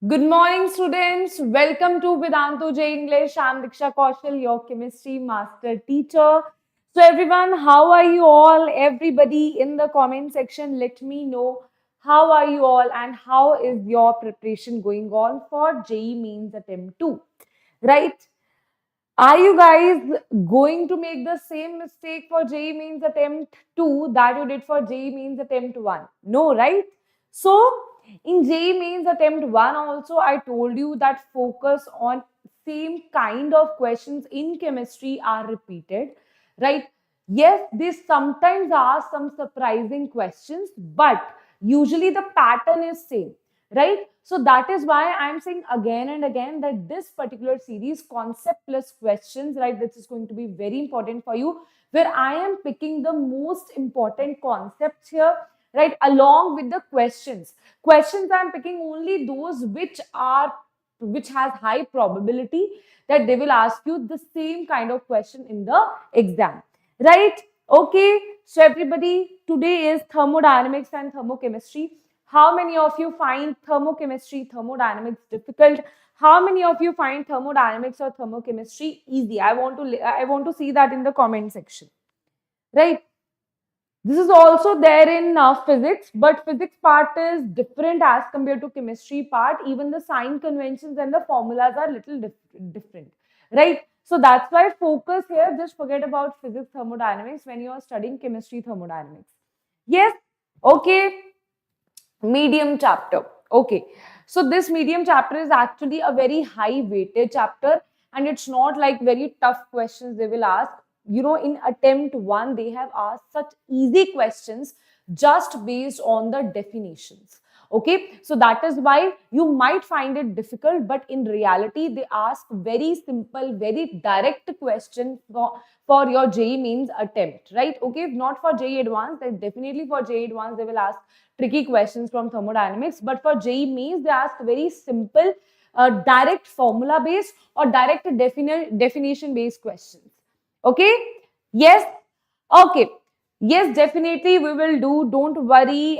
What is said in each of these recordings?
Good morning, students. Welcome to Vedantu English. I'm Diksha Kaushal, your chemistry master teacher. So, everyone, how are you all? Everybody in the comment section, let me know how are you all and how is your preparation going on for JEE Mains Attempt 2, right? Are you guys going to make the same mistake for JEE Mains Attempt 2 that you did for JEE Mains Attempt 1? No, right? So, in JEE Mains Attempt 1 also, I told you that focus on same kind of questions in chemistry are repeated, right? Yes, they sometimes ask some surprising questions, but usually the pattern is same, right? So that is why I'm saying again and again that this particular series, concept plus questions, right, this is going to be very important for you, where I am picking the most important concepts here, right, along with the questions. Questions I'm picking only those which has high probability that they will ask you the same kind of question in the exam, right? Okay, so everybody, today is thermodynamics and thermochemistry. How many of you find thermochemistry, thermodynamics difficult? How many of you find thermodynamics or thermochemistry easy? I want to see that in the comment section, right? This is also there in physics, but physics part is different as compared to chemistry part. Even the sign conventions and the formulas are little different, right? So that's why focus here. Just forget about physics thermodynamics when you are studying chemistry thermodynamics. Yes, okay. Medium chapter. Okay. So this medium chapter is actually a very high weighted chapter, and it's not like very tough questions they will ask. You know, in attempt 1, they have asked such easy questions just based on the definitions. Okay, so that is why you might find it difficult, but in reality, they ask very simple, very direct question for your JEE Mains attempt, right? Okay, if not for JEE Advanced, then definitely for JEE Advanced, they will ask tricky questions from thermodynamics. But for JEE Mains, they ask very simple, direct formula based or direct definition based questions. Okay? Yes? Okay. Yes, definitely we will do. Don't worry,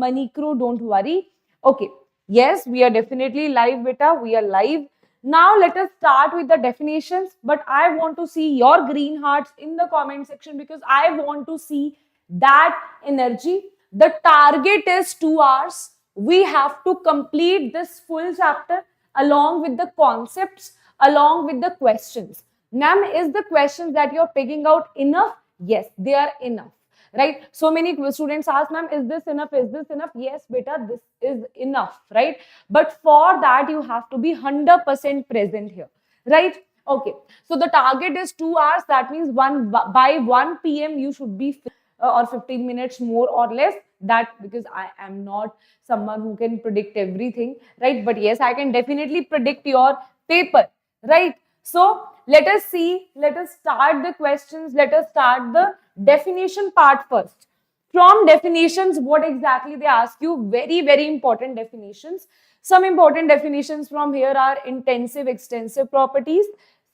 Manikru, don't worry. Okay. Yes, we are definitely live, beta. We are live. Now let us start with the definitions. But I want to see your green hearts in the comment section because I want to see that energy. The target is 2 hours. We have to complete this full chapter along with the concepts, along with the questions. Ma'am, is the questions that you're picking out enough? Yes, they are enough. Right? So many students ask, ma'am, is this enough? Is this enough? Yes, beta, this is enough. Right? But for that, you have to be 100% present here. Right? Okay. So the target is 2 hours. That means by 1 p.m. you should be or 15 minutes more or less. That because I am not someone who can predict everything, right? But yes, I can definitely predict your paper, right? So let us see, let us start the questions, let us start the definition part first. From definitions, what exactly they ask you? Very, very important definitions. Some important definitions from here are intensive, extensive properties,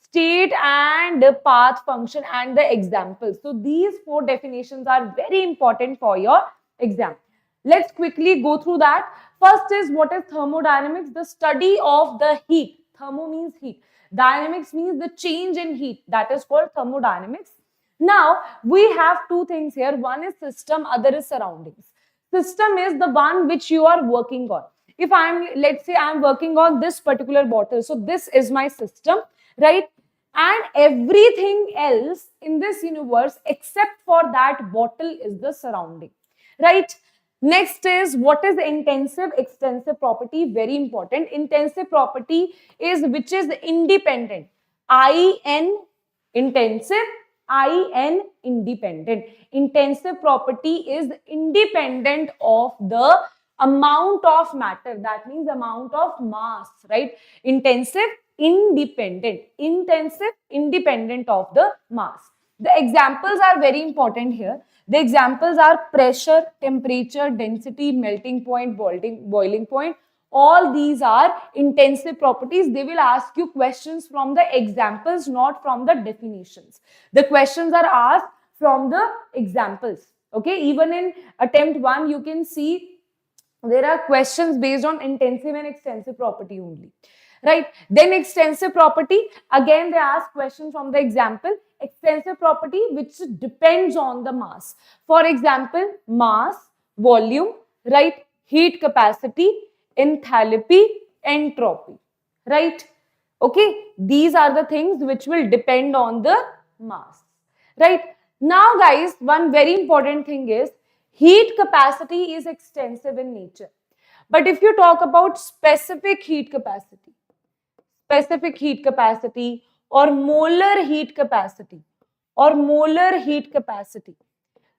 state and path function, and the examples. So these 4 definitions are very important for your exam. Let's quickly go through that. First is, what is thermodynamics? The study of the heat. Thermo means heat. Dynamics means the change in heat. That is called thermodynamics. Now, we have 2 things here. One is system, other is surroundings. System is the one which you are working on. If let's say I'm working on this particular bottle. So this is my system, right? And everything else in this universe except for that bottle is the surrounding, right? Next is, what is intensive extensive property? Very important. Intensive property is which is independent. IN intensive, IN independent. Intensive property is independent of the amount of matter. That means amount of mass, right? Intensive independent. Intensive independent of the mass. The examples are very important here. The examples are pressure, temperature, density, melting point, boiling point. All these are intensive properties. They will ask you questions from the examples, not from the definitions. The questions are asked from the examples. Okay, even in attempt 1, you can see There are questions based on intensive and extensive property only, right? Then extensive property, again they ask question from the example. Extensive property which depends on the mass. For example, mass, volume, right? Heat capacity, enthalpy, entropy, right? Okay, these are the things which will depend on the mass, right? Now guys, one very important thing is heat capacity is extensive in nature. But if you talk about specific heat capacity or molar heat capacity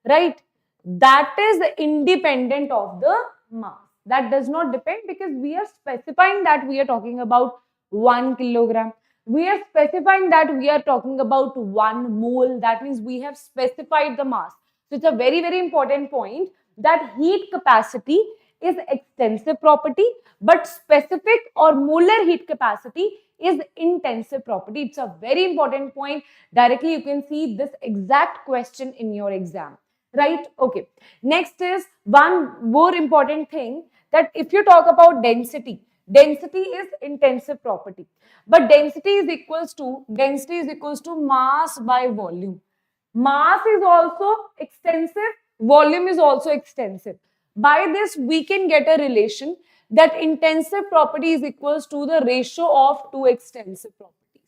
right? That is independent of the mass. That does not depend because we are specifying that we are talking about 1 kilogram. We are specifying that we are talking about 1 mole. That means we have specified the mass. So it's a very, very important point that heat capacity is extensive property, but specific or molar heat capacity is intensive property. It's a very important point. Directly you can see this exact question in your exam, right? Okay. Next is one more important thing, that if you talk about density, density is intensive property, but density is equals to mass by volume. Mass is also extensive, volume is also extensive. By this, we can get a relation that intensive property is equals to the ratio of two extensive properties,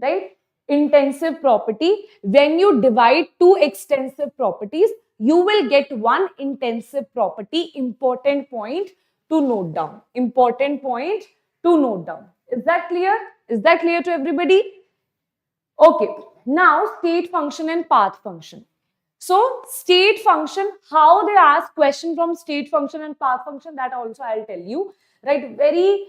right? Intensive property, when you divide two extensive properties, you will get one intensive property. Important point to note down. Important point to note down. Is that clear? Is that clear to everybody? Okay, now state function and path function. So state function, how they ask question from state function and path function, that also I'll tell you, right? Very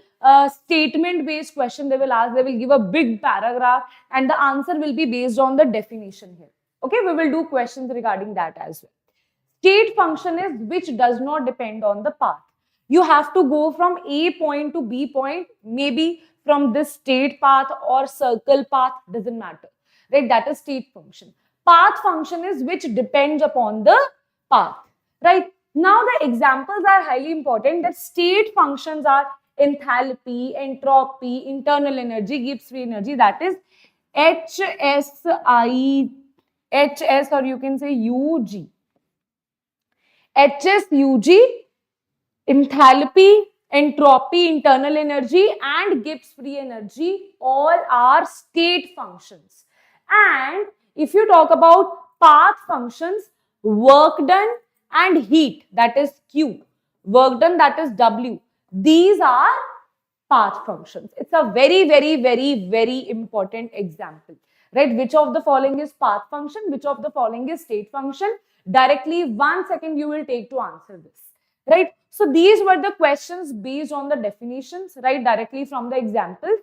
statement based question they will ask. They will give a big paragraph and the answer will be based on the definition here. Okay, we will do questions regarding that as well. State function is which does not depend on the path. You have to go from A point to B point, maybe from this state path or circle path, doesn't matter, right? That is state function. Path function is which depends upon the path, right? Now the examples are highly important. That state functions are enthalpy, entropy, internal energy, Gibbs free energy, that is HS, or you can say UG. HS, UG, enthalpy, entropy, internal energy, and Gibbs free energy, all are state functions. And if you talk about path functions, work done and heat, that is Q, work done, that is W, these are path functions. It's a very, very, very, very important example, right? Which of the following is path function? Which of the following is state function? Directly 1 second you will take to answer this, right? So these were the questions based on the definitions, right? Directly from the examples.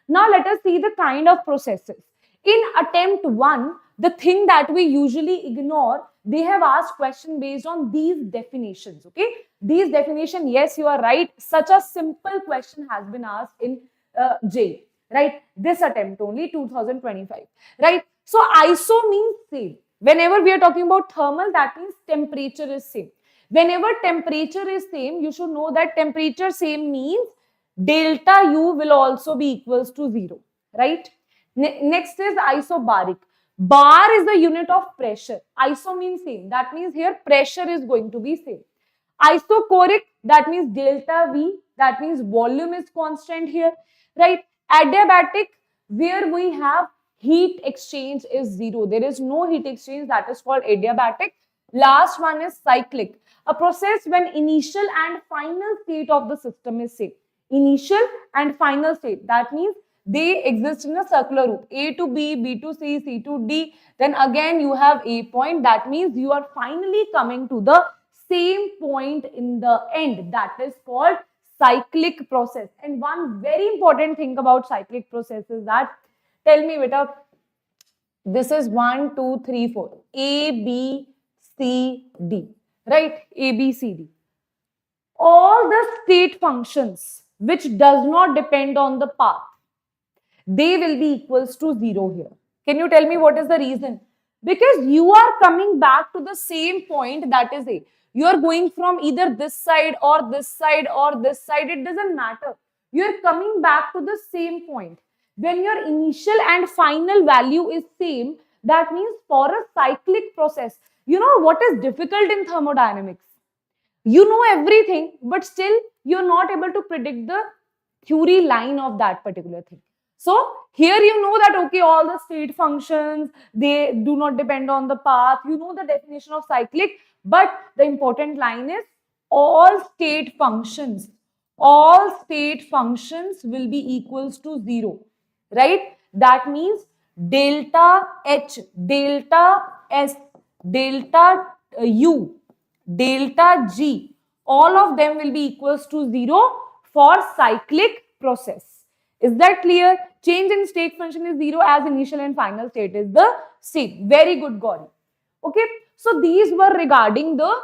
Now let us see the kind of processes. In attempt 1, the thing that we usually ignore, they have asked question based on these definitions, okay? These definition, yes, you are right. Such a simple question has been asked in JEE, right? This attempt only 2025, right? So iso means same. Whenever we are talking about thermal, that means temperature is same. Whenever temperature is same, you should know that temperature same means delta U will also be equals to 0, right? Next is isobaric. Bar is the unit of pressure. Iso means same. That means here pressure is going to be same. Isochoric, that means delta V. That means volume is constant here, right? Adiabatic, where we have heat exchange is 0. There is no heat exchange, that is called adiabatic. Last one is cyclic, a process when initial and final state of the system is same. Initial and final state, that means they exist in a circular route. A to B, B to C, C to D. Then again you have A point. That means you are finally coming to the same point in the end. That is called cyclic process. And one very important thing about cyclic process is that, tell me beta, this is 1, 2, 3, 4. A, B, C, D. Right? A, B, C, D. All the state functions which does not depend on the path, they will be equals to 0 here. Can you tell me what is the reason? Because you are coming back to the same point, that is A. You are going from either this side or this side or this side, it doesn't matter. You are coming back to the same point. When your initial and final value is same, that means for a cyclic process, you know what is difficult in thermodynamics? You know everything, but still you're not able to predict the theory line of that particular thing. So here you know that, okay, all the state functions, they do not depend on the path. You know the definition of cyclic, but the important line is all state functions will be equals to 0, right? That means delta H, delta S, delta U, delta G, all of them will be equals to 0 for cyclic process. Is that clear? Change in state function is 0 as initial and final state is the state. Very good, Gauri. Okay, so these were regarding the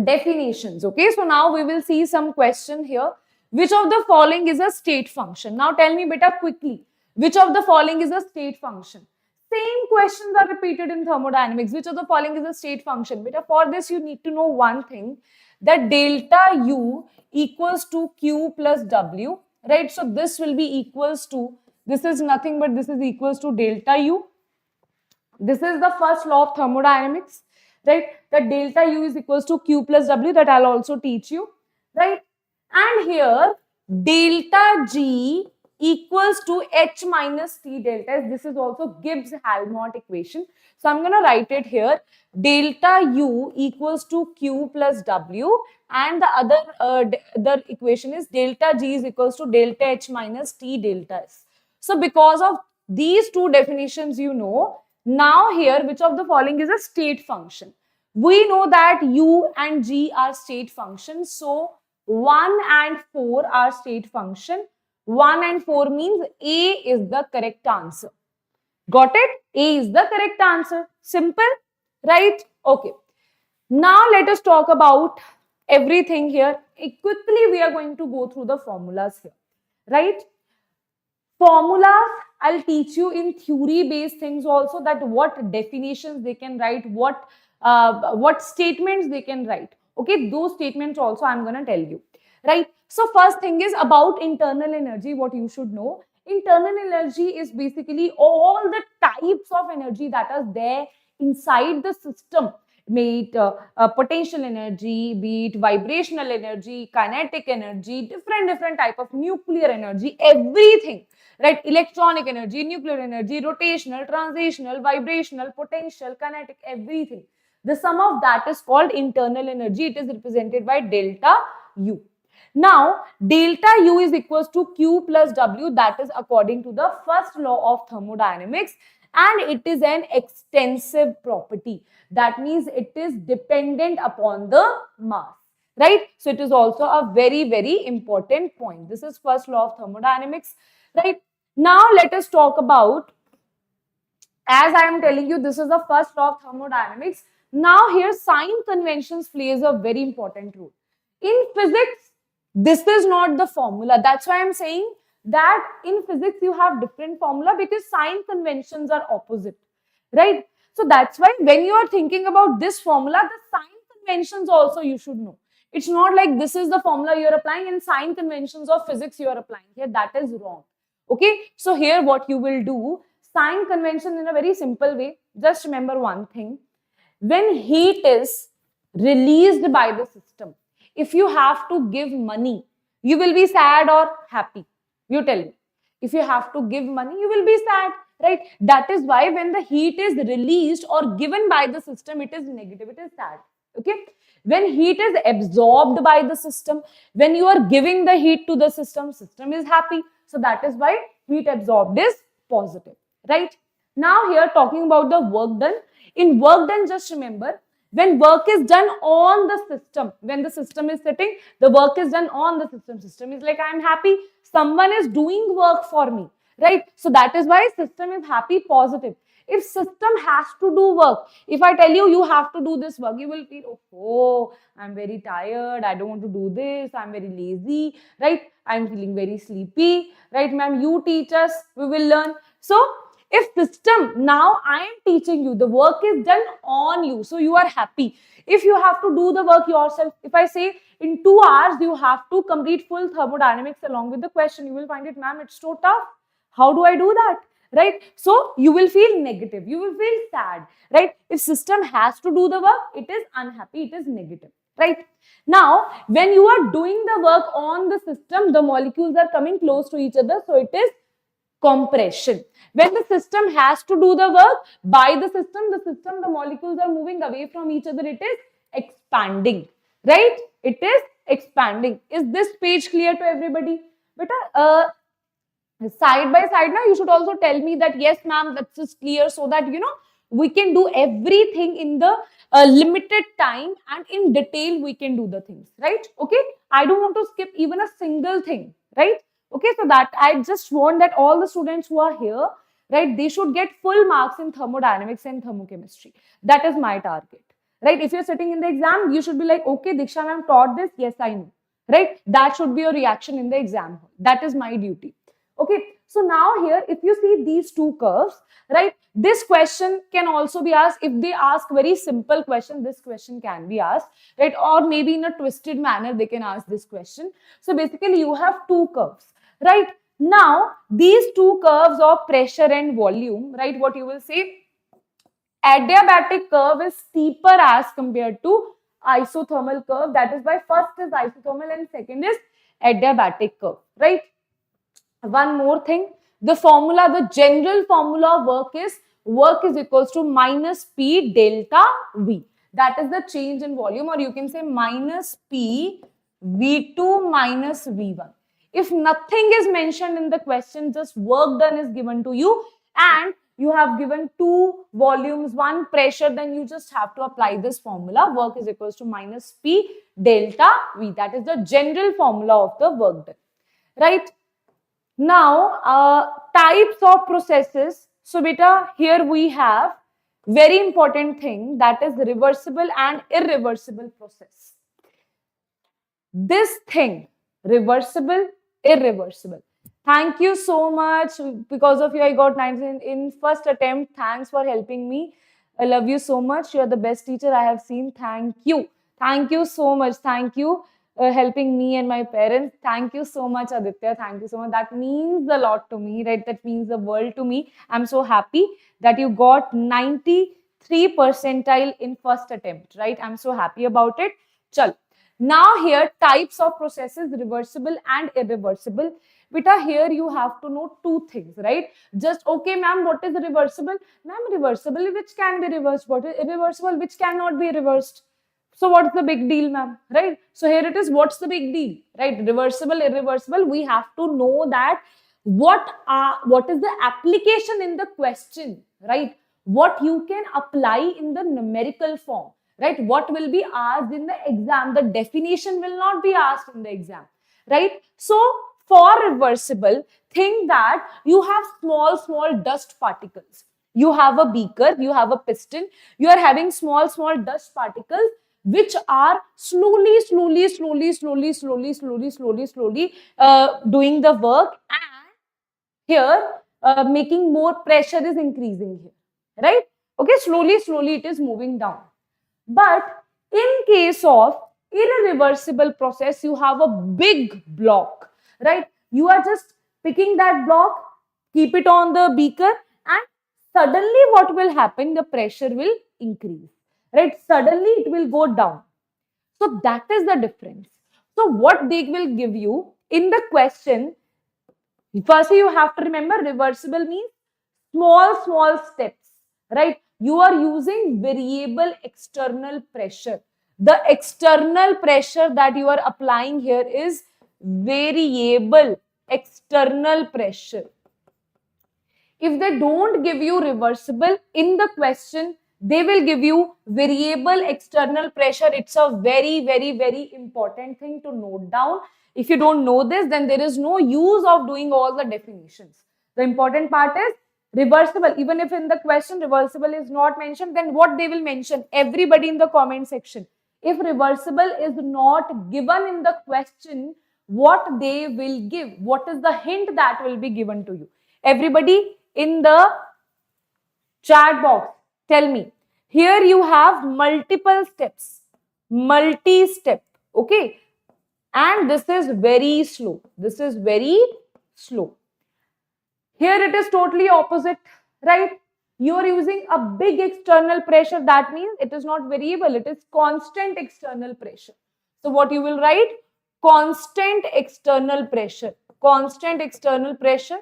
definitions. Okay, so now we will see some question here. Which of the following is a state function? Now tell me beta quickly. Which of the following is a state function? Same questions are repeated in thermodynamics. Which of the following is a state function? Beta, for this you need to know one thing, that delta U equals to Q plus W, right? So this will be equals to, this is nothing but this is equals to delta U. This is the first law of thermodynamics, right? That delta U is equals to Q plus W, that I'll also teach you, right? And here delta G equals to H minus T delta S. This is also Gibbs-Helmont equation. So I'm going to write it here. Delta U equals to Q plus W, and the other equation is delta G is equals to delta H minus T delta S. So because of these two definitions, you know, now here which of the following is a state function? We know that U and G are state functions. So 1 and 4 are state function. 1 and 4 means A is the correct answer. Got it? A is the correct answer. Simple, right? Okay. Now let us talk about everything here. Quickly we are going to go through the formulas here, right? Formulas, I'll teach you in theory-based things also, that what definitions they can write, what statements they can write. Okay, those statements also I'm going to tell you, right? So first thing is about internal energy, what you should know. Internal energy is basically all the types of energy that are there inside the system, be it potential energy, be it vibrational energy, kinetic energy, different type of nuclear energy, everything, right? Electronic energy, nuclear energy, rotational, transitional, vibrational, potential, kinetic, everything. The sum of that is called internal energy. It is represented by delta U. Now, delta U is equals to Q plus W. That is according to the first law of thermodynamics, and it is an extensive property. That means it is dependent upon the mass, right? So it is also a very important point. This is first law of thermodynamics, right? Now let us talk about, as I am telling you, this is the first law of thermodynamics. Now here sign conventions plays a very important role. In physics, this is not the formula. That's why I'm saying that in physics you have different formula, because sign conventions are opposite, right? So that's why when you are thinking about this formula, the sign conventions also you should know. It's not like this is the formula you're applying and sign conventions of physics you're applying here. That is wrong. Okay, so here what you will do, sign convention in a very simple way. Just remember one thing. When heat is released by the system, if you have to give money, you will be sad or happy? You tell me. If you have to give money, you will be sad, right? That is why when the heat is released or given by the system, it is negative, it is sad. Okay. When heat is absorbed by the system, when you are giving the heat to the system, system is happy. So that is why heat absorbed is positive, right? Now here talking about the work done. In work done, just remember, when work is done on the system, when the system is sitting, the work is done on the system. System is like, I'm happy, someone is doing work for me, right? So that is why system is happy, positive. If system has to do work, if I tell you, you have to do this work, you will feel, oh, I'm very tired, I don't want to do this, I'm very lazy, right? I'm feeling very sleepy, right, ma'am? You teach us, we will learn. So if system, now I am teaching you, the work is done on you, so you are happy. If you have to do the work yourself, if I say in 2 hours you have to complete full thermodynamics along with the question, you will find it, ma'am, it's so tough. How do I do that? Right? So you will feel negative, you will feel sad, right? If system has to do the work, it is unhappy, it is negative, right? Now, when you are doing the work on the system, the molecules are coming close to each other, so it is compression. When the system has to do the work, by the system, the molecules are moving away from each other, it is expanding, right? It is expanding. Is this page clear to everybody? Beta, side by side now, you should also tell me that yes, ma'am, that's just clear, so that we can do everything in the limited time, and in detail we can do the things, right? Okay, I don't want to skip even a single thing, right? Okay, so that I just want that all the students who are here, right, they should get full marks in thermodynamics and thermochemistry. That is my target, right? If you're sitting in the exam, you should be like, okay, Diksha ma'am taught this, yes, I know, right? That should be your reaction in the exam hall. That is my duty. Okay, so now here, if you see these two curves, right, this question can also be asked. If they ask very simple question, this question can be asked, right? Or maybe in a twisted manner, they can ask this question. So basically, you have two curves, right? Now, these two curves of pressure and volume, right, what you will say, adiabatic curve is steeper as compared to isothermal curve. That is why first is isothermal and second is adiabatic curve, right? One more thing, the formula, the general formula of work is equals to minus P delta V. That is the change in volume, or you can say minus P V2 minus V1. If nothing is mentioned in the question, just work done is given to you, and you have given two volumes, one pressure, then you just have to apply this formula. Work is equals to minus P delta V. That is the general formula of the work done, right? Now, types of processes. So, beta, here we have very important thing, that is reversible and irreversible process. This thing, reversible, irreversible. Thank you so much. Because of you, I got 19 in first attempt. Thanks for helping me. I love you so much. You are the best teacher I have seen. Thank you. Thank you so much. Thank you. Helping me and my parents. Thank you so much, Aditya. Thank you so much. That means a lot to me, right? That means the world to me. I'm so happy that you got 93 percentile in first attempt, right? I'm so happy about it. Chal. Now here, types of processes, reversible and irreversible. Beta, here you have to know two things, right? Just, okay, ma'am, what is reversible? Ma'am, reversible, which can be reversed. What is irreversible, which cannot be reversed. So what's the big deal, ma'am? Right? So here it is. What's the big deal? Right? Reversible, irreversible. We have to know that what is the application in the question, right? What you can apply in the numerical form, right? What will be asked in the exam? The definition will not be asked in the exam, right? So for reversible, think that you have small dust particles. You have a beaker, you have a piston, you are having small dust particles which are slowly doing the work, and here making more pressure is increasing here, right? Okay, slowly it is moving down. But in case of irreversible process, you have a big block, right? You are just picking that block, keep it on the beaker, and suddenly what will happen? The pressure will increase, right? Suddenly it will go down. So that is the difference. So what they will give you in the question, firstly you have to remember reversible means small steps, right? You are using variable external pressure. The external pressure that you are applying here is variable external pressure. If they don't give you reversible in the question, they will give you variable external pressure. It's a very important thing to note down. If you don't know this, then there is no use of doing all the definitions. The important part is reversible. Even if in the question reversible is not mentioned, then what they will mention? Everybody in the comment section. If reversible is not given in the question, what they will give? What is the hint that will be given to you? Everybody in the Chat box, tell me. Here you have multiple steps, multi-step, okay? And this is very slow. This is very slow. Here it is totally opposite, right? You are using a big external pressure. That means it is not variable. It is constant external pressure. So what you will write? Constant external pressure. Constant external pressure.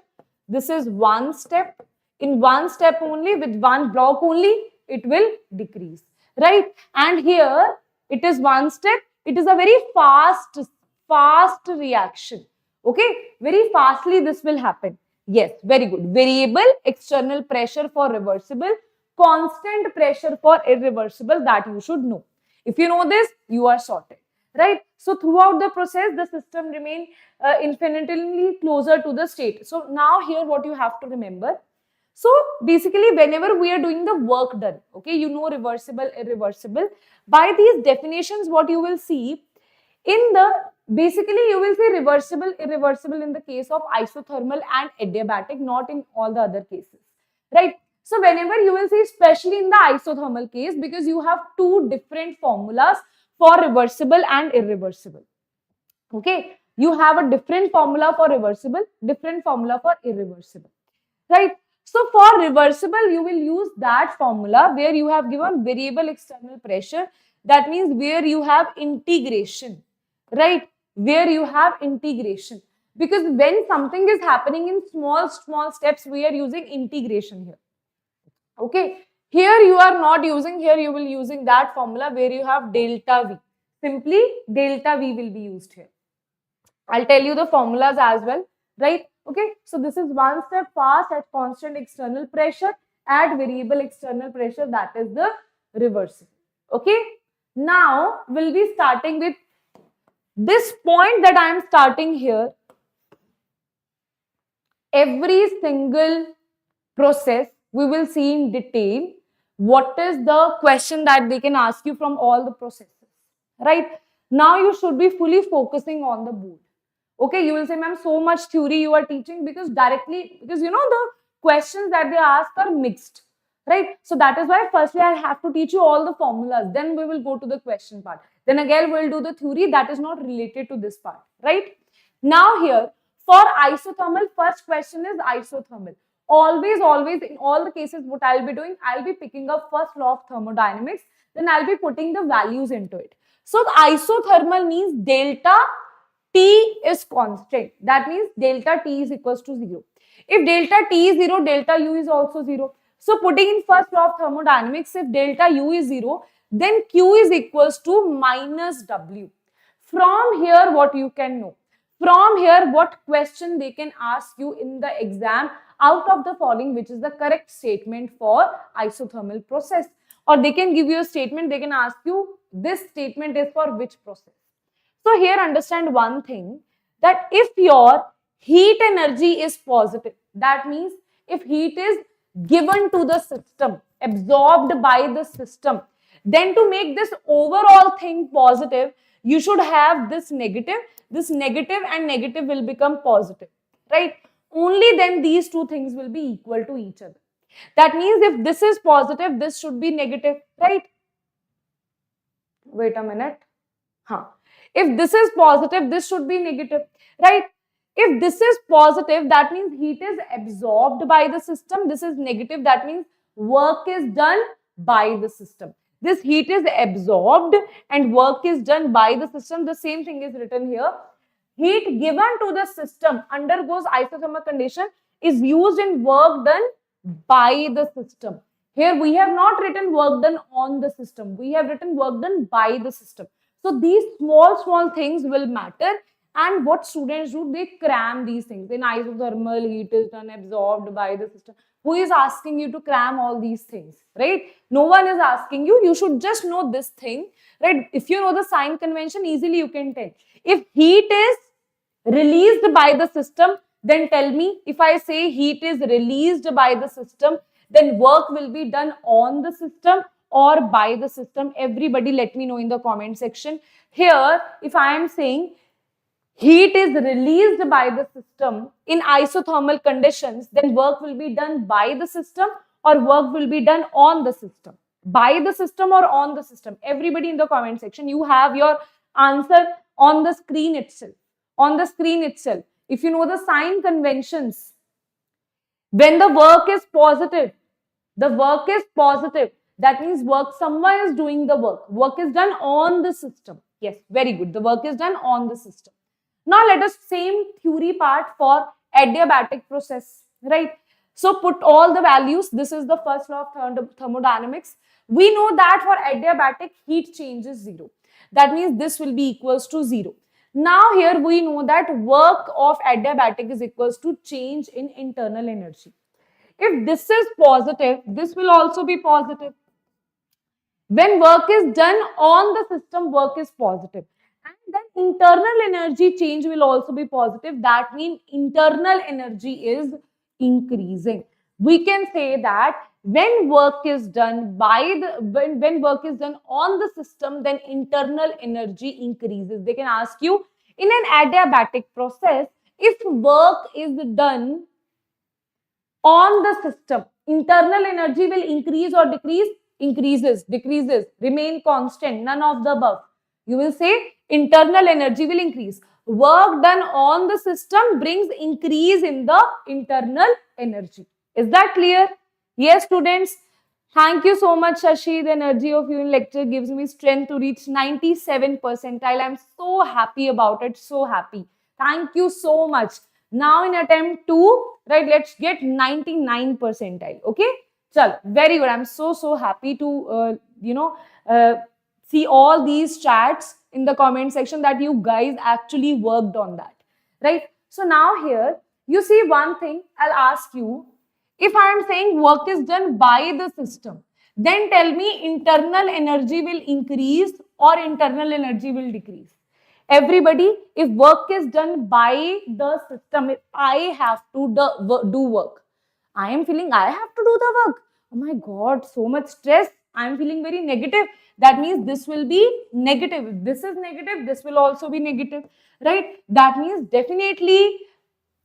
This is one step. In one step only, with one block only, it will decrease, right? And here it is one step. It is a very fast reaction. Okay, very fastly this will happen. Yes, very good. Variable external pressure for reversible, constant pressure for irreversible, that you should know. If you know this, you are sorted, right? So throughout the process, the system remain infinitely closer to the state. So now here what you have to remember. So basically, whenever we are doing the work done, okay, you know reversible, irreversible. By these definitions, what you will see in the, basically you will see reversible, irreversible in the case of isothermal and adiabatic, not in all the other cases, right? So whenever you will see, especially in the isothermal case, because you have two different formulas for reversible and irreversible, okay? You have a different formula for reversible, different formula for irreversible, right? So for reversible, you will use that formula where you have given variable external pressure. That means where you have integration, right? Where you have integration. Because when something is happening in small steps, we are using integration here. Okay. Here you are not using, here you will using that formula where you have delta V. Simply delta V will be used here. I'll tell you the formulas as well, right? Okay, so this is one step fast at constant external pressure, at variable external pressure, that is the reversible. Okay, now we'll be starting with this point that I am starting here. Every single process we will see in detail. What is the question that they can ask you from all the processes, right? Now you should be fully focusing on the board. Okay, you will say, ma'am, so much theory you are teaching, because directly, because you know the questions that they ask are mixed, right? So that is why firstly I have to teach you all the formulas, then we will go to the question part. Then again we'll do the theory that is not related to this part, right? Now here, for isothermal, first question is isothermal. Always in all the cases, what I'll be doing, I'll be picking up first law of thermodynamics, then I'll be putting the values into it. So the isothermal means delta T is constant. That means delta T is equals to 0. If delta T is 0, delta U is also 0. So putting in first law of thermodynamics, if delta U is 0, then Q is equals to minus W. From here, what you can know? From here, what question they can ask you in the exam out of the following, which is the correct statement for isothermal process? Or they can give you a statement, they can ask you, this statement is for which process? So here understand one thing, that if your heat energy is positive, that means if heat is given to the system, absorbed by the system, then to make this overall thing positive, you should have this negative and negative will become positive, right? Only then these two things will be equal to each other. That means if this is positive, this should be negative, right? Wait a minute. If this is positive, this should be negative, right? If this is positive, that means heat is absorbed by the system. This is negative, that means work is done by the system. This heat is absorbed and work is done by the system. The same thing is written here. Heat given to the system undergoes isothermal condition is used in work done by the system. Here we have not written work done on the system. We have written work done by the system. So these small things will matter, and what students do, they cram these things. In isothermal, heat is done absorbed by the system. Who is asking you to cram all these things, right? No one is asking you. You should just know this thing, right? If you know the sign convention, easily you can tell. If heat is released by the system, then tell me. If I say heat is released by the system, then work will be done on the system or by the system. Everybody let me know in the comment section. Here, if I am saying heat is released by the system in isothermal conditions, then work will be done by the system or work will be done on the system? By the system or on the system? Everybody in the comment section, you have your answer on the screen itself. On the screen itself. If you know the sign conventions, when the work is positive, the work is positive. That means work, someone is doing the work. Work is done on the system. Yes, very good. The work is done on the system. Now let us same theory part for adiabatic process, right? So put all the values. This is the first law of thermodynamics. We know that for adiabatic, heat change is 0. That means this will be equals to 0. Now here we know that work of adiabatic is equals to change in internal energy. If this is positive, this will also be positive. When work is done on the system, work is positive. And then internal energy change will also be positive. That means internal energy is increasing. We can say that when work is done when work is done on the system, then internal energy increases. They can ask you in an adiabatic process, if work is done on the system, internal energy will increase or decrease? Increases, decreases, remain constant, none of the above. You will say internal energy will increase. Work done on the system brings increase in the internal energy. Is that clear? Yes, students. Thank you so much, Shashi. The energy of you in lecture gives me strength to reach 97 percentile. I'm so happy about it. So happy. Thank you so much. Now in attempt 2, right, let's get 99 percentile. Okay. Chal, very good. I'm so happy to, see all these chats in the comment section that you guys actually worked on that. Right. So now here, you see one thing I'll ask you. If I am saying work is done by the system, then tell me internal energy will increase or internal energy will decrease. Everybody, if work is done by the system, if I have to do work, I am feeling I have to do the work. Oh my God, so much stress. I am feeling very negative. That means this will be negative. If this is negative, this will also be negative, right? That means definitely,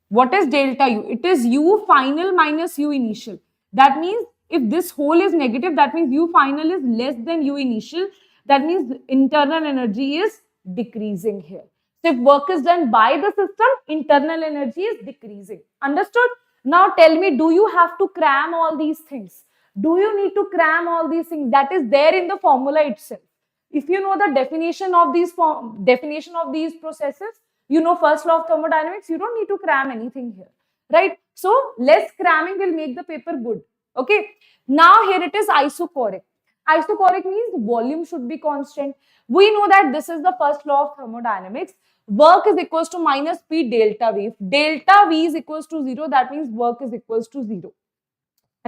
what is delta U? It is U final minus U initial. That means if this whole is negative, that means U final is less than U initial. That means internal energy is decreasing here. So if work is done by the system, internal energy is decreasing. Understood? Now tell me, do you have to cram all these things? Do you need to cram all these things? That is there in the formula itself. If you know the definition of these processes, you know first law of thermodynamics, you don't need to cram anything here, right? So less cramming will make the paper good. Okay. Now here it is isochoric. Isochoric means volume should be constant. We know that this is the first law of thermodynamics. Work is equals to minus P delta V. If delta V is equals to 0, that means work is equals to 0.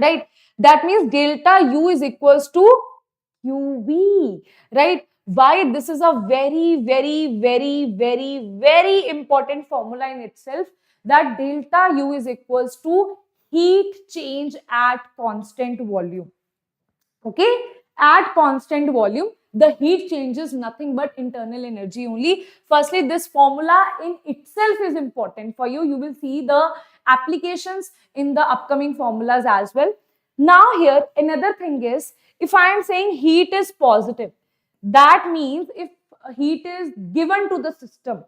Right? That means delta U is equals to QV. Right? Why? This is a very important formula in itself, that delta U is equals to heat change at constant volume. Okay? At constant volume, the heat changes nothing but internal energy only. Firstly, this formula in itself is important for you. You will see the applications in the upcoming formulas as well. Now here, another thing is, if I am saying heat is positive, that means if heat is given to the system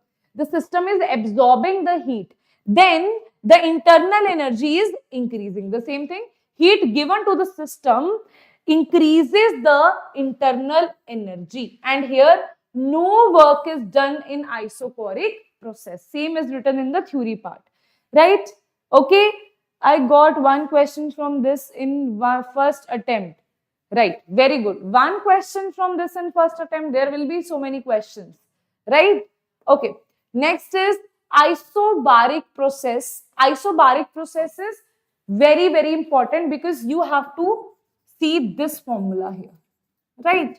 is absorbing the heat, then the internal energy is increasing. The same thing, heat given to the system increases the internal energy. And here, no work is done in isochoric process. Same is written in the theory part, right? Okay, I got one question from this in first attempt. Right, very good. One question from this in first attempt. There will be so many questions, right? Okay, next is isobaric process. Isobaric process is very important because you have to see this formula here, right?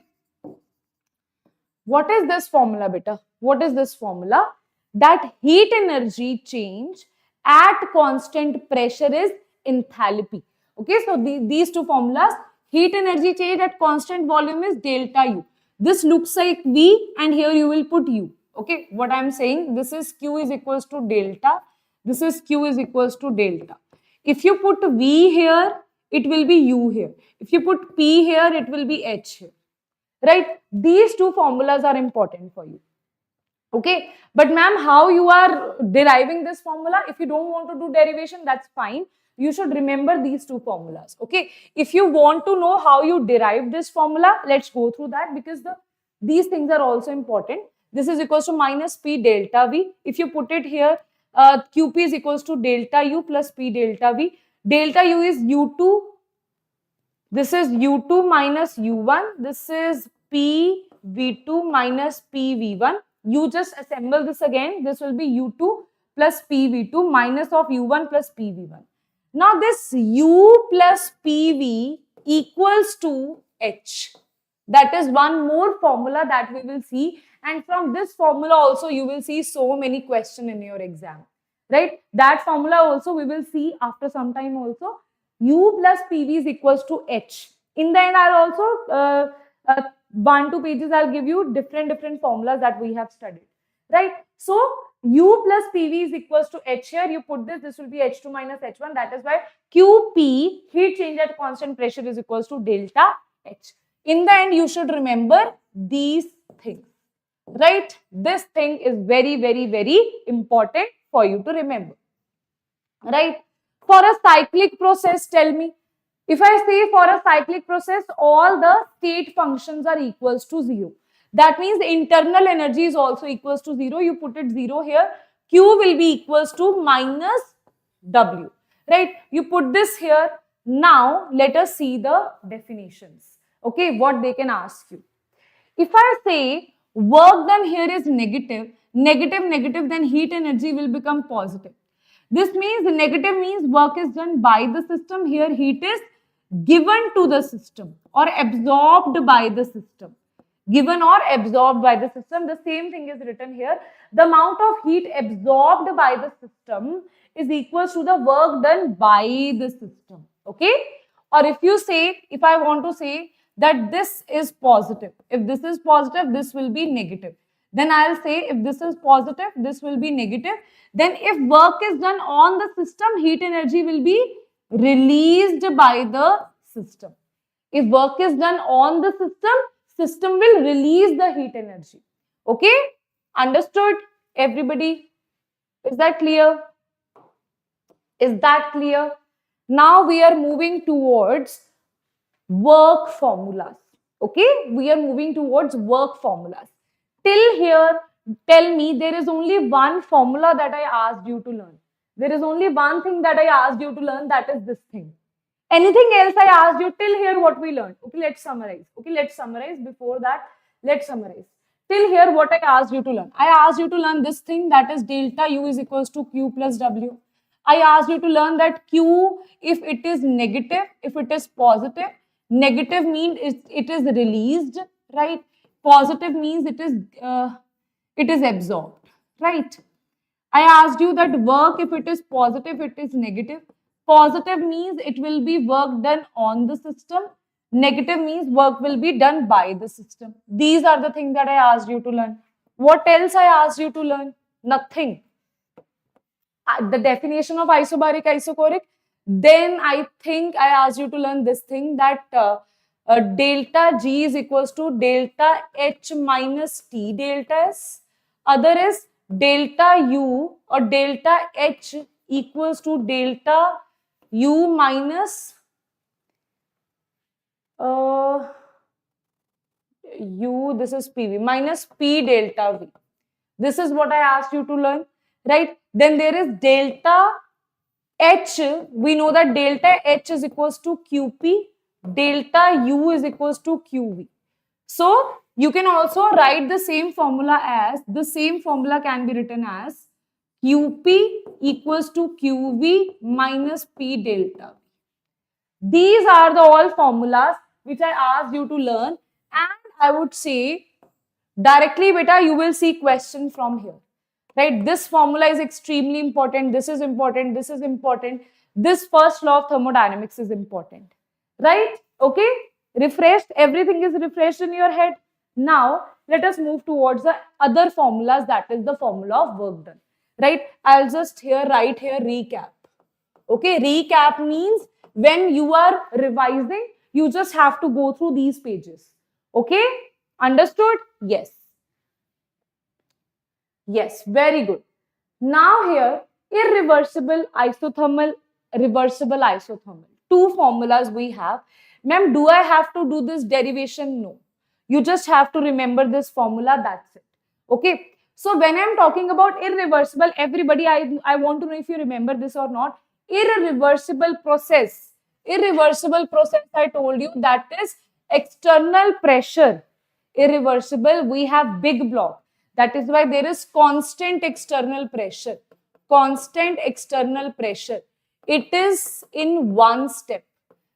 What is this formula, beta? What is this formula? That heat energy change at constant pressure is enthalpy. Okay, so these two formulas, heat energy change at constant volume is delta U. This looks like V and here you will put U. Okay, what I am saying, this is Q is equals to delta. This is Q is equals to delta. If you put V here, it will be U here. If you put P here, it will be H here, right? These two formulas are important for you. Okay, but ma'am, how you are deriving this formula? If you don't want to do derivation, that's fine. You should remember these two formulas. Okay, if you want to know how you derive this formula, let's go through that, because these things are also important. This is equals to minus P delta V. If you put it here, QP is equals to delta U plus P delta V. Delta U is U2. This is U2 minus U1. This is PV2 minus PV1. You just assemble this again. This will be U2 plus PV2 minus of U1 plus PV1. Now this U plus PV equals to H. That is one more formula that we will see. And from this formula also you will see so many questions in your exam. Right? That formula also we will see after some time also. U plus PV is equals to H. In the end, I'll also 1-2 pages I'll give you different formulas that we have studied, right? So U plus PV is equals to H here. You put this will be H2 minus H1. That is why QP, heat change at constant pressure, is equals to delta H. In the end, you should remember these things, right? This thing is very important for you to remember, right? For a cyclic process, tell me, if I say for a cyclic process, all the state functions are equals to 0. That means the internal energy is also equals to 0. You put it 0 here. Q will be equals to minus W, right? You put this here. Now, let us see the definitions. Okay, what they can ask you. If I say work done here is negative, then heat energy will become positive. This means negative means work is done by the system. Here heat is given to the system or absorbed by the system. Given or absorbed by the system. The same thing is written here. The amount of heat absorbed by the system is equal to the work done by the system. Okay? Or if you say, if I want to say that this is positive. If this is positive, this will be negative. Then I'll say if this is positive, this will be negative. Then if work is done on the system, heat energy will be released by the system. If work is done on the system will release the heat energy. Okay? Understood? Everybody? Is that clear? Is that clear? Now we are moving towards work formulas. Okay? We are moving towards work formulas. Till here, tell me, there is only one formula that I asked you to learn. There is only one thing that I asked you to learn, that is this thing. Anything else I asked you till here what we learned? Okay, let's summarize. Okay, let's summarize. Before that, let's summarize. Till here what I asked you to learn? I asked you to learn this thing, that is delta U is equals to Q plus W. I asked you to learn that Q, if it is negative, if it is positive, negative means it is released, right? Positive means it is absorbed, right? I asked you that work, if it is positive, it is negative. Positive means it will be work done on the system. Negative means work will be done by the system. These are the things that I asked you to learn. What else I asked you to learn? Nothing. The definition of isobaric, isochoric. Then I think I asked you to learn this thing, that delta G is equals to delta H minus T delta S. Other is delta U or delta H equals to delta U minus U, this is PV, minus P delta V. This is what I asked you to learn, right? Then there is delta H. We know that delta H is equals to QP. Delta U is equals to QV. So, you can also write the same formula as, the same formula can be written as QP equals to QV minus P delta V. These are the all formulas which I asked you to learn, and I would say directly beta you will see question from here, right? This formula is extremely important. This is important. This is important. This first law of thermodynamics is important, right? Okay, refreshed, everything is refreshed in your head. Now let us move towards the other formulas, that is the formula of work done, right? I'll just write here recap. Okay, recap means when you are revising, you just have to go through these pages. Okay? Understood? Yes. Yes, very good. Now here, irreversible isothermal, reversible isothermal. Two formulas we have. Ma'am, do I have to do this derivation? No. You just have to remember this formula, that's it. Okay. So when I'm talking about irreversible, everybody, I want to know if you remember this or not. Irreversible process. Irreversible process, I told you, that is external pressure. Irreversible, we have big block. That is why there is constant external pressure. Constant external pressure. It is in one step.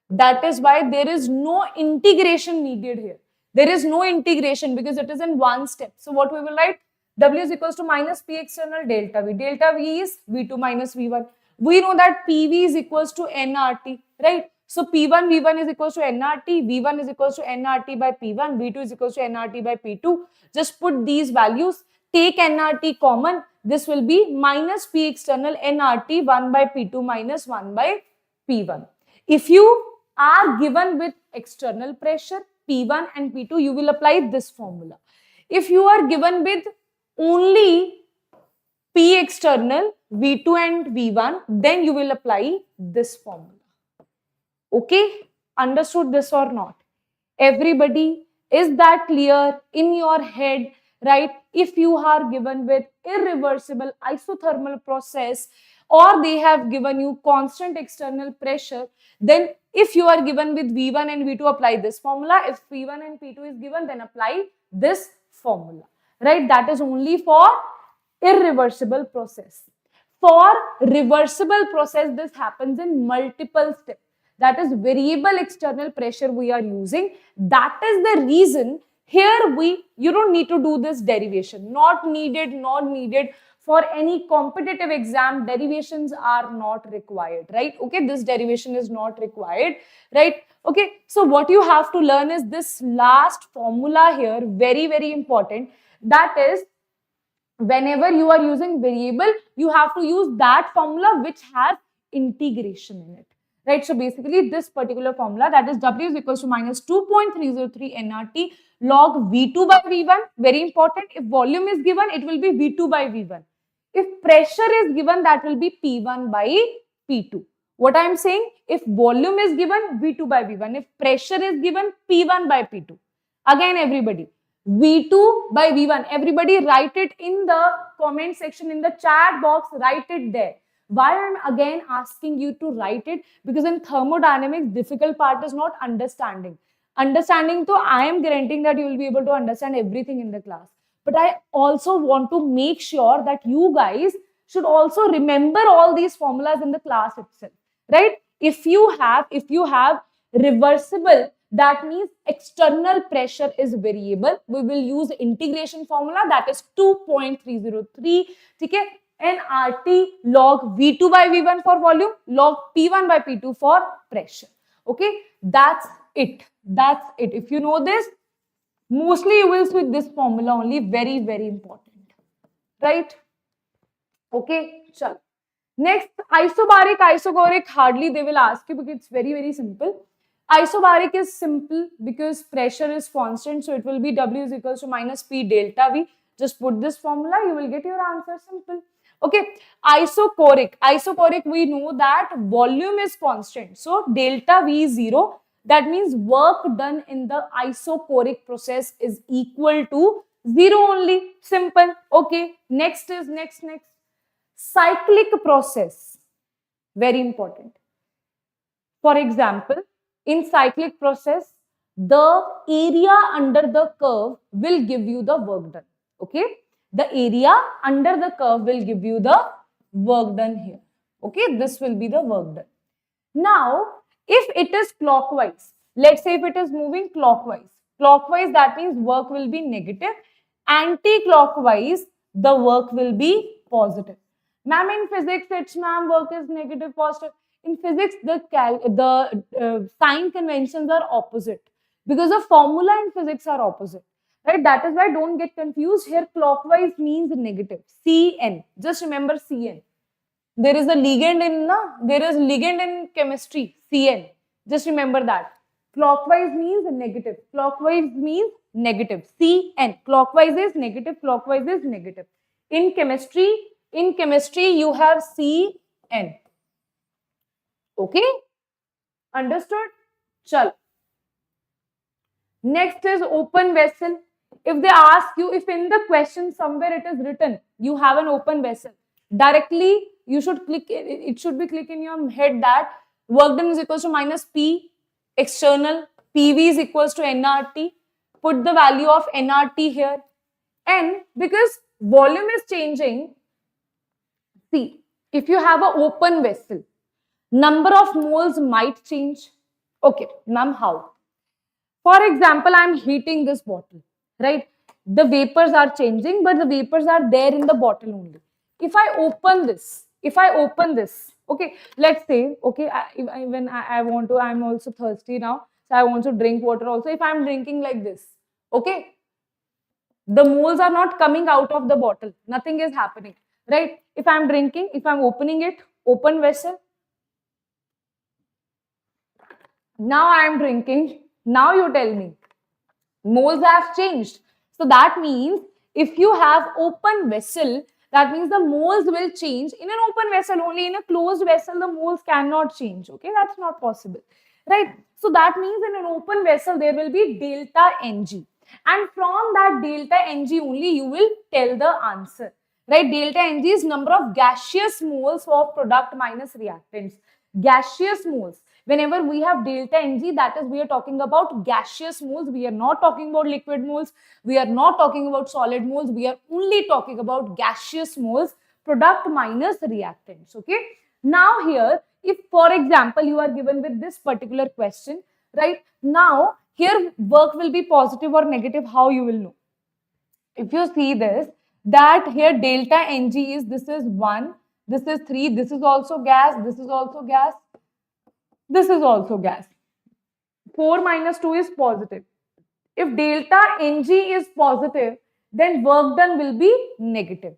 That is why there is no integration needed here. There is no integration because it is in one step. So what we will write? W is equals to minus P external delta V. Delta V is V2 minus V1. We know that PV is equals to nRT, right? So P1, V1 is equals to nRT, V1 is equals to nRT by P1, V2 is equals to nRT by P2. Just put these values, take nRT common. This will be minus P external nRT 1 by P2 minus 1 by P1. If you are given with external pressure, P1 and P2, you will apply this formula. If you are given with only P external, V2 and V1, then you will apply this formula. Okay, understood this or not? Everybody, is that clear in your head, right? If you are given with irreversible isothermal process or they have given you constant external pressure, then if you are given with V1 and V2, apply this formula. If P1 and P2 is given, then apply this formula, right? That is only for irreversible process. For reversible process, this happens in multiple steps. That is variable external pressure we are using. That is the reason here you don't need to do this derivation. Not needed, not needed. For any competitive exam, derivations are not required, right? Okay, this derivation is not required, right? Okay, so what you have to learn is this last formula here, very, very important. That is, whenever you are using variable, you have to use that formula which has integration in it. Right, so basically this particular formula, that is W is equals to minus 2.303 nRT log V2 by V1. Very important. If volume is given, it will be V2 by V1. If pressure is given, that will be P1 by P2. What I am saying, if volume is given, V2 by V1. If pressure is given, P1 by P2. Again, everybody, V2 by V1. Everybody write it in the comment section, in the chat box, write it there. Why I'm again asking you to write it? Because in thermodynamics, difficult part is not understanding. Understanding, so I am guaranteeing that you will be able to understand everything in the class. But I also want to make sure that you guys should also remember all these formulas in the class itself, right? If you have reversible, that means external pressure is variable. We will use integration formula, that is 2.303. Okay? nRT log V2 by V1 for volume, log P1 by P2 for pressure. Okay, that's it. That's it. If you know this, mostly you will switch this formula only. Very, very important. Right? Okay, chal. Next, isobaric, isogoric, hardly they will ask you because it's very, very simple. Isobaric is simple because pressure is constant. So it will be W is equals to minus P delta V. Just put this formula, you will get your answer. Simple. Okay, isocoric, we know that volume is constant. So delta V is 0. That means work done in the isocoric process is equal to 0 only. Simple. Okay, next is next. Cyclic process. Very important. For example, in cyclic process, the area under the curve will give you the work done. Okay. The area under the curve will give you the work done here. Okay, this will be the work done. Now, if it is clockwise, let's say if it is moving clockwise, that means work will be negative. Anti-clockwise, the work will be positive. Ma'am, in physics, it's work is negative, positive. In physics, the sign conventions are opposite because the formula in physics are opposite. Right, that is why don't get confused. Here clockwise means negative. Cn. Just remember Cn. There is a ligand in there is ligand in chemistry, Cn. Just remember that. Clockwise means negative. Clockwise means negative. Cn. Clockwise is negative. Clockwise is negative. In chemistry, you have Cn. Okay? Understood? Chal. Next is open vessel. If they ask you, if in the question somewhere it is written, you have an open vessel, directly you should click, it should be click in your head that work done is equals to minus P external, PV is equals to nRT. Put the value of nRT here. And because volume is changing, see, if you have an open vessel, number of moles might change. Okay, ma'am, how? For example, I am heating this bottle, right? The vapors are changing, but the vapors are there in the bottle only. If I open this, okay, let's say, okay, when I want to, I'm also thirsty now, so I want to drink water also. If I'm drinking like this, okay, the moles are not coming out of the bottle. Nothing is happening, right? If I'm drinking, if I'm opening it, open vessel, now I am drinking. Now you tell me, moles have changed. So that means if you have open vessel, that means the moles will change. In an open vessel, only in a closed vessel, the moles cannot change. Okay, that's not possible, right? So that means in an open vessel, there will be delta Ng. And from that delta Ng only, you will tell the answer, right? Delta Ng is number of gaseous moles of product minus reactants. Gaseous moles. Whenever we have delta Ng, that is, we are talking about gaseous moles. We are not talking about liquid moles. We are not talking about solid moles. We are only talking about gaseous moles, product minus reactants. Okay. Now here, if for example, you are given with this particular question, right? Now, here work will be positive or negative. How you will know? If you see this, that here delta Ng is, this is 1, this is 3, this is also gas, this is also gas. This is also gas. 4 minus 2 is positive. If delta Ng is positive, then work done will be negative.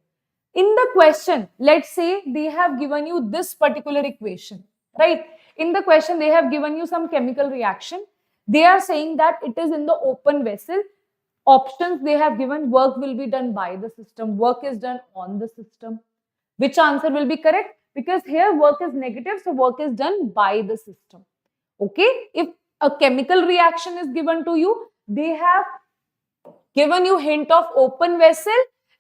In the question, let's say they have given you this particular equation, right? In the question, they have given you some chemical reaction. They are saying that it is in the open vessel. Options they have given, work will be done by the system. Work is done on the system. Which answer will be correct? Because here work is negative, so work is done by the system. Okay, if a chemical reaction is given to you, they have given you hint of open vessel,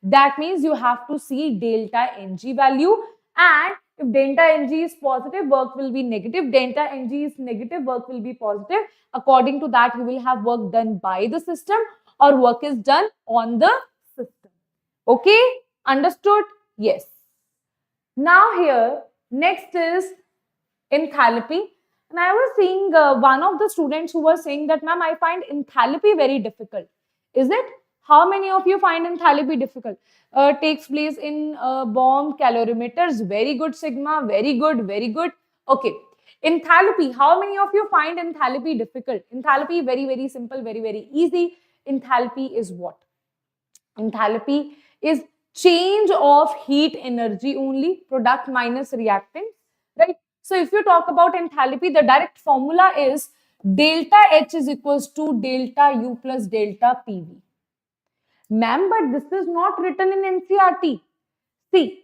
that means you have to see delta Ng value, and if delta Ng is positive, work will be negative. Delta Ng is negative, work will be positive. According to that, you will have work done by the system or work is done on the system. Okay, understood? Yes. Now here, next is enthalpy. And I was seeing one of the students who was saying that, ma'am, I find enthalpy very difficult. Is it? How many of you find enthalpy difficult? Takes place in bomb calorimeters. Very good, Sigma. Very good, very good. Okay. Enthalpy. How many of you find enthalpy difficult? Enthalpy, very, very simple, very, very easy. Enthalpy is what? Enthalpy is change of heat energy only, product minus reactant, right? So if you talk about enthalpy, the direct formula is delta H is equals to delta U plus delta PV. Ma'am, but this is not written in NCERT. See,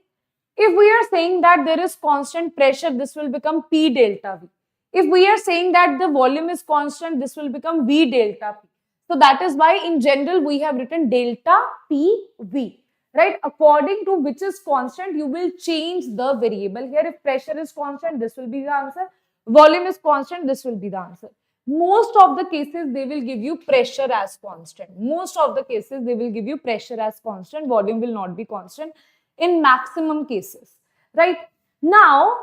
if we are saying that there is constant pressure, this will become P delta V. If we are saying that the volume is constant, this will become V delta P. So that is why in general we have written delta PV. Right, according to which is constant, you will change the variable. Here, if pressure is constant, this will be the answer. Volume is constant, this will be the answer. Most of the cases, they will give you pressure as constant. Most of the cases, they will give you pressure as constant. Volume will not be constant in maximum cases. Right, now,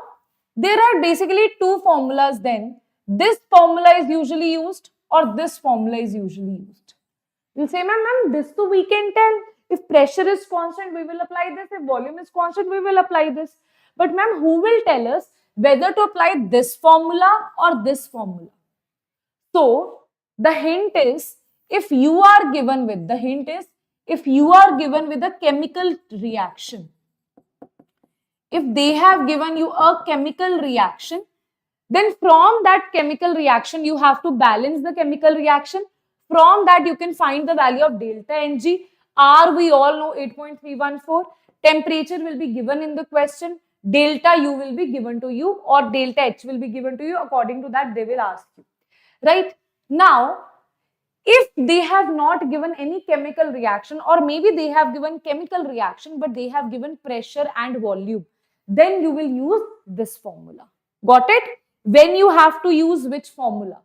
there are basically two formulas then. This formula is usually used or this formula is usually used. You'll say, ma'am, this too we can tell. If pressure is constant, we will apply this. If volume is constant, we will apply this. But ma'am, who will tell us whether to apply this formula or this formula? So, the hint is, if you are given with, if you are given with a chemical reaction, if they have given you a chemical reaction, then from that chemical reaction, you have to balance the chemical reaction. From that, you can find the value of delta Ng. R, we all know 8.314. Temperature will be given in the question. Delta U will be given to you, or delta H will be given to you. According to that, they will ask you. Right? Now, if they have not given any chemical reaction, or maybe they have given chemical reaction, but they have given pressure and volume, then you will use this formula. Got it? When you have to use which formula?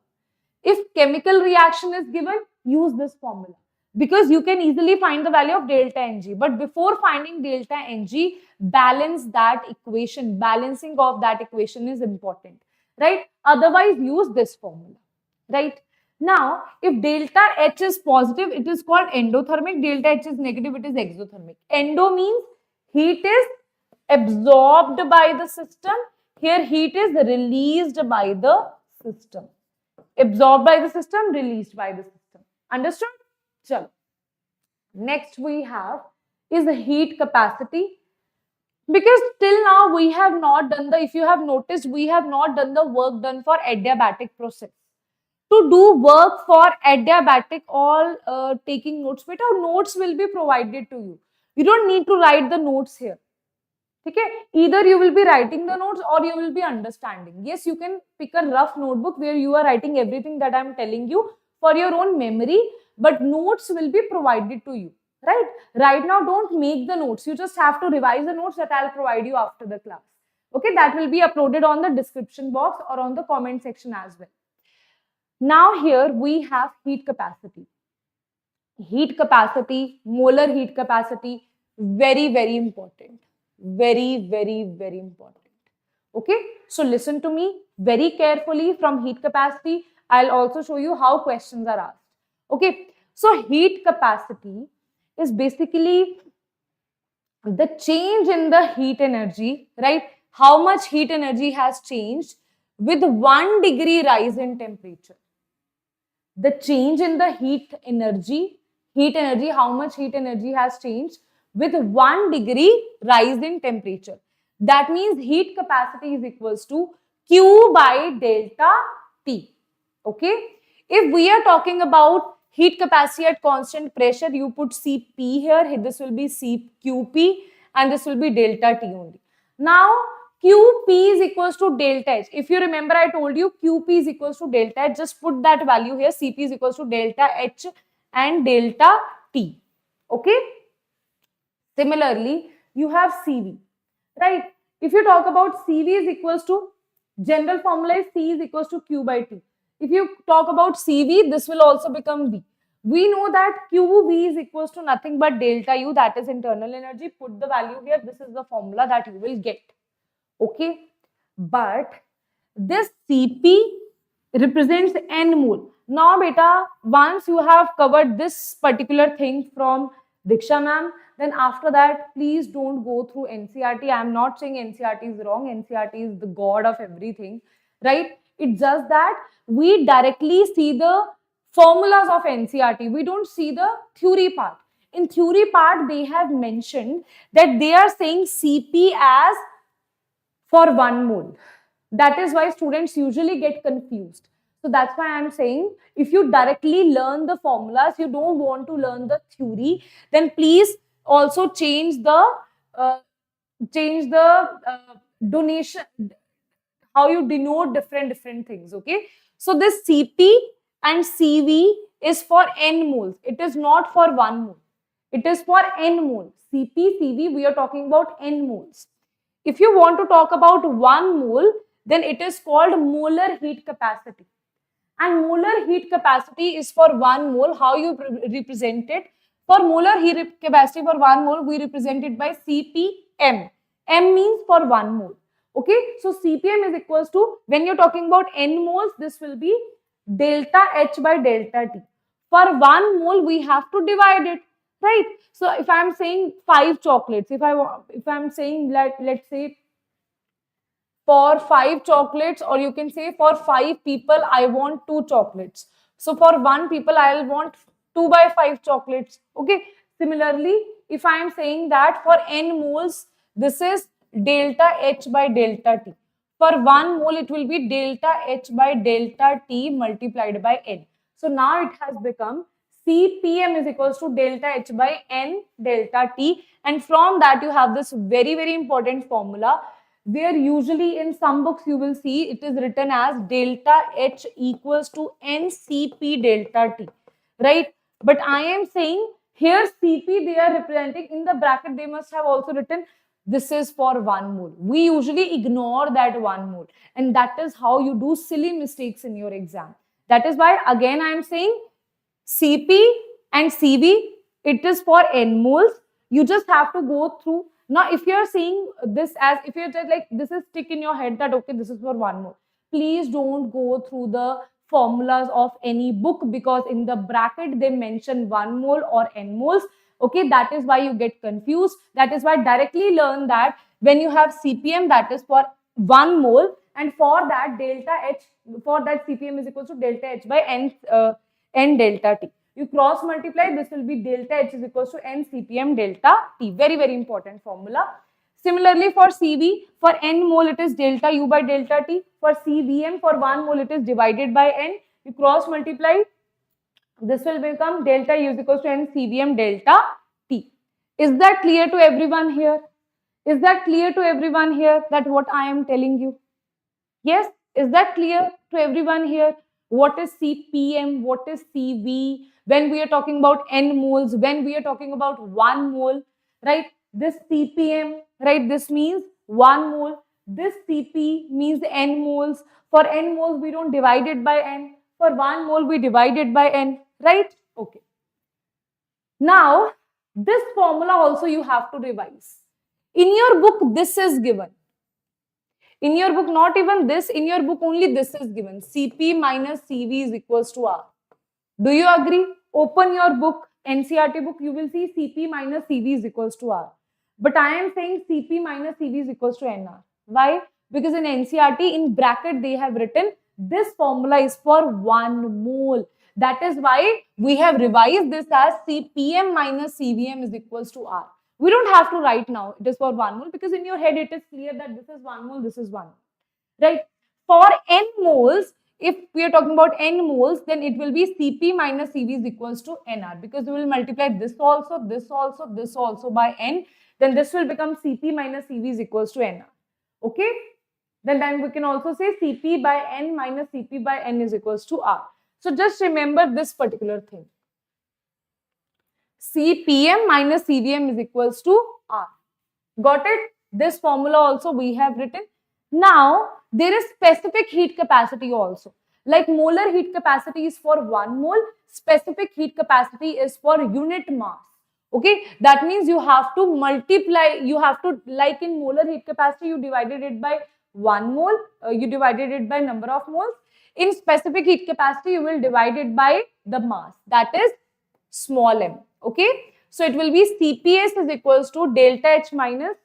If chemical reaction is given, use this formula, because you can easily find the value of delta Ng. But before finding delta Ng, balance that equation. Balancing of that equation is important, right? Otherwise, use this formula, right? Now, if delta H is positive, it is called endothermic. Delta H is negative, it is exothermic. Endo means heat is absorbed by the system. Here, heat is released by the system. Absorbed by the system, released by the system. Understood? Chalo. Next we have is the heat capacity. Because till now we have not done the, if you have noticed, we have not done the work done for adiabatic process. To do work for adiabatic, all taking notes, but our notes will be provided to you. You don't need to write the notes here. Okay? Either you will be writing the notes or you will be understanding. Yes, you can pick a rough notebook where you are writing everything that I am telling you for your own memory, but notes will be provided to you. Right? Right now, don't make the notes. You just have to revise the notes that I'll provide you after the class. Okay? That will be uploaded on the description box or on the comment section as well. Now here we have heat capacity. Heat capacity, molar heat capacity, very, very important. Very, very, very important. Okay, so listen to me very carefully from heat capacity. I'll also show you how questions are asked. Okay, so heat capacity is basically the change in the heat energy, right? How much heat energy has changed with 1 degree rise in temperature. The change in the heat energy, how much heat energy has changed with 1 degree rise in temperature. That means heat capacity is equals to Q by delta T. Okay. If we are talking about heat capacity at constant pressure, you put Cp here. This will be CQP and this will be delta T only. Now, QP is equals to delta H. If you remember, I told you QP is equals to delta H. Just put that value here. Cp is equals to delta H and delta T. Okay. Similarly, you have Cv, right? If you talk about Cv is equals to, general formula is C is equals to Q by T. If you talk about Cv, this will also become V. We know that QV is equals to nothing but delta U, that is internal energy. Put the value here. This is the formula that you will get. Okay, but this Cp represents N mole. Now, beta, once you have covered this particular thing from Diksha ma'am, then after that, please don't go through NCERT. I am not saying NCERT is wrong. NCERT is the god of everything, right? It's just that we directly see the formulas of NCERT. We don't see the theory part. In theory part, they have mentioned that they are saying Cp as for 1 mole. That is why students usually get confused. So that's why I'm saying, if you directly learn the formulas, you don't want to learn the theory, then please also change the donation, how you denote different things. Okay, so this Cp and Cv is for N moles. It is not for 1 mole. It is for N moles. Cp, Cv, we are talking about N moles. If you want to talk about 1 mole, then it is called molar heat capacity. And molar heat capacity is for 1 mole. How you represent it? For molar heat capacity for 1 mole, we represent it by Cpm. M means for 1 mole. Okay, so Cpm is equals to, when you're talking about N moles, this will be delta H by delta T. For 1 mole, we have to divide it, right? So if I'm saying 5 chocolates, if I'm saying let's say for 5 chocolates, or you can say for 5 people, I want 2 chocolates. So for 1 people, I'll want 2 by 5 chocolates. Okay. Similarly, if I am saying that for N moles, this is delta H by delta T. For 1 mole, it will be delta H by delta T multiplied by N. So now it has become CPM is equals to delta H by N delta T. And from that, you have this very, very important formula where usually in some books you will see it is written as delta H equals to NCP delta T, right? But I am saying here CP they are representing in the bracket, they must have also written this is for 1 mole. We usually ignore that 1 mole, and that is how you do silly mistakes in your exam. That is why again I am saying CP and CV, it is for N moles. You just have to go through. Now, if you're seeing this as, if you're just like, this is stick in your head that, okay, this is for 1 mole. Please don't go through the formulas of any book, because in the bracket, they mention 1 mole or N moles. Okay, that is why you get confused. That is why directly learn that when you have CPM, that is for 1 mole. And for that, delta H, for that CPM is equal to delta H by N delta T. You cross multiply, this will be delta H is equals to N CPM delta T. Very, very important formula. Similarly, for CV, for N mole, it is delta U by delta T. For CVM, for 1 mole, it is divided by N. You cross multiply, this will become delta U is equals to N CVM delta T. Is that clear to everyone here? Is that clear to everyone here that what I am telling you? Yes, is that clear to everyone here? What is CPM? What is CV? When we are talking about N moles, when we are talking about 1 mole, right? This CPM, right? This means 1 mole. This CP means N moles. For N moles, we don't divide it by N. For 1 mole, we divide it by N, right? Okay. Now, this formula also you have to revise. In your book, this is given. In your book, not even this, in your book only this is given. CP minus CV is equals to R. Do you agree? Open your book, NCERT book, you will see CP minus CV is equals to R. But I am saying CP minus CV is equals to NR. Why? Because in NCERT, in bracket, they have written this formula is for 1 mole. That is why we have revised this as CPM minus CVM is equals to R. We don't have to write now, it is for 1 mole, because in your head it is clear that this is 1 mole, this is 1 mole, right? For N moles, if we are talking about N moles, then it will be CP minus CV is equals to NR, because we will multiply this also, this also, this also by N, then this will become CP minus CV is equals to NR, okay? Then we can also say CP by N minus CP by N is equals to R. So just remember this particular thing. CPM minus CVM is equals to R. Got it? This formula also we have written. Now, there is specific heat capacity also. Like molar heat capacity is for 1 mole, specific heat capacity is for unit mass. Okay, that means you have to multiply, you have to, like in molar heat capacity, you divided it by 1 mole, you divided it by number of moles. In specific heat capacity, you will divide it by the mass, that is small m. Okay, so it will be CPS is equals to delta H minus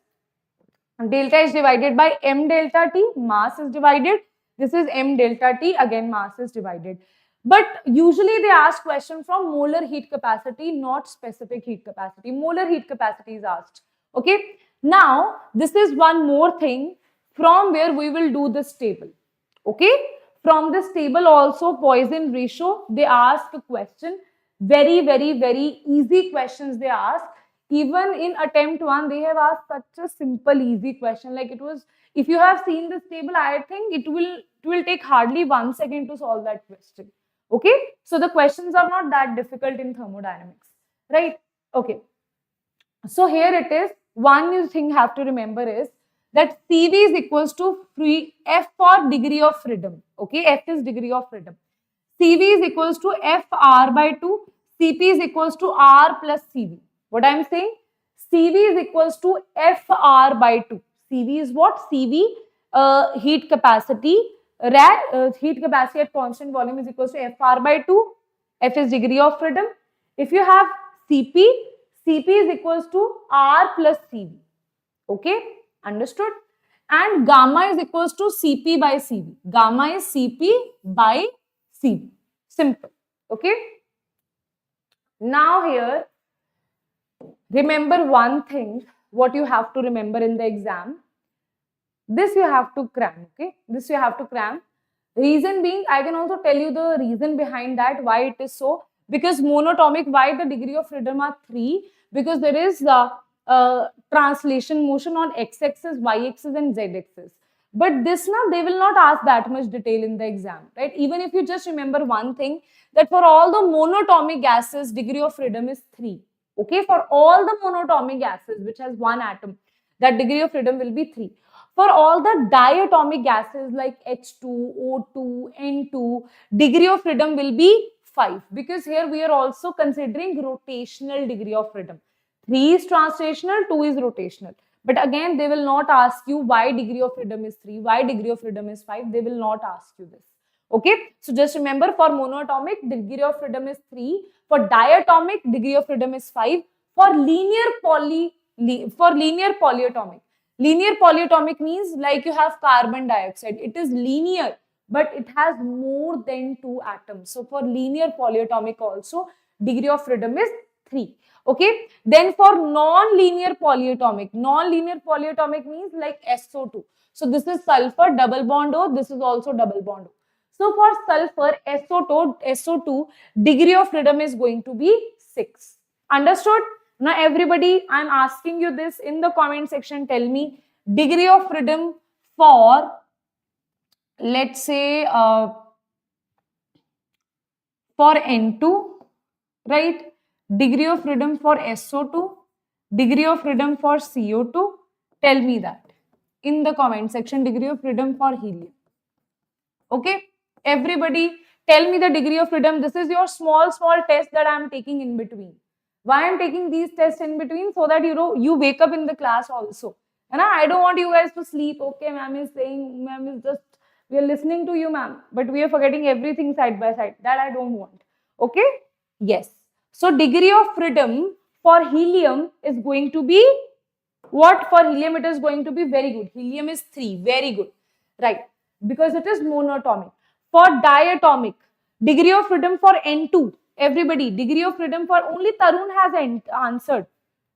delta H divided by m delta T, mass is divided. This is m delta T, again mass is divided. But usually they ask question from molar heat capacity, not specific heat capacity. Molar heat capacity is asked. Okay, now this is one more thing from where we will do this table. Okay, from this table also Poisson ratio, they ask a question. Very, very, very easy questions they ask. Even in attempt 1, they have asked such a simple, easy question. Like it was, if you have seen this table, I think it will take hardly 1 second to solve that question. Okay, so the questions are not that difficult in thermodynamics, right? Okay, so here it is. One thing you have to remember is that CV is equals to free F for degree of freedom. Okay, F is degree of freedom. CV is equals to FR by 2. CP is equals to R plus CV. What I am saying? CV is equals to FR by 2. CV is what? CV, heat capacity. Heat capacity at constant volume is equals to FR by 2. F is degree of freedom. If you have CP, CP is equals to R plus CV. Okay, understood? And gamma is equals to CP by CV. Gamma is CP by CV. Simple. Okay. Now here, remember one thing, what you have to remember in the exam. This you have to cram, okay? This you have to cram. Reason being, I can also tell you the reason behind that, why it is so. Because monatomic, why the degree of freedom are 3? Because there is translation motion on x-axis, y-axis and z-axis. But this now, they will not ask that much detail in the exam, right? Even if you just remember one thing, that for all the monatomic gases, degree of freedom is 3. Okay, for all the monatomic gases which has one atom, that degree of freedom will be 3. For all the diatomic gases like H2, O2, N2, degree of freedom will be 5, because here we are also considering rotational degree of freedom. 3 is translational, 2 is rotational. But again, they will not ask you why degree of freedom is 3, why degree of freedom is 5. They will not ask you this. Okay, so just remember, for monatomic, degree of freedom is 3. For diatomic, degree of freedom is 5. For linear polyatomic. Linear polyatomic means like you have carbon dioxide. It is linear, but it has more than 2 atoms. So for linear polyatomic also, degree of freedom is 3. Okay. Then for non-linear polyatomic means like SO2. So this is sulfur, double bond O. This is also double bond O. So for sulfur, SO2, degree of freedom is going to be 6. Understood? Now everybody, I'm asking you this in the comment section. Tell me degree of freedom for, let's say, for N2, right? Degree of freedom for SO2, degree of freedom for CO2. Tell me that in the comment section. Degree of freedom for helium. Okay, everybody, tell me the degree of freedom. This is your small test that I am taking in between. Why I am taking these tests in between? So that you wake up in the class also. And I don't want you guys to sleep. Okay, ma'am is saying, ma'am is just, we are listening to you, ma'am, but we are forgetting everything side by side. That I don't want. Okay, yes. So degree of freedom for helium is going to be what? For helium it is going to be very good. Helium is 3, very good, right? Because it is monatomic. For diatomic, degree of freedom for N2. Everybody, degree of freedom for only Tarun has answered.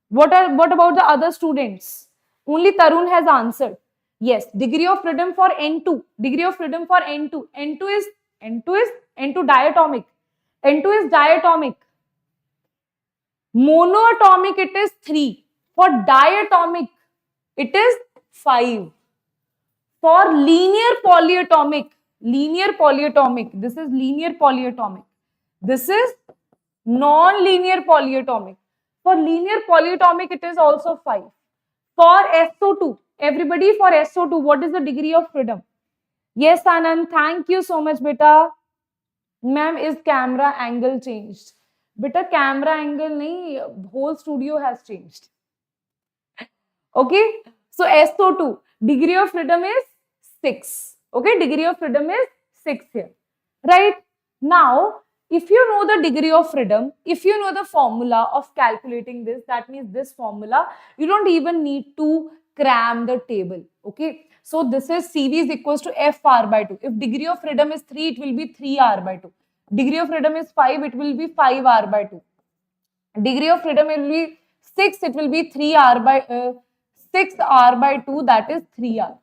What about the other students? Only Tarun has answered. Yes, degree of freedom for N2. Degree of freedom for N2. N2 is diatomic. N2 is diatomic. Monoatomic it is 3. For diatomic it is 5. For linear polyatomic, this is linear polyatomic. This is non-linear polyatomic. For linear polyatomic, it is also 5. For SO2, everybody, for SO2, what is the degree of freedom? Yes, Anand, thank you so much, beta. Ma'am, is camera angle changed? Beta, camera angle nahi, whole studio has changed. Okay, so SO2, degree of freedom is 6. Okay, degree of freedom is 6 here. Right? Now, if you know the degree of freedom, if you know the formula of calculating this, that means this formula, you don't even need to cram the table. Okay, so this is CV is equals to FR by 2. If degree of freedom is 3, it will be 3R by 2. Degree of freedom is 5, it will be 5R by 2. Degree of freedom will be 6, it will be 3R by 6R by 2, that is 3R.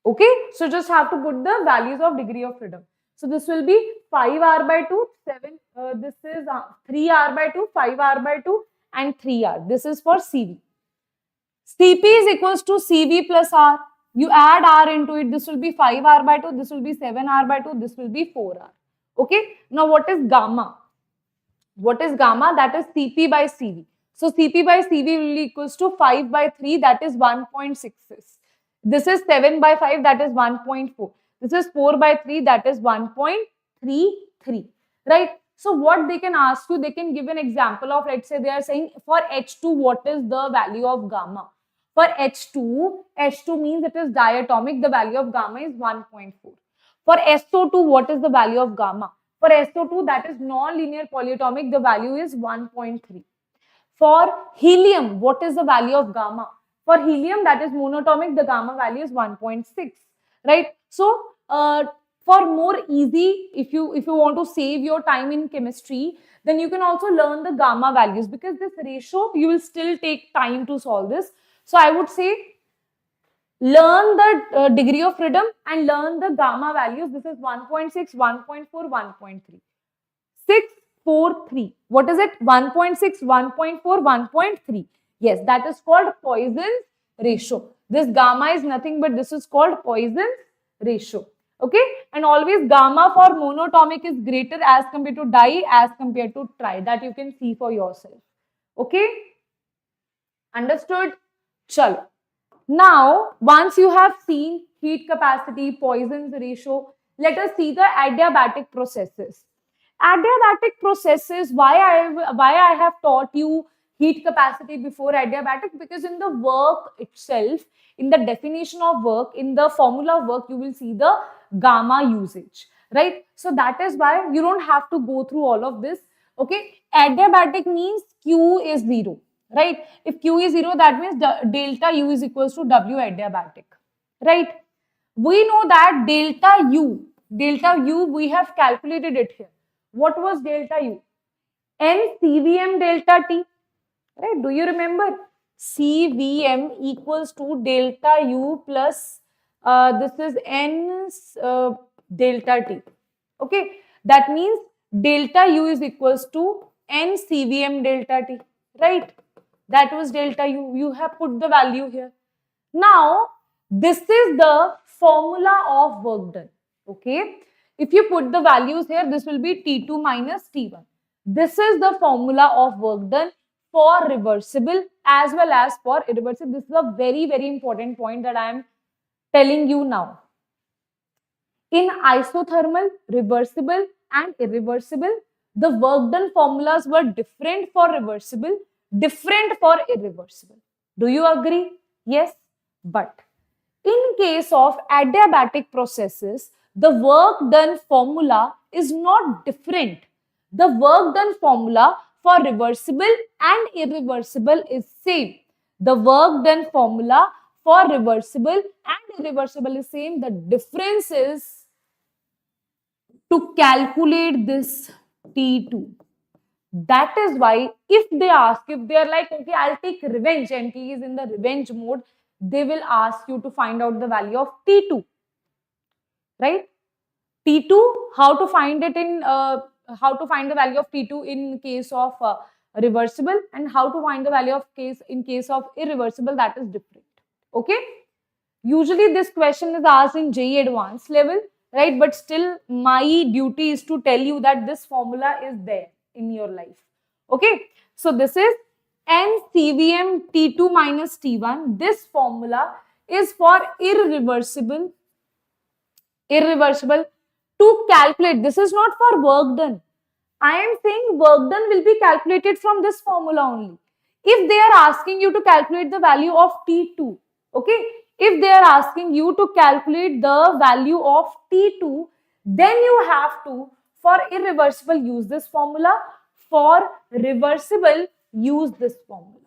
Okay, so just have to put the values of degree of freedom. So this will be 5R by 2, 7, this is 3R by 2, 5R by 2 and 3R. This is for CV. CP is equals to CV plus R. You add R into it, this will be 5R by 2, this will be 7R by 2, this will be 4R. Okay, now what is gamma? What is gamma? That is CP by CV. So CP by CV will be equals to 5 by 3, that is 1.66. This is 7 by 5, that is 1.4. This is 4 by 3, that is 1.33. Right? So what they can ask you, they can give an example of, let's say they are saying for H2, what is the value of gamma? For H2 means it is diatomic, the value of gamma is 1.4. For SO2, what is the value of gamma? For SO2, that is non-linear polyatomic, the value is 1.3. For helium, what is the value of gamma? For helium, that is monatomic, the gamma value is 1.6, right? So, for more easy, if you want to save your time in chemistry, then you can also learn the gamma values, because this ratio, you will still take time to solve this. So, I would say, Learn the degree of freedom and learn the gamma values. This is 1.6, 1.4, 1.3. 6, 4, 3. What is it? 1.6, 1.4, 1.3. Yes, that is called Poisson's ratio. This gamma is nothing but this is called Poisson's ratio. Okay, and always gamma for monatomic is greater as compared to di, as compared to tri. That you can see for yourself. Okay, understood? Chalo. Now, once you have seen heat capacity, Poisson's ratio, let us see the adiabatic processes. Adiabatic processes, why I have taught you heat capacity before adiabatic? Because in the work itself, in the definition of work, in the formula of work, you will see the gamma usage, right? So that is why you don't have to go through all of this. Okay, adiabatic means Q is 0. Right? If Q is 0, that means delta U is equals to W adiabatic. Right? We know that delta U, we have calculated it here. What was delta U? N CVM delta T. Right? Do you remember? CVM equals to delta U plus this is N delta T. Okay? That means delta U is equals to N CVM delta T. Right? That was delta U. You have put the value here. Now, this is the formula of work done. Okay. If you put the values here, this will be T2 minus T1. This is the formula of work done for reversible as well as for irreversible. This is a very, very important point that I am telling you now. In isothermal, reversible and irreversible, the work done formulas were different for reversible, different for irreversible. Do you agree? Yes. But in case of adiabatic processes, the work done formula is not different. The work done formula for reversible and irreversible is same. The work done formula for reversible and irreversible is same. The difference is to calculate this T2. That is why if they ask, if they are like, okay, I'll take revenge, NTA is in the revenge mode, they will ask you to find out the value of T2. Right? T2, how to find it in, how to find the value of T2 in case of reversible and how to find the value of in case of irreversible, that is different. Okay? Usually this question is asked in JEE advanced level, right? But still my duty is to tell you that this formula is there in your life. Okay, so this is NCVM T2 minus T1. This formula is for irreversible. To calculate, this is not for work done. I am saying work done will be calculated from this formula only. If they are asking you to calculate the value of T2, okay, if they are asking you to calculate the value of T2, then you have to, for irreversible, use this formula. For reversible, use this formula.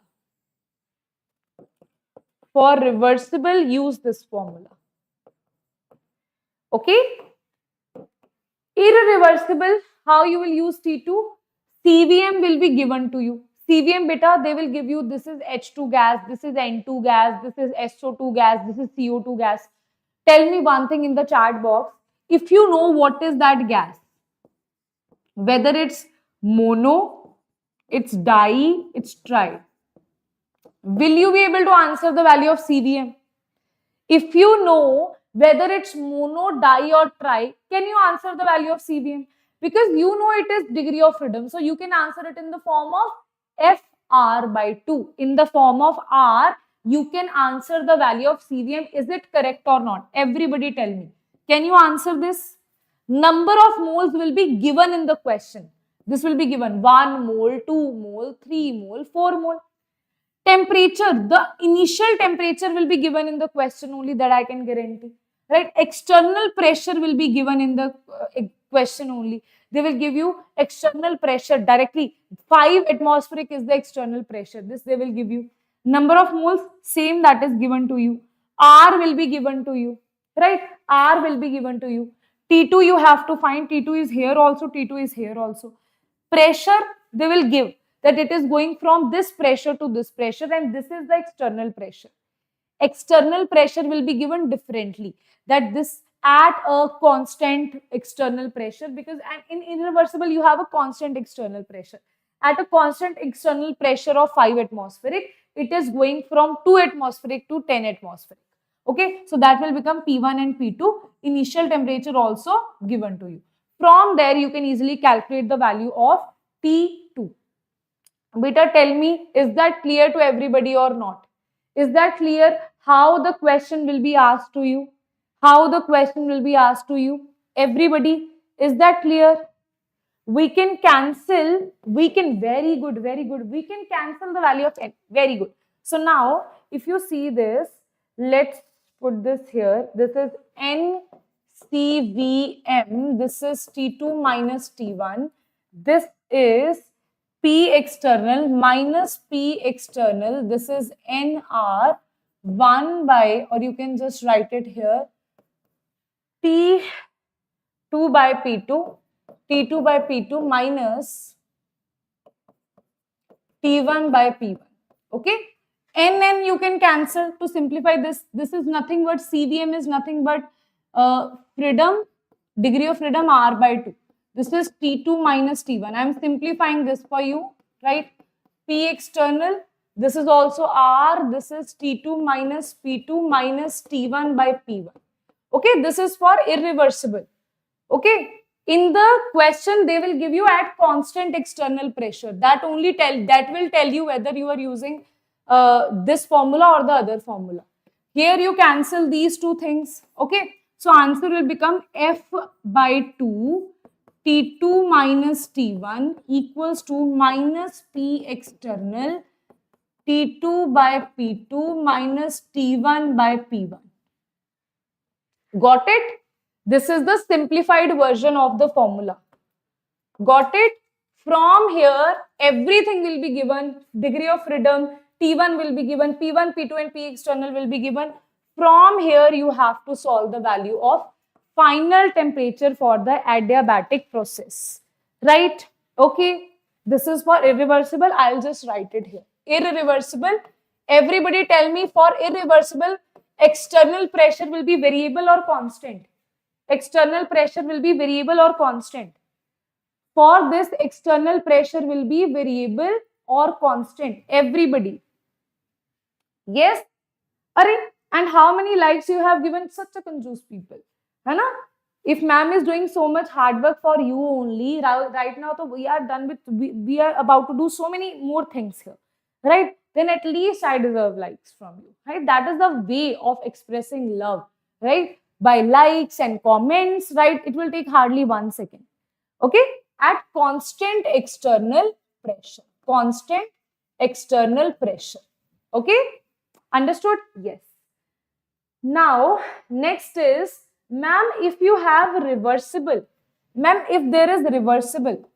For reversible, use this formula. Okay? Irreversible, how you will use T2? CVM will be given to you. CVM beta, they will give you, this is H2 gas, this is N2 gas, this is SO2 gas, this is CO2 gas. Tell me one thing in the chat box. If you know what is that gas, whether it's mono, it's di, it's tri, will you be able to answer the value of CVM? If you know whether it's mono, di or tri, can you answer the value of CVM? Because you know it is degree of freedom. So you can answer it in the form of FR by 2. In the form of R, you can answer the value of CVM. Is it correct or not? Everybody tell me. Can you answer this? Number of moles will be given in the question. This will be given 1 mole, 2 mole, 3 mole, 4 mole. Temperature, the initial temperature will be given in the question only, that I can guarantee. Right? External pressure will be given in the question only. They will give you external pressure directly. 5 atmospheric is the external pressure. This they will give you. Number of moles, same, that is given to you. R will be given to you. Right? R will be given to you. T2 you have to find. T2 is here also. T2 is here also. Pressure, they will give that it is going from this pressure to this pressure, and this is the external pressure. External pressure will be given differently, that this at a constant external pressure, because in irreversible you have a constant external pressure. At a constant external pressure of 5 atmospheric, it is going from 2 atmospheric to 10 atmospheric. Okay, so that will become P1 and P2. Initial temperature also given to you. From there, you can easily calculate the value of T2. Beta, tell me, is that clear to everybody or not? Is that clear how the question will be asked to you? How the question will be asked to you? Everybody, is that clear? We can cancel, we can, very good, we can cancel the value of n, very good. So now, if you see this, let's put this here, this is NCVM, this is T2 minus T1, this is P external minus P external, this is NR 1 by, or you can just write it here, T2 by P2, T2 by P2 minus T1 by P1. Okay. N you can cancel to simplify this. This is nothing but CVM is nothing but freedom, degree of freedom R by 2. This is T2 minus T1. I am simplifying this for you, right? P external, this is also R. This is T2 minus P2 minus T1 by P1. Okay, this is for irreversible. Okay. In the question, they will give you at constant external pressure. That will tell you whether you are using this formula or the other formula. Here you cancel these two things. Okay. So answer will become F by 2 T2 minus T1 equals to minus P external T2 by P2 minus T1 by P1. Got it? This is the simplified version of the formula. Got it? From here, everything will be given. Degree of freedom, T1 will be given, P1, P2 and P external will be given. From here, you have to solve the value of final temperature for the adiabatic process. Right? Okay. This is for irreversible. I'll just write it here. Irreversible. Everybody tell me, for irreversible, external pressure will be variable or constant? External pressure will be variable or constant? For this, external pressure will be variable or constant? Everybody. Yes? And how many likes you have given? Such a confused people. Hai na? If ma'am is doing so much hard work for you only, right now so we are done with, we are about to do so many more things here. Right? Then at least I deserve likes from you. Right? That is the way of expressing love. Right? By likes and comments, right? It will take hardly 1 second. Okay? At constant external pressure. Constant external pressure. Okay? Understood? Yes. Now, next is, ma'am, if you have reversible, ma'am, if there is reversible,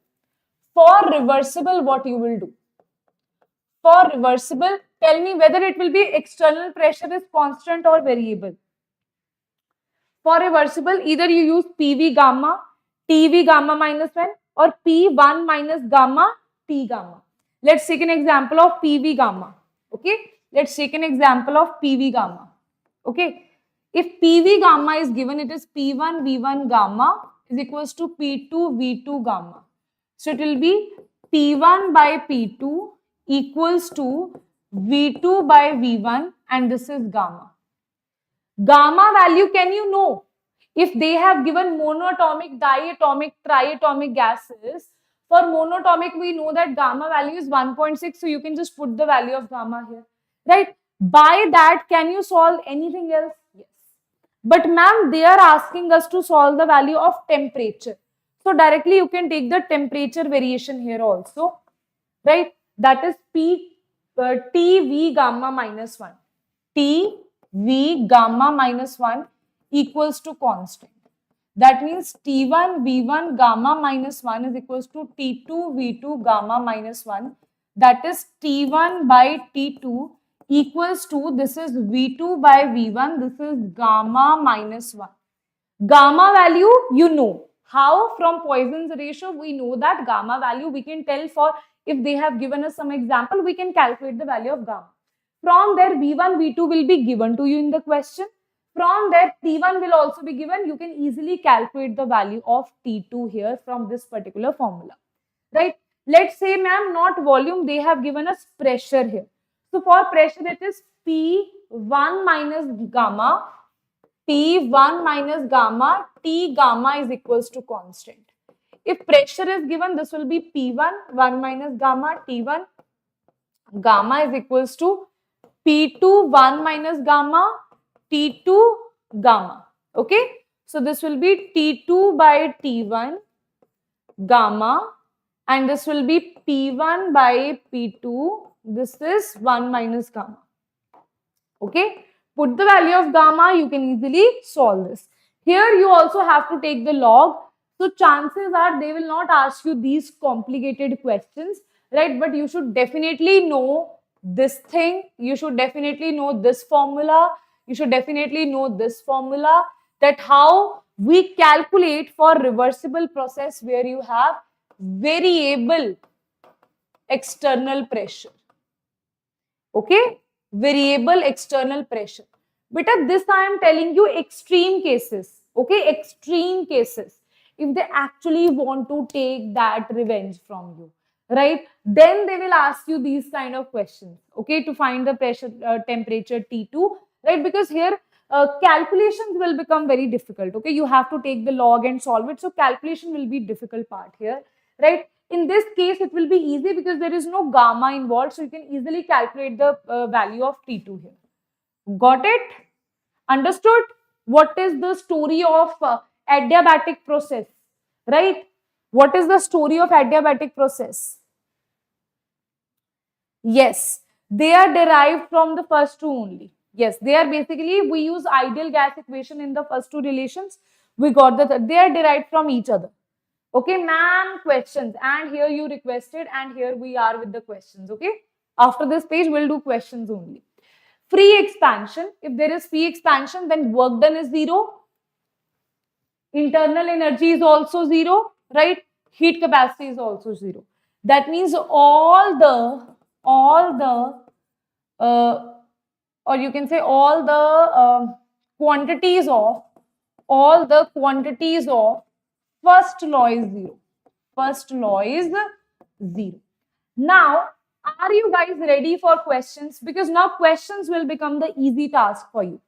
for reversible, what you will do? For reversible, tell me whether it will be external pressure is constant or variable. For reversible, either you use PV gamma, TV gamma minus 1 or P1 minus gamma, T gamma. Let's take an example of PV gamma. Okay. Let's take an example of PV gamma. Okay. If PV gamma is given, it is P1 V1 gamma is equals to P2 V2 gamma. So it will be P1 by P2 equals to V2 by V1 and this is gamma. Gamma value, can you know? If they have given monatomic, diatomic, triatomic gases, for monatomic we know that gamma value is 1.6, so you can just put the value of gamma here, right? By that, can you solve anything else? Yes. But ma'am, they are asking us to solve the value of temperature. So directly you can take the temperature variation here also, right? That is TV gamma minus 1. TV gamma minus 1 equals to constant. That means T1 V1 gamma minus 1 is equals to T2 V2 gamma minus 1. That is T1 by T2 equals to, this is V2 by V1, this is gamma minus 1. Gamma value, you know. How? From Poisson's ratio, we know that gamma value we can tell for, if they have given us some example, we can calculate the value of gamma. From there, V1, V2 will be given to you in the question. From there, T1 will also be given. You can easily calculate the value of T2 here from this particular formula, right? Let's say, ma'am, not volume, they have given us pressure here. So for pressure, it is P1 minus gamma, P1 minus gamma, T gamma is equals to constant. If pressure is given, this will be P1, 1 minus gamma, T1, gamma is equals to P2, 1 minus gamma, T2, gamma. Okay. So this will be T2 by T1, gamma, and this will be P1 by P2. This is 1 minus gamma. Okay. Put the value of gamma, you can easily solve this. Here you also have to take the log. So chances are they will not ask you these complicated questions, right? But you should definitely know this thing. You should definitely know this formula. You should definitely know this formula, that how we calculate for reversible process where you have variable external pressure. Okay, variable external pressure. But at this I am telling you extreme cases. Okay, extreme cases. If they actually want to take that revenge from you, right? Then they will ask you these kind of questions. Okay, to find the pressure, temperature T2, right? Because here calculations will become very difficult. Okay, you have to take the log and solve it. So calculation will be difficult part here, right? In this case, it will be easy because there is no gamma involved. So you can easily calculate the value of T2 here. Got it? Understood? What is the story of adiabatic process? Right? What is the story of adiabatic process? Yes, they are derived from the first two only. Yes, they are basically, we use ideal gas equation in the first two relations. We got they are derived from each other. Okay, ma'am, questions. And here you requested, and here we are with the questions. Okay, after this page, we'll do questions only. Free expansion. If there is free expansion, then work done is 0. Internal energy is also 0, right? Heat capacity is also 0. That means all the or you can say all the quantities of first law is 0. First law is 0. Now, are you guys ready for questions? Because now questions will become the easy task for you.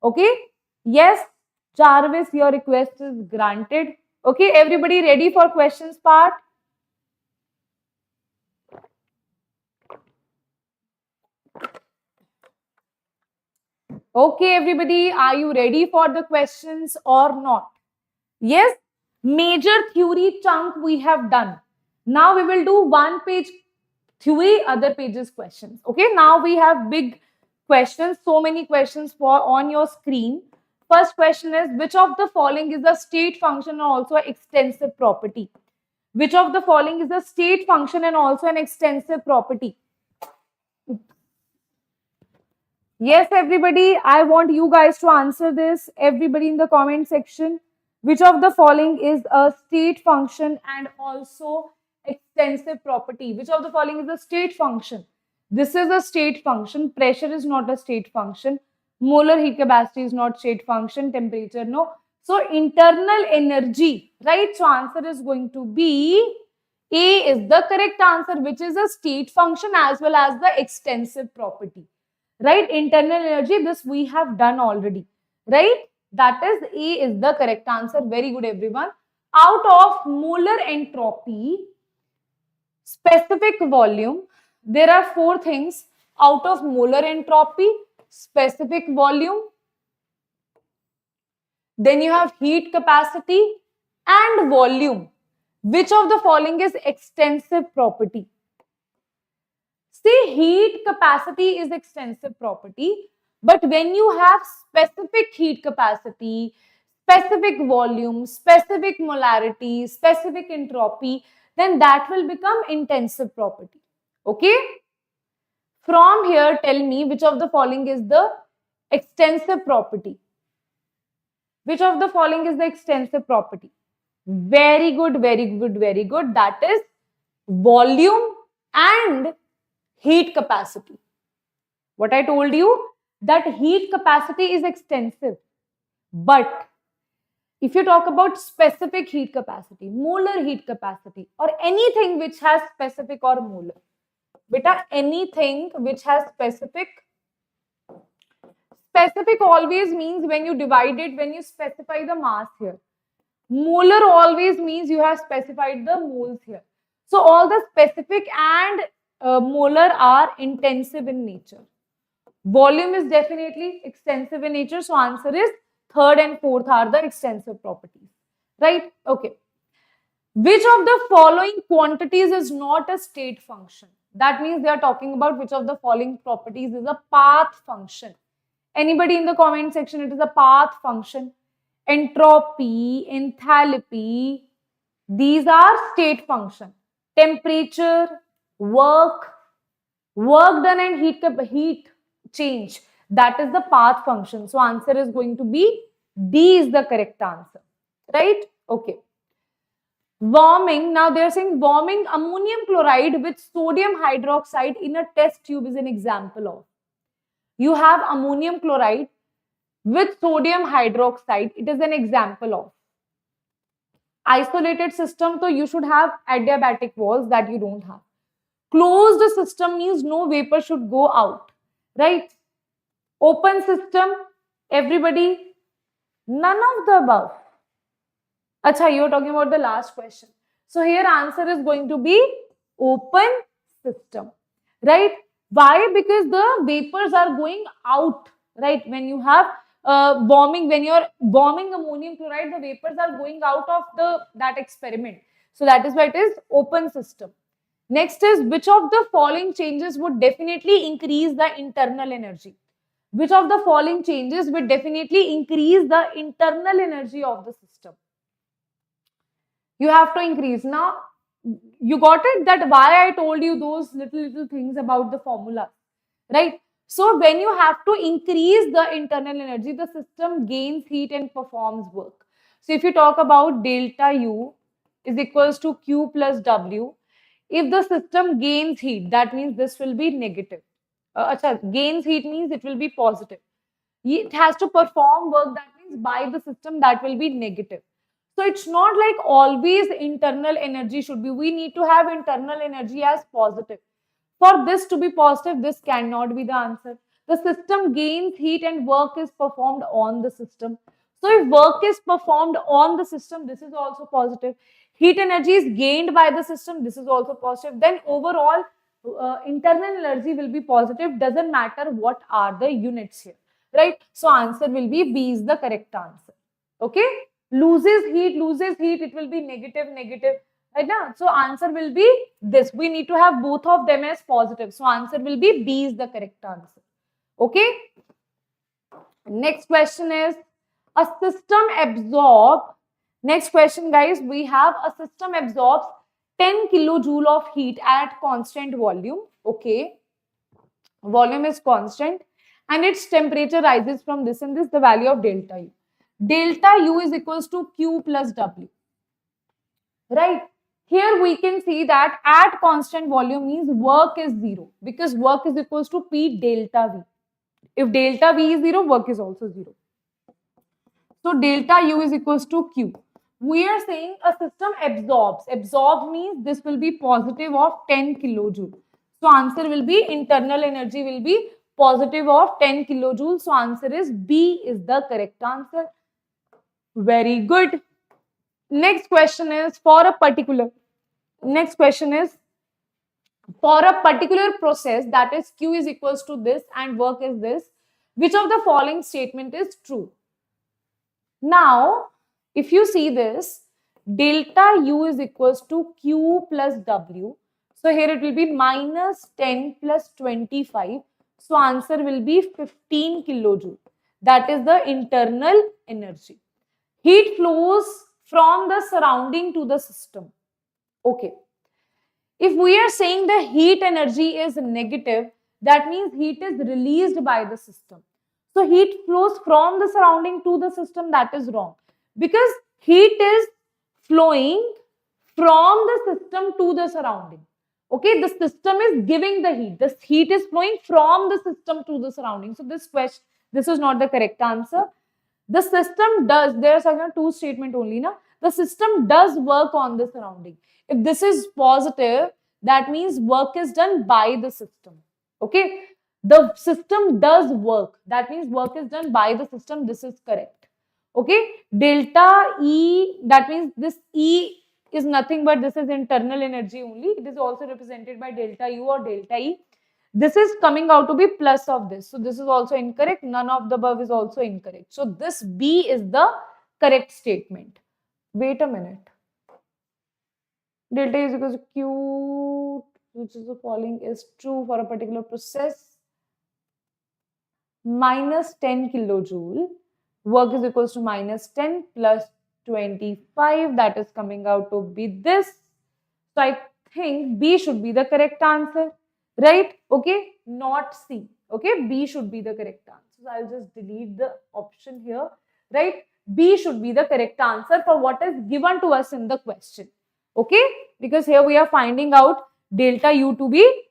Okay? Yes, Jarvis, your request is granted. Okay, everybody ready for questions part? Okay, everybody, are you ready for the questions or not? Yes, major theory chunk we have done. Now we will do one page theory, other pages questions. Okay, now we have big questions, so many questions for on your screen. First question is, which of the following is a state function and also an extensive property? Which of the following is a state function and also an extensive property? Yes, everybody, I want you guys to answer this. Everybody in the comment section. Which of the following is a state function and also extensive property? Which of the following is a state function? This is a state function. Pressure is not a state function. Molar heat capacity is not state function. Temperature, no. So internal energy, right? So answer is going to be A is the correct answer, which is a state function as well as the extensive property. Right? Internal energy, this we have done already. Right? That is A is the correct answer. Very good, everyone. Out of molar entropy, specific volume, there are 4 things. Out of molar entropy, specific volume, then you have heat capacity and volume. Which of the following is extensive property? See, heat capacity is extensive property, but when you have specific heat capacity, specific volume, specific molarity, specific entropy, then that will become intensive property. Okay? From here, tell me which of the following is the extensive property. Which of the following is the extensive property? Very good, very good, very good. That is volume and heat capacity. What I told you, that heat capacity is extensive. But if you talk about specific heat capacity, molar heat capacity, or anything which has specific or molar, beta, anything which has specific always means when you divide it, when you specify the mass here. Molar always means you have specified the moles here. So all the specific and molar are intensive in nature. Volume is definitely extensive in nature. So answer is third and fourth are the extensive properties. Right? Okay. Which of the following quantities is not a state function? That means they are talking about which of the following properties is a path function. Anybody in the comment section, it is a path function. Entropy, enthalpy, these are state function. Temperature, work done and heat change, that is the path function. So answer is going to be D is the correct answer, right? Okay. Warming, now they are saying warming ammonium chloride with sodium hydroxide in a test tube is an example of. You have ammonium chloride with sodium hydroxide, it is an example of. Isolated system, so you should have adiabatic walls, that you don't have. Closed system means no vapor should go out, right? Open system, everybody, none of the above. Acha, you're talking about the last question. So here answer is going to be open system, right? Why? Because the vapors are going out, right? When you have warming, when you're warming ammonium chloride, the vapors are going out of that experiment. So that is why it is open system. Next is, which of the following changes would definitely increase the internal energy? Which of the following changes would definitely increase the internal energy of the system? You have to increase. Now, you got it, that why I told you those little things about the formula, right? So when you have to increase the internal energy, the system gains heat and performs work. So if you talk about delta U is equals to Q plus W, if the system gains heat, that means this will be negative. Gains heat means it will be positive. It has to perform work, that means by the system, that will be negative. So it's not like always internal energy should be. We need to have internal energy as positive. For this to be positive, this cannot be the answer. The system gains heat and work is performed on the system. So if work is performed on the system, this is also positive. Heat energy is gained by the system, this is also positive. Then overall, internal energy will be positive. Doesn't matter what are the units here, right? So answer will be B is the correct answer. Okay? Loses heat, it will be negative, right now? So answer will be this. We need to have both of them as positive. So answer will be B is the correct answer. Okay? Next question is, a system absorb. Next question, guys, we have a system absorbs 10 kilojoule of heat at constant volume. Okay. Volume is constant and its temperature rises from this and this, the value of delta U. Delta U is equals to Q plus W. Right? Here we can see that at constant volume means work is 0, because work is equals to P delta V. If delta V is 0, work is also 0. So delta U is equals to Q. We are saying a system absorbs. Absorb means this will be positive of 10 kilojoule. So answer will be internal energy will be positive of 10 kilojoule. So answer is B is the correct answer. Very good. Next question is for a particular process, that is Q is equals to this and work is this, which of the following statement is true? Now, if you see this, delta U is equals to Q plus W. So here it will be minus 10 plus 25. So answer will be 15 kilojoule. That is the internal energy. Heat flows from the surrounding to the system. Okay. If we are saying the heat energy is negative, that means heat is released by the system. So heat flows from the surrounding to the system, that is wrong. Because heat is flowing from the system to the surrounding. Okay, the system is giving the heat. This heat is flowing from the system to the surrounding. So this is not the correct answer. The system does, there are two statement only, na? The system does work on the surrounding. If this is positive, that means work is done by the system. Okay, the system does work. That means work is done by the system. This is correct. Okay, delta E, that means this E is nothing but this is internal energy only. It is also represented by delta U or delta E. This is coming out to be plus of this. So this is also incorrect. None of the above is also incorrect. So this B is the correct statement. Wait a minute. Delta is equals to Q, which is the following is true for a particular process. Minus 10 kilojoule. Work is equals to minus 10 plus 25. That is coming out to be this. So I think B should be the correct answer. Right? Okay, not C. Okay, B should be the correct answer. So I'll just delete the option here. Right? B should be the correct answer for what is given to us in the question. Okay, because here we are finding out delta U to be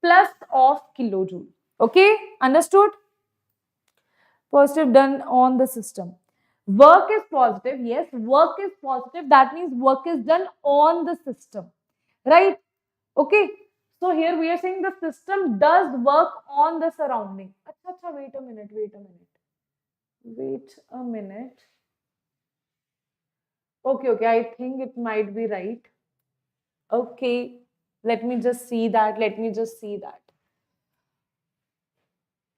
plus of kilojoule. Okay, understood? Positive done on the system. Work is positive. Yes, work is positive. That means work is done on the system. Right? Okay. So here we are saying the system does work on the surrounding. Achha, wait a minute. Okay, I think it might be right. Okay, let me just see that.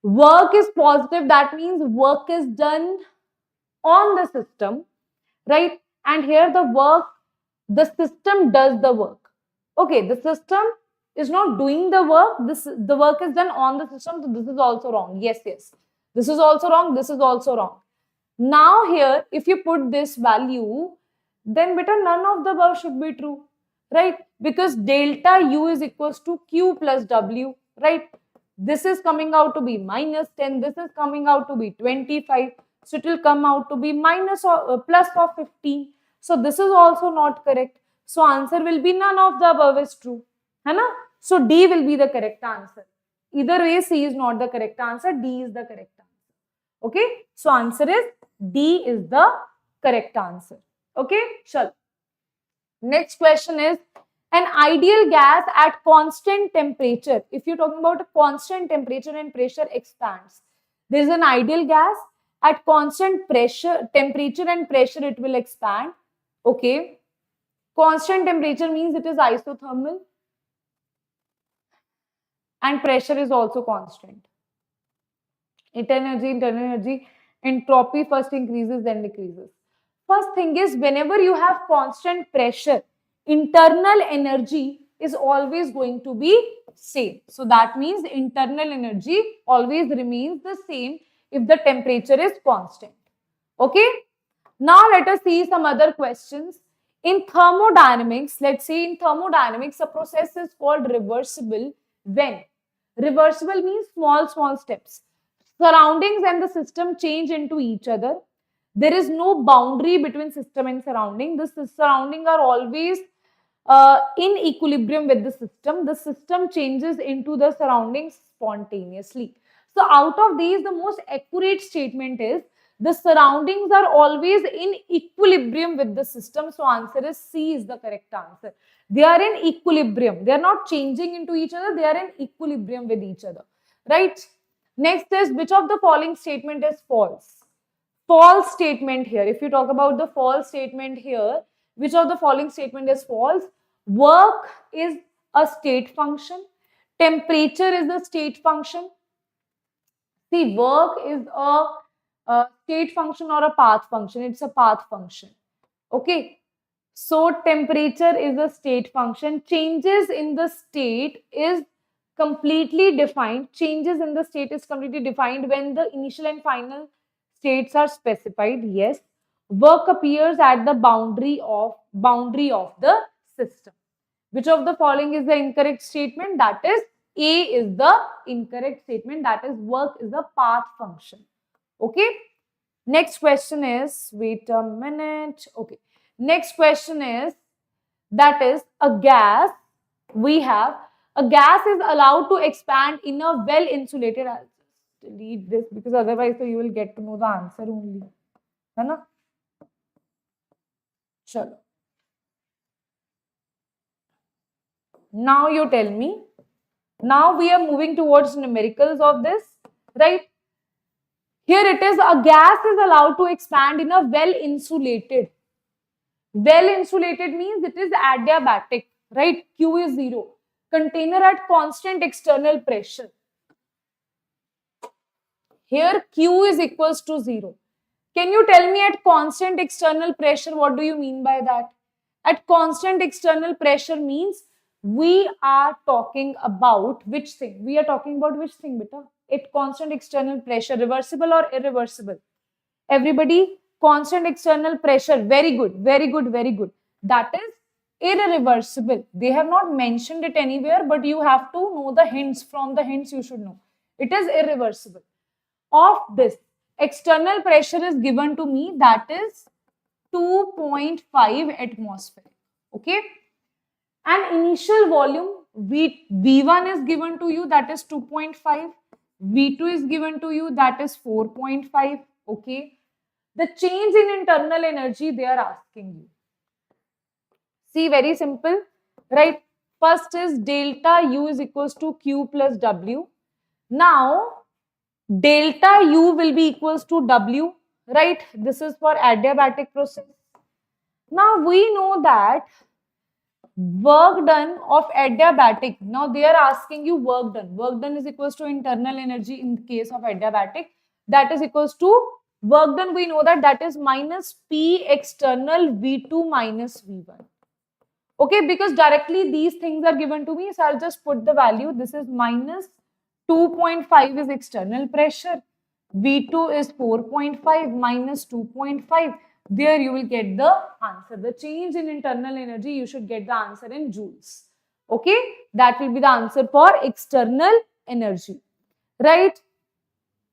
Work is positive. That means work is done on the system, right? And here the system does the work. Okay, the system is not doing the work. The work is done on the system. So this is also wrong. Yes. This is also wrong. This is also wrong. Now here, if you put this value, then beta none of the above should be true, right? Because delta U is equals to Q plus W, right? This is coming out to be minus 10. This is coming out to be 25. So it will come out to be minus or plus of 15. So this is also not correct. So answer will be none of the above is true. Hai na? So D will be the correct answer. Either way, C is not the correct answer. D is the correct answer. Okay. So answer is D is the correct answer. Okay. Shall. Next question is an ideal gas at constant temperature. If you're talking about a constant temperature and pressure expands, there is an ideal gas at constant temperature and pressure it will expand. Okay. Constant temperature means it is isothermal and pressure is also constant. Internal energy, entropy first increases then decreases. First thing is whenever you have constant pressure, internal energy is always going to be same. So that means internal energy always remains the same if the temperature is constant. Okay. Now let us see some other questions. In thermodynamics, let's say in thermodynamics, a process is called reversible when reversible means small steps. Surroundings and the system change into each other. There is no boundary between system and surrounding. The surrounding are always in equilibrium with the system. The system changes into the surroundings spontaneously. So out of these, the most accurate statement is the surroundings are always in equilibrium with the system. So answer is C is the correct answer. They are in equilibrium. They are not changing into each other. They are in equilibrium with each other. Right? Next is which of the following statement is false? False statement here. If you talk about the false statement here, which of the following statement is false? Work is a state function. Temperature is a state function. See, work is a state function or a path function. It's a path function. Okay. So temperature is a state function. Changes in the state is completely defined. Changes in the state is completely defined when the initial and final states are specified. Yes. Work appears at the boundary of the system. Which of the following is the incorrect statement? That is A is the incorrect statement. That is work is a path function. Okay. Next question is, wait a minute. Okay. Next question is, that is a gas we have A gas is allowed to expand in a well insulated. I'll just delete this because otherwise so you will get to know the answer only. है ना? Chalo. Now you tell me. Now we are moving towards numericals of this, right? Here it is, a gas is allowed to expand in a well insulated. Well insulated means it is adiabatic, right? Q is 0. Container at constant external pressure. Here Q is equals to 0. Can you tell me at constant external pressure, what do you mean by that? At constant external pressure means we are talking about which thing? We are talking about which thing, beta? At constant external pressure, reversible or irreversible? Everybody, constant external pressure, very good, very good, very good. That is irreversible. They have not mentioned it anywhere, but you have to know the hints. From the hints you should know. It is irreversible. Of this, external pressure is given to me, that is 2.5 atmosphere. Okay. And initial volume, V1 is given to you, that is 2.5. V2 is given to you, that is 4.5. Okay. The change in internal energy they are asking you. See, very simple, right? First is delta U is equals to Q plus W. Now, delta U will be equals to W, right? This is for adiabatic process. Now, we know that work done of adiabatic, now they are asking you work done. Work done is equals to internal energy in the case of adiabatic. That is equals to work done, we know that is minus P external V2 minus V1. Okay, because directly these things are given to me. So I'll just put the value. This is minus 2.5 is external pressure. V2 is 4.5 minus 2.5. There you will get the answer. The change in internal energy, you should get the answer in joules. Okay, that will be the answer for external energy. Right?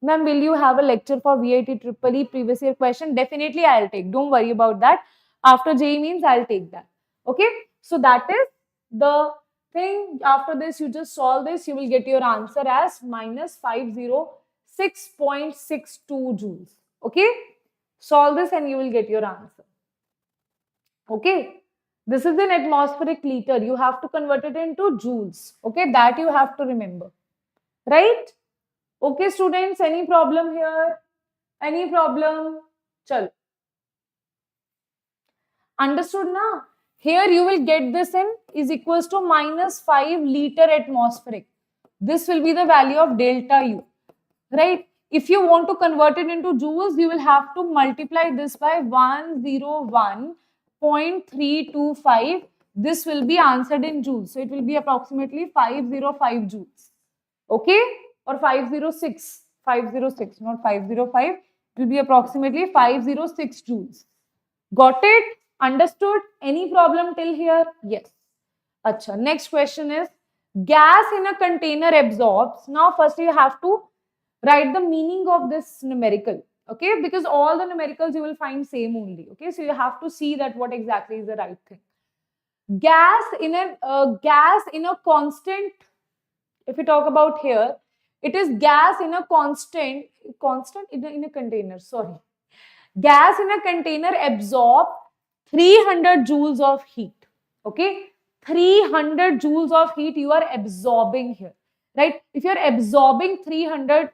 Ma'am, will you have a lecture for VIT Triple E previous year question? Definitely I'll take. Don't worry about that. After JEE means I'll take that. Okay. So that is the thing. After this, you just solve this. You will get your answer as minus 506.62 joules. Okay. Solve this and you will get your answer. Okay. This is an atmospheric liter. You have to convert it into joules. Okay. That you have to remember. Right? Okay, students, any problem here? Any problem? Chalo. Understood now? Here you will get this in is equals to minus 5 liter atmospheric. This will be the value of delta U. Right? If you want to convert it into joules, you will have to multiply this by 101.325. This will be answered in joules. So it will be approximately 505 joules. Okay? Or 506, not 505, it will be approximately 506 joules. Got it? Understood? Any problem till here? Yes. Acha. Next question is, gas in a container absorbs. Now first you have to write the meaning of this numerical. Okay? Because all the numericals you will find same only. Okay? So you have to see that what exactly is the right thing. Gas in a constant, if we talk about here, it is gas in a constant in a container, sorry. Gas in a container absorb 300 joules of heat. Okay. 300 joules of heat you are absorbing here. Right. If you are absorbing 300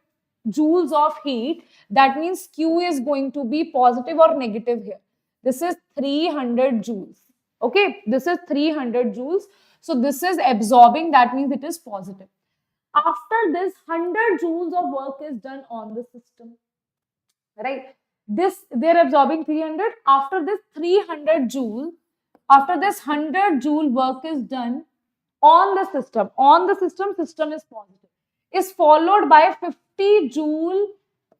joules of heat, that means Q is going to be positive or negative here. This is 300 joules. Okay. This is 300 joules. So this is absorbing, that means it is positive. After this, 100 joules of work is done on the system, right? This, they're absorbing 300. After this 300 joule, after this 100 joule work is done on the system. On the system, system is positive. Is followed by 50 joule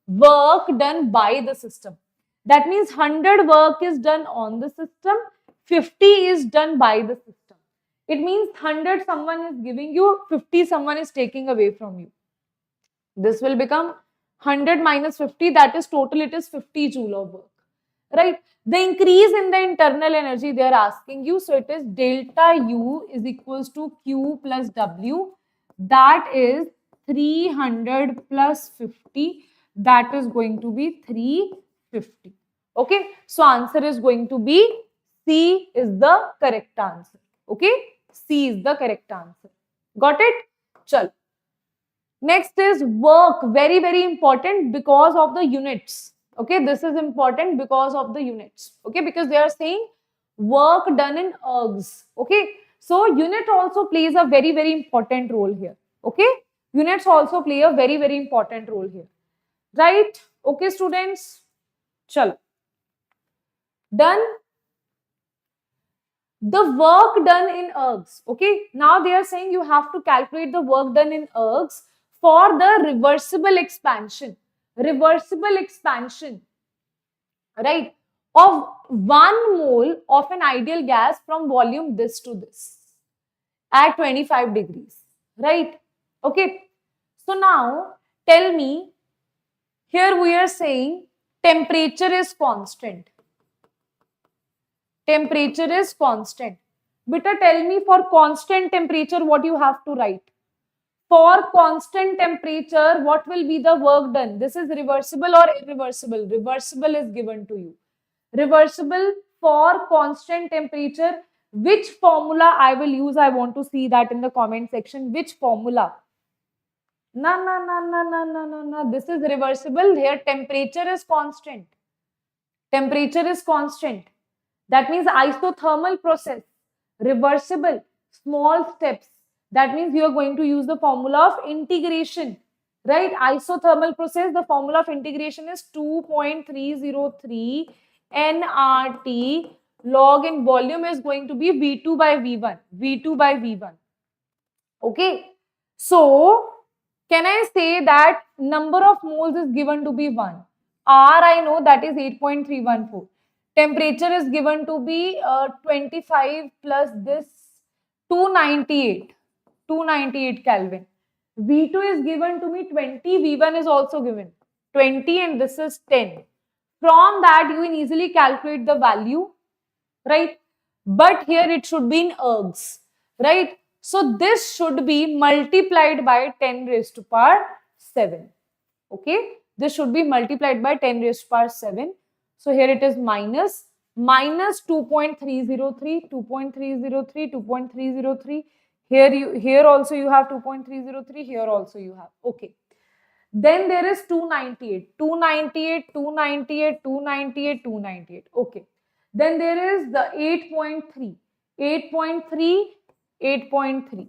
work done by the system. That means 100 work is done on the system, 50 is done by the system. It means 100 someone is giving you, 50 someone is taking away from you. This will become 100 minus 50, that is total, it is 50 joule of work. right? The increase in the internal energy they are asking you. So it is delta U is equals to Q plus W. That is 300 plus 50. That is going to be 350. Okay. So answer is going to be C is the correct answer. Okay. C is the correct answer. Got it? Chal. Next is work. Very, very important because of the units. Okay, this is important because of the units. Okay, because they are saying work done in ergs. Okay, so unit also plays a very, very important role here. Okay, units also play a very, very important role here. Right? Okay, students. Chalo. Done. The work done in ergs. Okay, now they are saying you have to calculate the work done in ergs for the reversible expansion. Reversible expansion, right, of 1 mole of an ideal gas from volume this to this at 25 degrees, right? Okay, so now tell me, here we are saying temperature is constant. Temperature is constant. Beta, tell me for constant temperature what you have to write. For constant temperature, what will be the work done? This is reversible or irreversible? Reversible is given to you. Reversible for constant temperature. Which formula I will use? I want to see that in the comment section. Which formula? No. This is reversible. Here temperature is constant. Temperature is constant. That means isothermal process. Reversible. Small steps. That means you are going to use the formula of integration, right? Isothermal process, the formula of integration is 2.303 nRT log in volume is going to be V2 by V1. V2 by V1. Okay. So, can I say that number of moles is given to be 1? R I know that is 8.314. Temperature is given to be 25 plus this 298. 298 Kelvin. V2 is given to me 20, V1 is also given 20 and this is 10. From that you can easily calculate the value, right? But here it should be in ergs, right? So this should be multiplied by 10 raised to power 7. Okay, this should be multiplied by 10 raised to power 7. So here it is minus 2.303, 2.303, 2.303. Here also you have 2.303, here also you have. Okay. Then there is 298, 298, 298, 298, 298. Okay. Then there is the 8.3, 8.3, 8.3.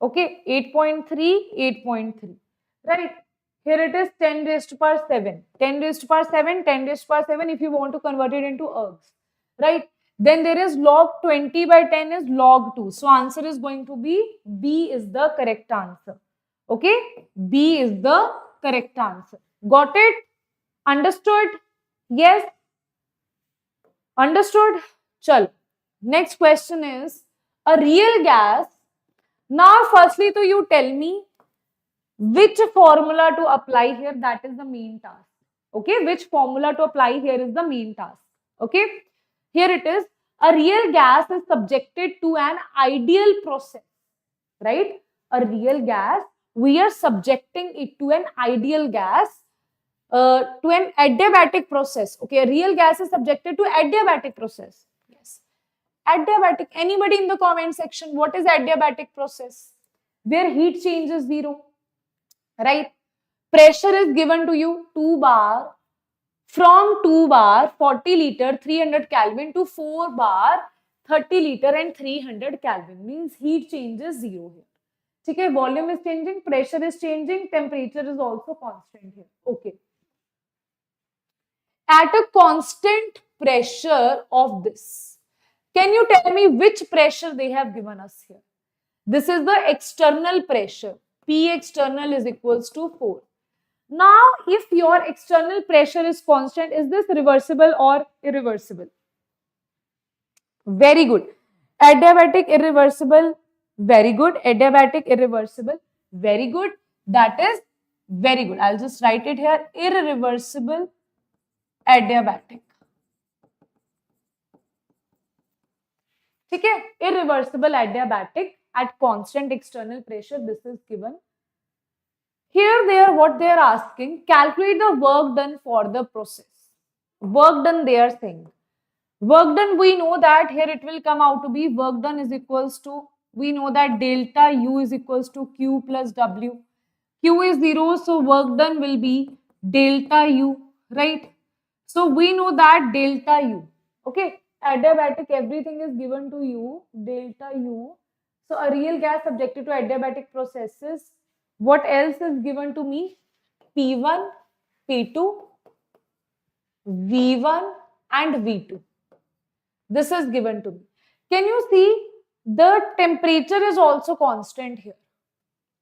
Okay, 8.3, 8.3. Right. Here it is 10 raised to power 7. 10 raised to power 7, 10 raised to power 7 if you want to convert it into ergs. Right. Then there is log 20 by 10 is log 2. So answer is going to be B is the correct answer. Okay. B is the correct answer. Got it? Understood? Yes? Understood? Chal. Next question is a real gas. Now firstly to you tell me which formula to apply here, that is the main task. Okay, which formula to apply here is the main task. Okay, here it is. A real gas is subjected to an ideal process, right? A real gas, we are subjecting it to an ideal gas, to an adiabatic process. Okay, a real gas is subjected to adiabatic process. Yes. Adiabatic, anybody in the comment section, what is adiabatic process? Where heat change is 0. Right? Pressure is given to you 2 bar, from 2 bar 40 liter 300 Kelvin to 4 bar 30 liter and 300 Kelvin, means heat change is 0 here. Okay, volume is changing, pressure is changing, temperature is also constant here. Okay. At a constant pressure of this, can you tell me which pressure they have given us here? This is the external pressure. P external is equals to 4. Now, if your external pressure is constant, is this reversible or irreversible? Very good. Adiabatic, irreversible. Very good. Adiabatic, irreversible. Very good. That is very good. I'll just write it here. Irreversible, adiabatic. ठीक है, irreversible adiabatic at constant external pressure, this is given. Here they are, what they are asking, calculate the work done for the process. Work done they are saying. Work done, we know that here it will come out to be work done is equals to, we know that delta U is equals to Q plus W. Q is 0, so work done will be delta U, right? So we know that delta U, okay? Adiabatic, everything is given to U, delta U. So a real gas subjected to adiabatic processes. What else is given to me? P1, P2, V1 and V2. This is given to me. Can you see the temperature is also constant here?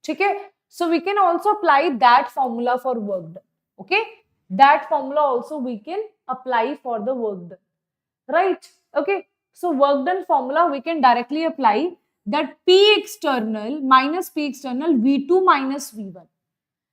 Okay? So we can also apply that formula for work done. Okay? That formula also we can apply for the work done. Right? Okay? So work done formula we can directly apply that P external minus P external V2 minus V1.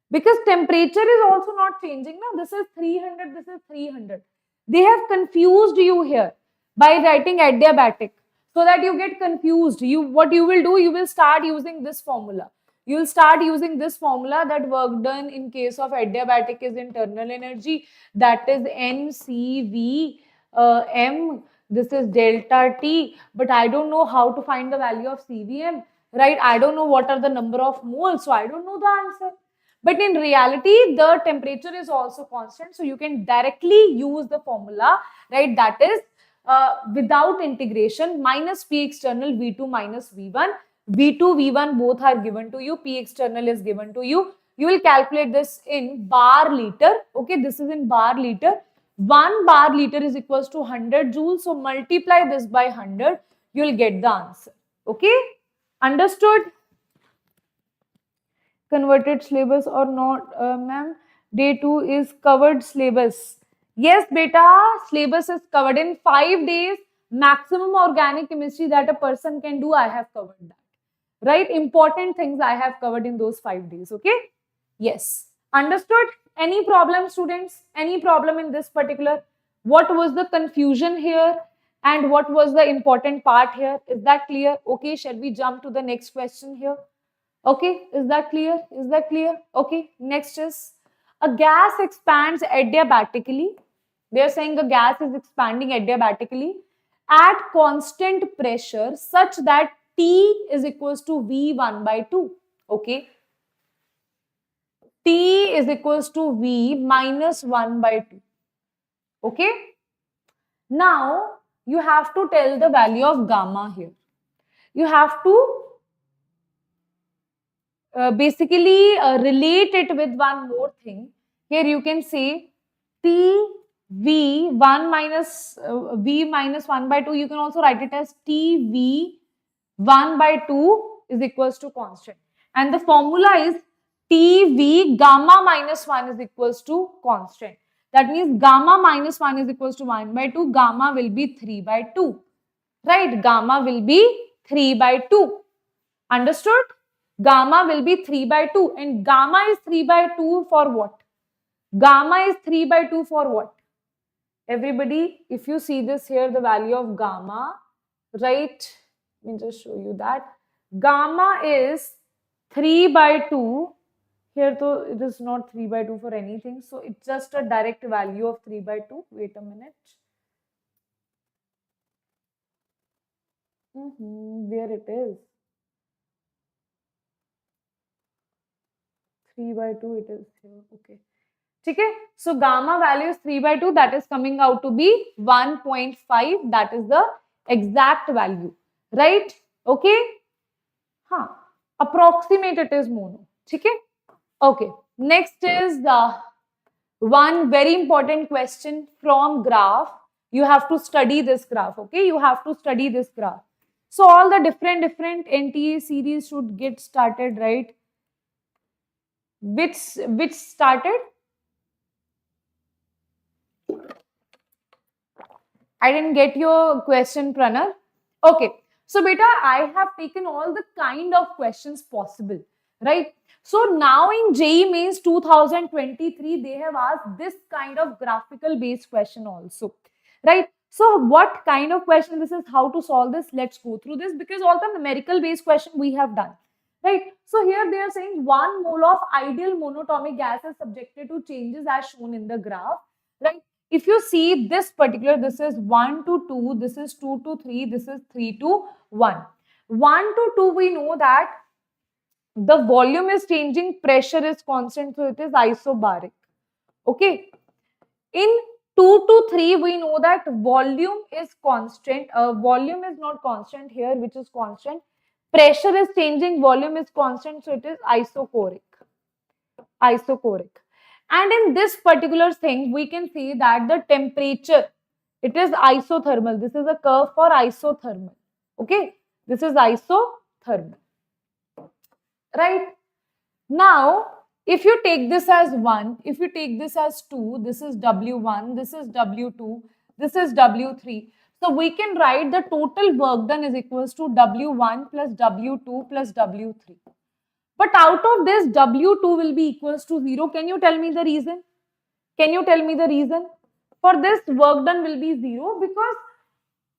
Because temperature is also not changing. Now this is 300, this is 300. They have confused you here by writing adiabatic so that you get confused. What you will do, you will start using this formula. You will start using this formula that work done in case of adiabatic is internal energy, that is NCV M. This is delta T, but I don't know how to find the value of CVM, right? I don't know what are the number of moles, so I don't know the answer. But in reality, the temperature is also constant. So you can directly use the formula, right? That is without integration minus P external V2 minus V1. V2, V1 both are given to you. P external is given to you. You will calculate this in bar liter. Okay, this is in bar liter. 1 bar liter is equals to 100 joules. So multiply this by 100. You will get the answer. Okay, understood? Converted syllabus or not, ma'am? Day 2 is covered syllabus. Yes, beta, syllabus is covered in 5 days. Maximum organic chemistry that a person can do, I have covered that. Right? Important things I have covered in those 5 days. Okay? Yes. Understood? Any problem, students? Any problem in this particular? What was the confusion here? And what was the important part here? Is that clear? Okay, shall we jump to the next question here? Okay, is that clear? Is that clear? Okay, next is a gas expands adiabatically. They are saying a gas is expanding adiabatically at constant pressure such that T is equals to V1 by 2. Okay. T is equals to V minus 1 by 2. Okay. Now, you have to tell the value of gamma here. You have to basically relate it with one more thing. Here you can say T V 1 minus V minus 1 by 2. You can also write it as T V 1 by 2 is equals to constant. And the formula is T V gamma minus 1 is equals to constant. That means gamma minus 1 is equals to 1 by 2. Gamma will be 3 by 2. Right? Gamma will be 3 by 2. Understood? Gamma will be 3 by 2. And gamma is 3 by 2 for what? Gamma is 3 by 2 for what? Everybody, if you see this here, the value of gamma, right? Let me just show you that. Gamma is 3 by 2. Here, though, it is not 3 by 2 for anything. So, it's just a direct value of 3 by 2. Wait a minute. Where it is? 3 by 2 it is here. Okay. Okay. So gamma value is 3 by 2. That is coming out to be 1.5. That is the exact value. Right? Okay. Huh. Approximate it is mono. Okay. Okay. Next is one very important question from graph. You have to study this graph. Okay. You have to study this graph. So all the different NTA series should get started, right? Which started? I didn't get your question, Pranal. Okay. So, beta, I have taken all the kind of questions possible, right? So, now in JEE Mains 2023, they have asked this kind of graphical based question also, right? So what kind of question this is, how to solve this? Let's go through this, because all the numerical based question we have done, right? So here they are saying 1 mole of ideal monatomic gas is subjected to changes as shown in the graph, right? If you see this particular, this is 1 to 2, this is 2 to 3, this is 3 to 1. 1 to 2, we know that the volume is changing, pressure is constant, so it is isobaric. Okay. In 2 to 3, we know that volume is constant. Volume is not constant here, which is constant. Pressure is changing, volume is constant, so it is isochoric. Isochoric. And in this particular thing, we can see that the temperature, it is isothermal. This is a curve for isothermal. Okay. This is isothermal. Right. Now, if you take this as 1, if you take this as 2, this is W1, this is W2, this is W3. So we can write the total work done is equals to W1 plus W2 plus W3. But out of this, W2 will be equals to 0. Can you tell me the reason? Can you tell me the reason? For this, work done will be 0 because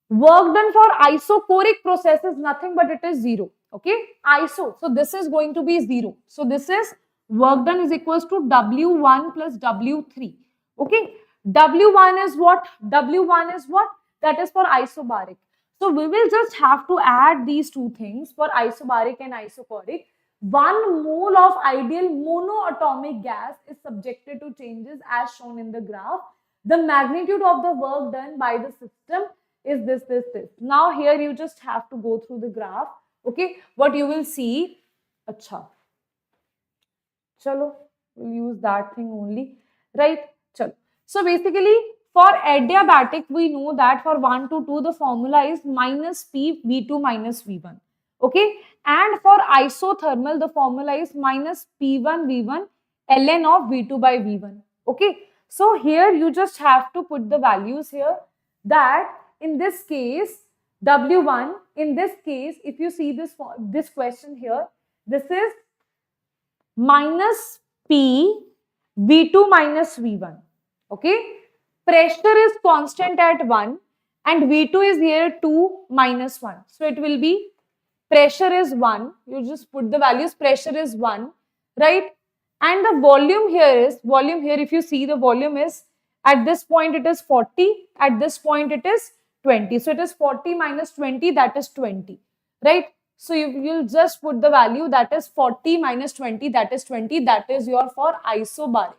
work done for isochoric process is nothing but it is 0. Okay, iso. So this is going to be 0. So this is work done is equals to W1 plus W3. Okay, W1 is what? W1 is what? That is for isobaric. So we will just have to add these two things for isobaric and isochoric. 1 mole of ideal monoatomic gas is subjected to changes as shown in the graph. The magnitude of the work done by the system is this. Now here you just have to go through the graph. Okay, what you will see, acha, chalo, we'll use that thing only, right? Chalo. So basically, for adiabatic, we know that for 1 to 2, the formula is minus P V2 minus V1. Okay, and for isothermal, the formula is minus P1 V1 ln of V2 by V1. Okay, so here you just have to put the values here that in this case, W1, in this case, if you see this question here, this is minus P V2 minus V1. Okay, pressure is constant at 1 and V2 is here 2 minus 1. So it will be pressure is 1. You just put the values, pressure is 1, right? And the volume here is, if you see the volume is, at this point it is 40, at this point it is 20. So it is 40 minus 20, that is 20, right? So you'll just put the value, that is 40 minus 20, that is 20. That is your for isobaric.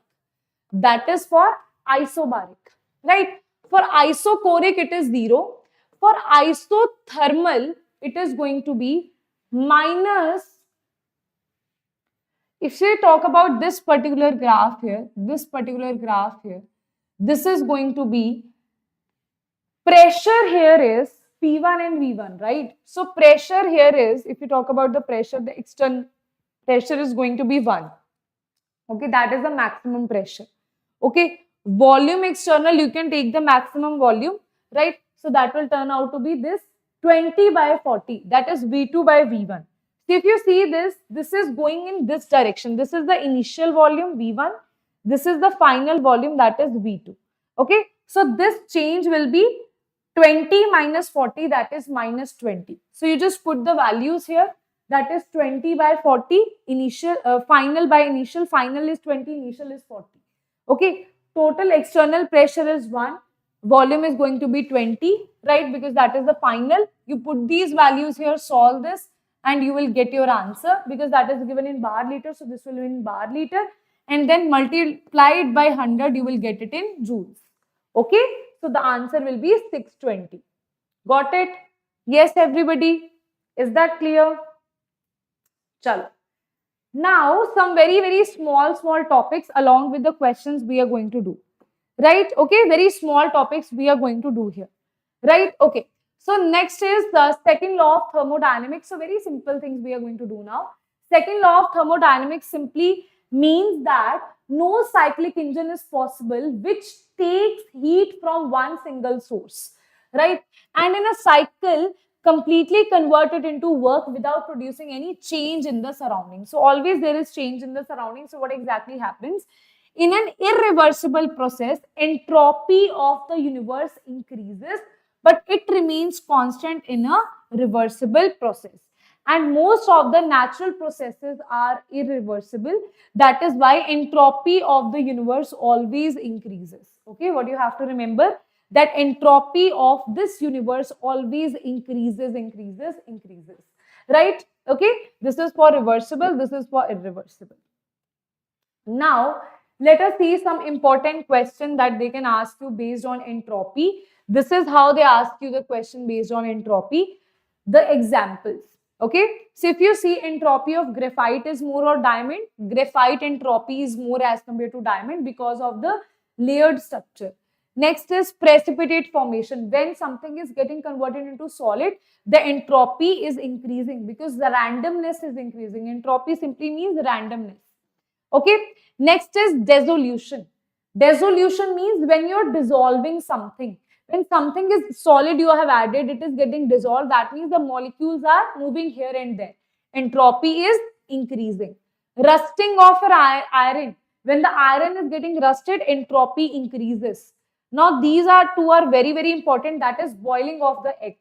That is for isobaric, right? For isochoric, it is 0. For isothermal, it is going to be minus, if we talk about this particular graph here, this is going to be, pressure here is P1 and V1, right? So pressure here is, if you talk about the pressure, the external pressure is going to be 1. Okay, that is the maximum pressure. Okay, volume external, you can take the maximum volume, right? So that will turn out to be this 20 by 40, that is V2 by V1. So if you see this is going in this direction. This is the initial volume V1. This is the final volume, that is V2. Okay, so this change will be 20 minus 40, that is minus 20. So you just put the values here, that is 20 by 40, initial, final by initial, final is 20, initial is 40. Okay, total external pressure is 1, volume is going to be 20, right? Because that is the final. You put these values here, solve this, and you will get your answer because that is given in bar liter. So this will be in bar liter, and then multiply it by 100, you will get it in joules. Okay, so the answer will be 620. Got it? Yes, everybody. Is that clear? Chalo. Now, some very small topics along with the questions we are going to do. Right? Okay, very small topics we are going to do here. Right? Okay. So next is the second law of thermodynamics. So very simple things we are going to do now. Second law of thermodynamics simply means that no cyclic engine is possible which takes heat from one single source, right? And in a cycle, completely converted into work without producing any change in the surroundings. So always there is change in the surroundings. So what exactly happens? In an irreversible process, entropy of the universe increases, but it remains constant in a reversible process. And most of the natural processes are irreversible. That is why entropy of the universe always increases. Okay, what you have to remember, that entropy of this universe always increases, right? Okay, this is for reversible, this is for irreversible. Now, let us see some important question that they can ask you based on entropy. This is how they ask you the question based on entropy. The examples. Okay. So, if you see entropy of graphite is more or diamond, graphite entropy is more as compared to diamond because of the layered structure. Next is precipitate formation. When something is getting converted into solid, the entropy is increasing because the randomness is increasing. Entropy simply means randomness. Okay. Next is dissolution. Dissolution means when you're dissolving something. When something is solid you have added, it is getting dissolved. That means the molecules are moving here and there. Entropy is increasing. Rusting of iron. When the iron is getting rusted, entropy increases. Now these two are very, very important. That is boiling of the egg.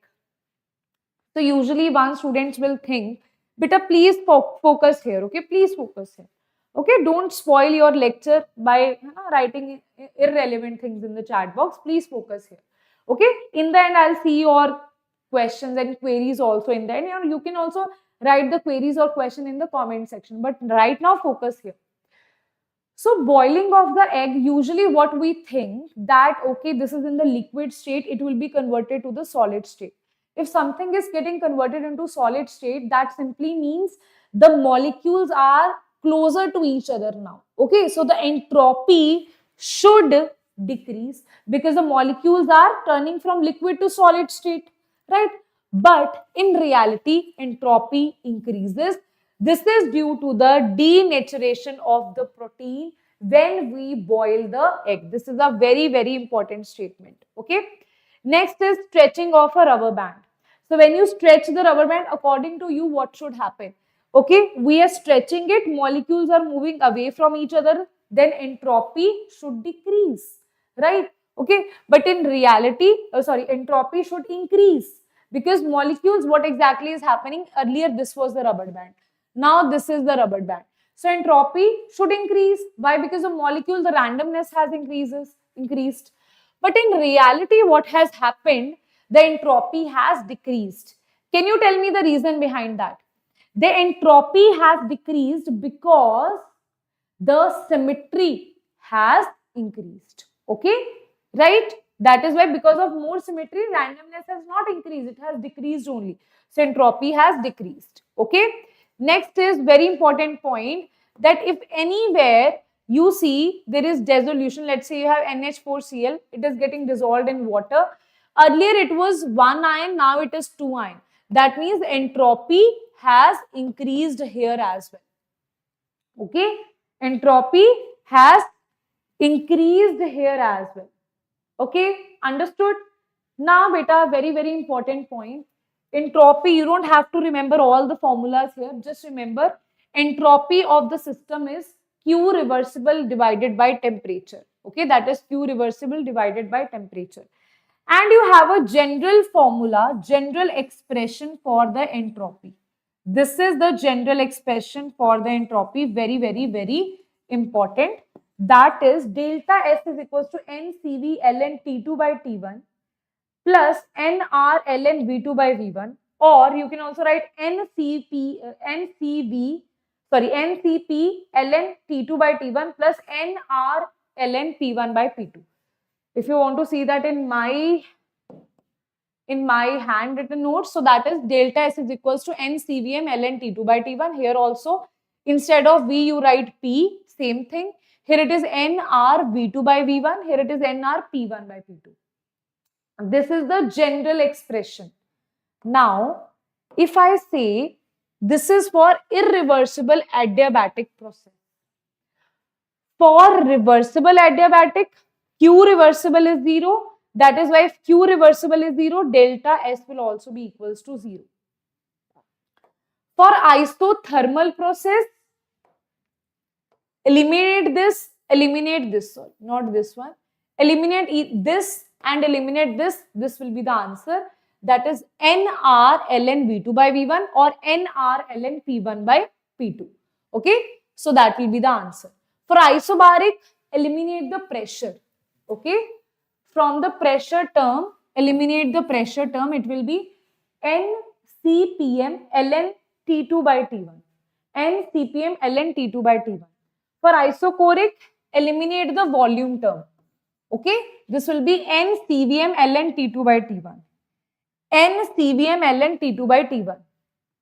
So usually one students will think, beta, please focus here. Okay, please focus here. Okay, don't spoil your lecture by writing irrelevant things in the chat box. Please focus here. Okay, in the end, I'll see your questions and queries also in the end. You can also write the queries or question in the comment section. But right now, focus here. So boiling of the egg, usually what we think that, okay, this is in the liquid state, it will be converted to the solid state. If something is getting converted into solid state, that simply means the molecules are closer to each other now. Okay, so the entropy should decrease because the molecules are turning from liquid to solid state, right? But in reality, entropy increases. This is due to the denaturation of the protein when we boil the egg. This is a very, very important statement. Okay. Next is stretching of a rubber band. So when you stretch the rubber band, according to you, what should happen? Okay, we are stretching it, molecules are moving away from each other, then entropy should decrease, right? Okay, but in reality, entropy should increase because molecules, what exactly is happening? Earlier, this was the rubber band. Now, this is the rubber band. So, entropy should increase. Why? Because the molecule, the randomness has increased. But in reality, what has happened? The entropy has decreased. Can you tell me the reason behind that? The entropy has decreased because the symmetry has increased. Okay, right? That is why, because of more symmetry, randomness has not increased, it has decreased only. So entropy has decreased. Okay, next is very important point, that if anywhere you see there is dissolution, let's say you have NH4Cl, it is getting dissolved in water. Earlier it was 1 ion, now it is 2 ion. That means entropy has increased here as well. Okay, entropy has increased here as well. Okay, understood? Now, beta, very, very important point. Entropy, you don't have to remember all the formulas here. Just remember, entropy of the system is Q reversible divided by temperature. Okay, that is Q reversible divided by temperature. And you have a general formula, general expression for the entropy. This is the general expression for the entropy, very, very, very important. That is delta S is equals to NCV ln T2 by T1 plus NR ln V2 by V1, or you can also write NCP ln T2 by T1 plus NR ln P1 by P2. If you want to see that in my handwritten notes, so that is delta S is equals to NCVM ln T2 by T1. Here also, instead of V, you write P, same thing. Here it is NR V2 by V1. Here it is NR P1 by P2. This is the general expression. Now, if I say this is for irreversible adiabatic process. For reversible adiabatic, Q reversible is 0. That is why if Q reversible is 0, delta S will also be equals to 0. For isothermal process, eliminate this Eliminate this, sorry, not this one. Eliminate this and eliminate this. This will be the answer. That is NR ln V2 by V1 or NR ln P1 by P2. Okay. So that will be the answer. For isobaric, eliminate the pressure. Okay. From the pressure term, eliminate the pressure term. It will be NCPM ln T2 by T1. NCPM ln T2 by T1. For isochoric, eliminate the volume term. Okay. This will be NCVM ln T2 by T1. NCVM ln T2 by T1.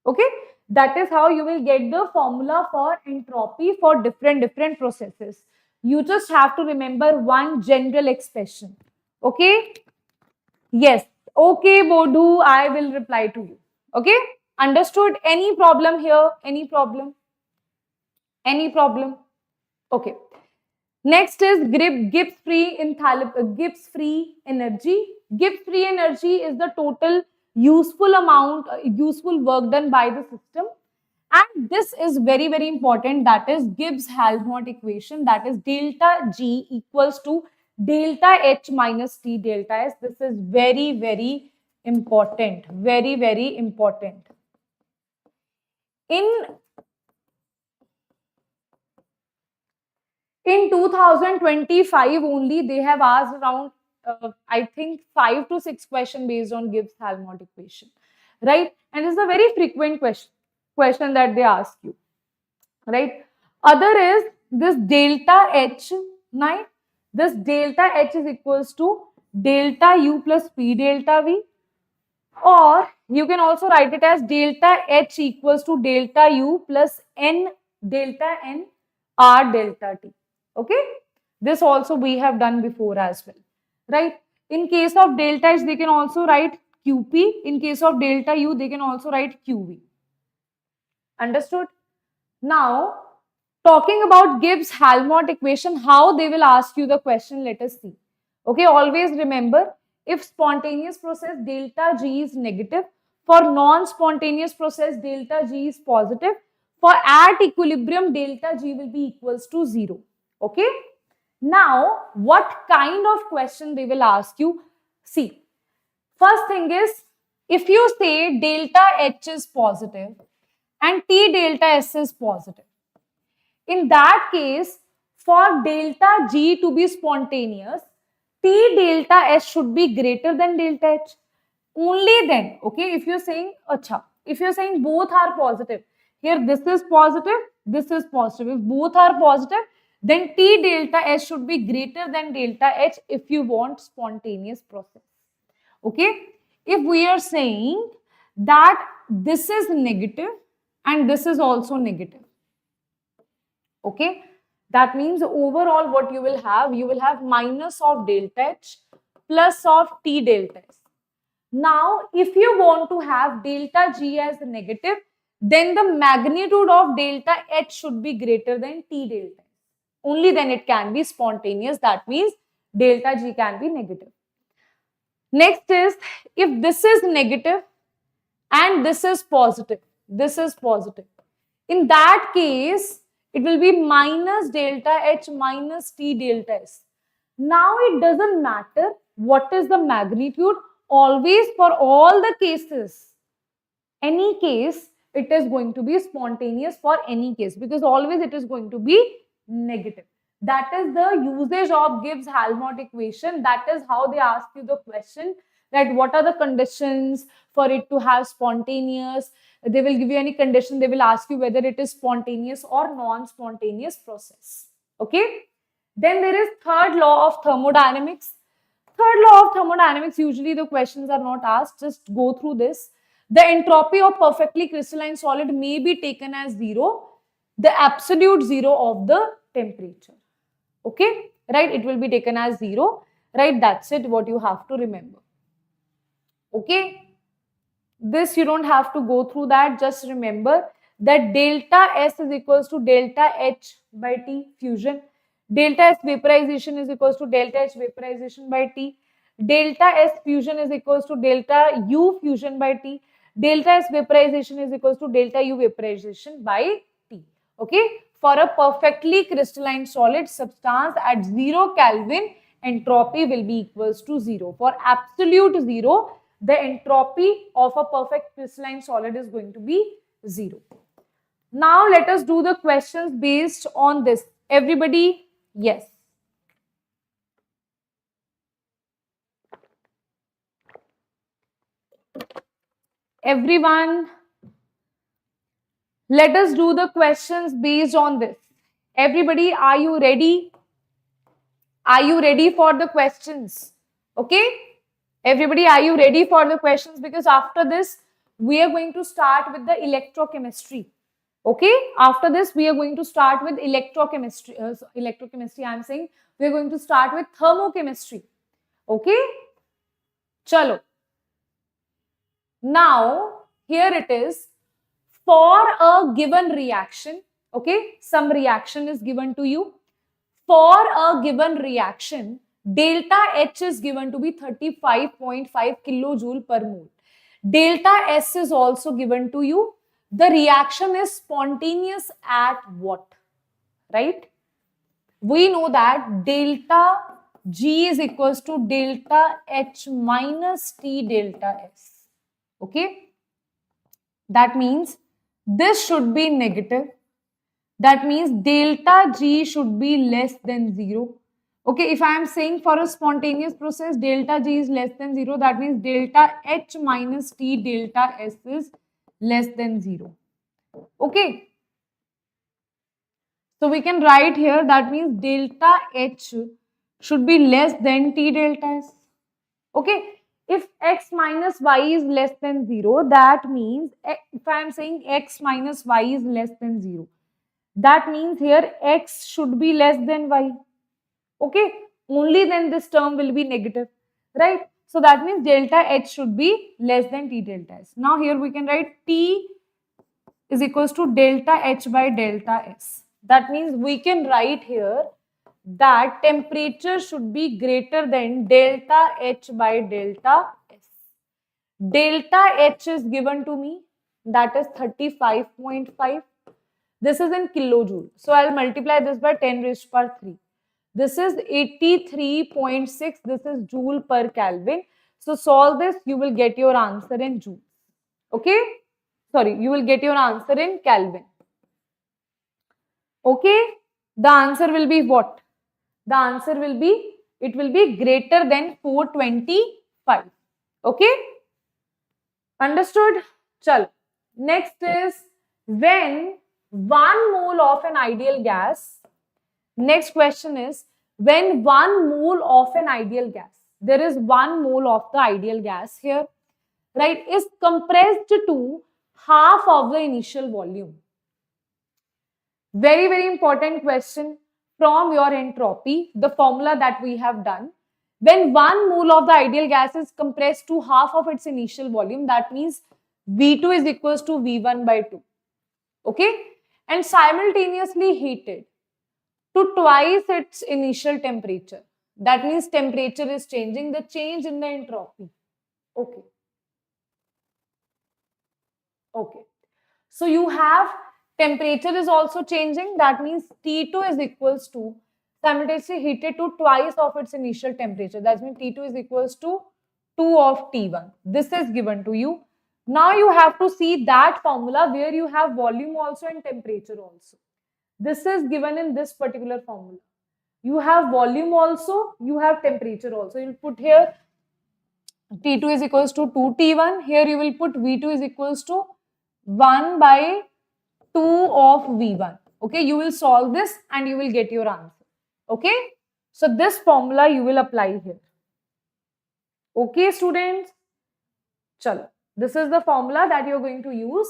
Okay. That is how you will get the formula for entropy for different processes. You just have to remember one general expression. Okay. Yes. Okay, Bodhu, I will reply to you. Okay. Understood? Any problem here? Any problem? Any problem? Okay. Next is Gibbs free energy. Gibbs free energy is the total useful amount, useful work done by the system. And this is very, very important. That is Gibbs-Helmholtz equation. That is delta G equals to delta H minus T delta S. This is very, very important. Very, very important. In 2025 only, they have asked around, I think, 5 to 6 questions based on Gibbs-Helmholtz equation, right? And it's a very frequent question that they ask you, right? Other is this delta H, right? This delta H is equals to delta U plus P delta V, or you can also write it as delta H equals to delta U plus N delta N R delta T. Okay, this also we have done before as well, right? In case of delta H, they can also write QP. In case of delta U, they can also write QV. Understood? Now, talking about Gibbs-Helmholtz equation, how they will ask you the question, let us see. Okay, always remember, if spontaneous process delta G is negative, for non-spontaneous process delta G is positive, for at equilibrium delta G will be equals to 0. Okay. Now, what kind of question they will ask you? See, first thing is, if you say delta H is positive and T delta S is positive, in that case, for delta G to be spontaneous, T delta S should be greater than delta H. Only then, okay, if you're saying, if you're saying both are positive, here this is positive, this is positive. If both are positive, then T delta S should be greater than delta H if you want spontaneous process. Okay. If we are saying that this is negative and this is also negative. Okay. That means overall what you will have minus of delta H plus of T delta S. Now, if you want to have delta G as negative, then the magnitude of delta H should be greater than T delta S. Only then it can be spontaneous. That means delta G can be negative. Next is, if this is negative and this is positive, in that case, it will be minus delta H minus T delta S. Now, it doesn't matter what is the magnitude, always for all the cases, any case, it is going to be spontaneous for any case, because always it is going to be negative. That is the usage of Gibbs-Helmholtz equation. That is how they ask you the question, that what are the conditions for it to have spontaneous. They will give you any condition. They will ask you whether it is spontaneous or non-spontaneous process. Okay. Then there is third law of thermodynamics. Third law of thermodynamics, usually the questions are not asked. Just go through this. The entropy of perfectly crystalline solid may be taken as 0, the absolute 0 of the temperature. Okay, right? It will be taken as 0, right? That's it, what you have to remember. Okay, this you don't have to go through that. Just remember that delta S is equals to delta H by T fusion. Delta S vaporization is equals to delta H vaporization by T. Delta S fusion is equals to delta U fusion by T. Delta S vaporization is equals to delta U vaporization by T. Okay. for a perfectly crystalline solid substance at 0 Kelvin, entropy will be equals to 0. For absolute 0, the entropy of a perfect crystalline solid is going to be 0. Now let us do the questions based on this. Everybody, yes. Everyone, let us do the questions based on this. Everybody, are you ready? Are you ready for the questions? Okay? Everybody, are you ready for the questions? Because after this, we are going to start with the electrochemistry. Okay? After this, we are going to start with electrochemistry. Electrochemistry, I am saying, we are going to start with thermochemistry. Okay? Chalo. Now, here it is. For a given reaction, okay, some reaction is given to you. For a given reaction, delta H is given to be 35.5 kilojoule per mole. Delta S is also given to you. The reaction is spontaneous at what? Right? We know that delta G is equals to delta H minus T delta S. Okay? That means this should be negative. That means delta G should be less than 0. Okay, if I am saying for a spontaneous process, delta G is less than 0, that means delta H minus T delta S is less than 0. Okay. So we can write here, that means delta H should be less than T delta S. Okay. If x minus y is less than 0, that means, if I am saying x minus y is less than 0, that means here x should be less than y. Okay, only then this term will be negative, right? So that means delta H should be less than T delta S. Now here we can write T is equals to delta H by delta S. That means we can write here that temperature should be greater than delta H by delta S. Delta H is given to me, that is 35.5. This is in kilojoule. So I'll multiply this by 10 raised to power 3. This is 83.6. This is joule per Kelvin. So solve this, you will get your answer in joule. Okay? Sorry, you will get your answer in Kelvin. Okay? The answer will be what? The answer will be, it will be greater than 425. Okay? Understood? Chal. Next is when 1 mole of an ideal gas. Next question is when 1 mole of an ideal gas, there is 1 mole of the ideal gas here, right, is compressed to half of the initial volume. Very, very important question from your entropy, the formula that we have done. When 1 mole of the ideal gas is compressed to half of its initial volume, that means V2 is equals to V1 by 2. Okay? And simultaneously heated to twice its initial temperature. That means temperature is changing, the change in the entropy. Okay. Okay. So you have temperature is also changing. That means T2 is equals to simultaneously heated to twice of its initial temperature. That means T2 is equals to 2 of T1. This is given to you. Now you have to see that formula where you have volume also and temperature also. This is given in this particular formula. You have volume also, you have temperature also. You will put here T2 is equals to 2 T1. Here you will put V2 is equals to 1 by 2 of V1. Okay, you will solve this and you will get your answer. Okay, so this formula you will apply here. Okay, students? Chalo. This is the formula that you are going to use.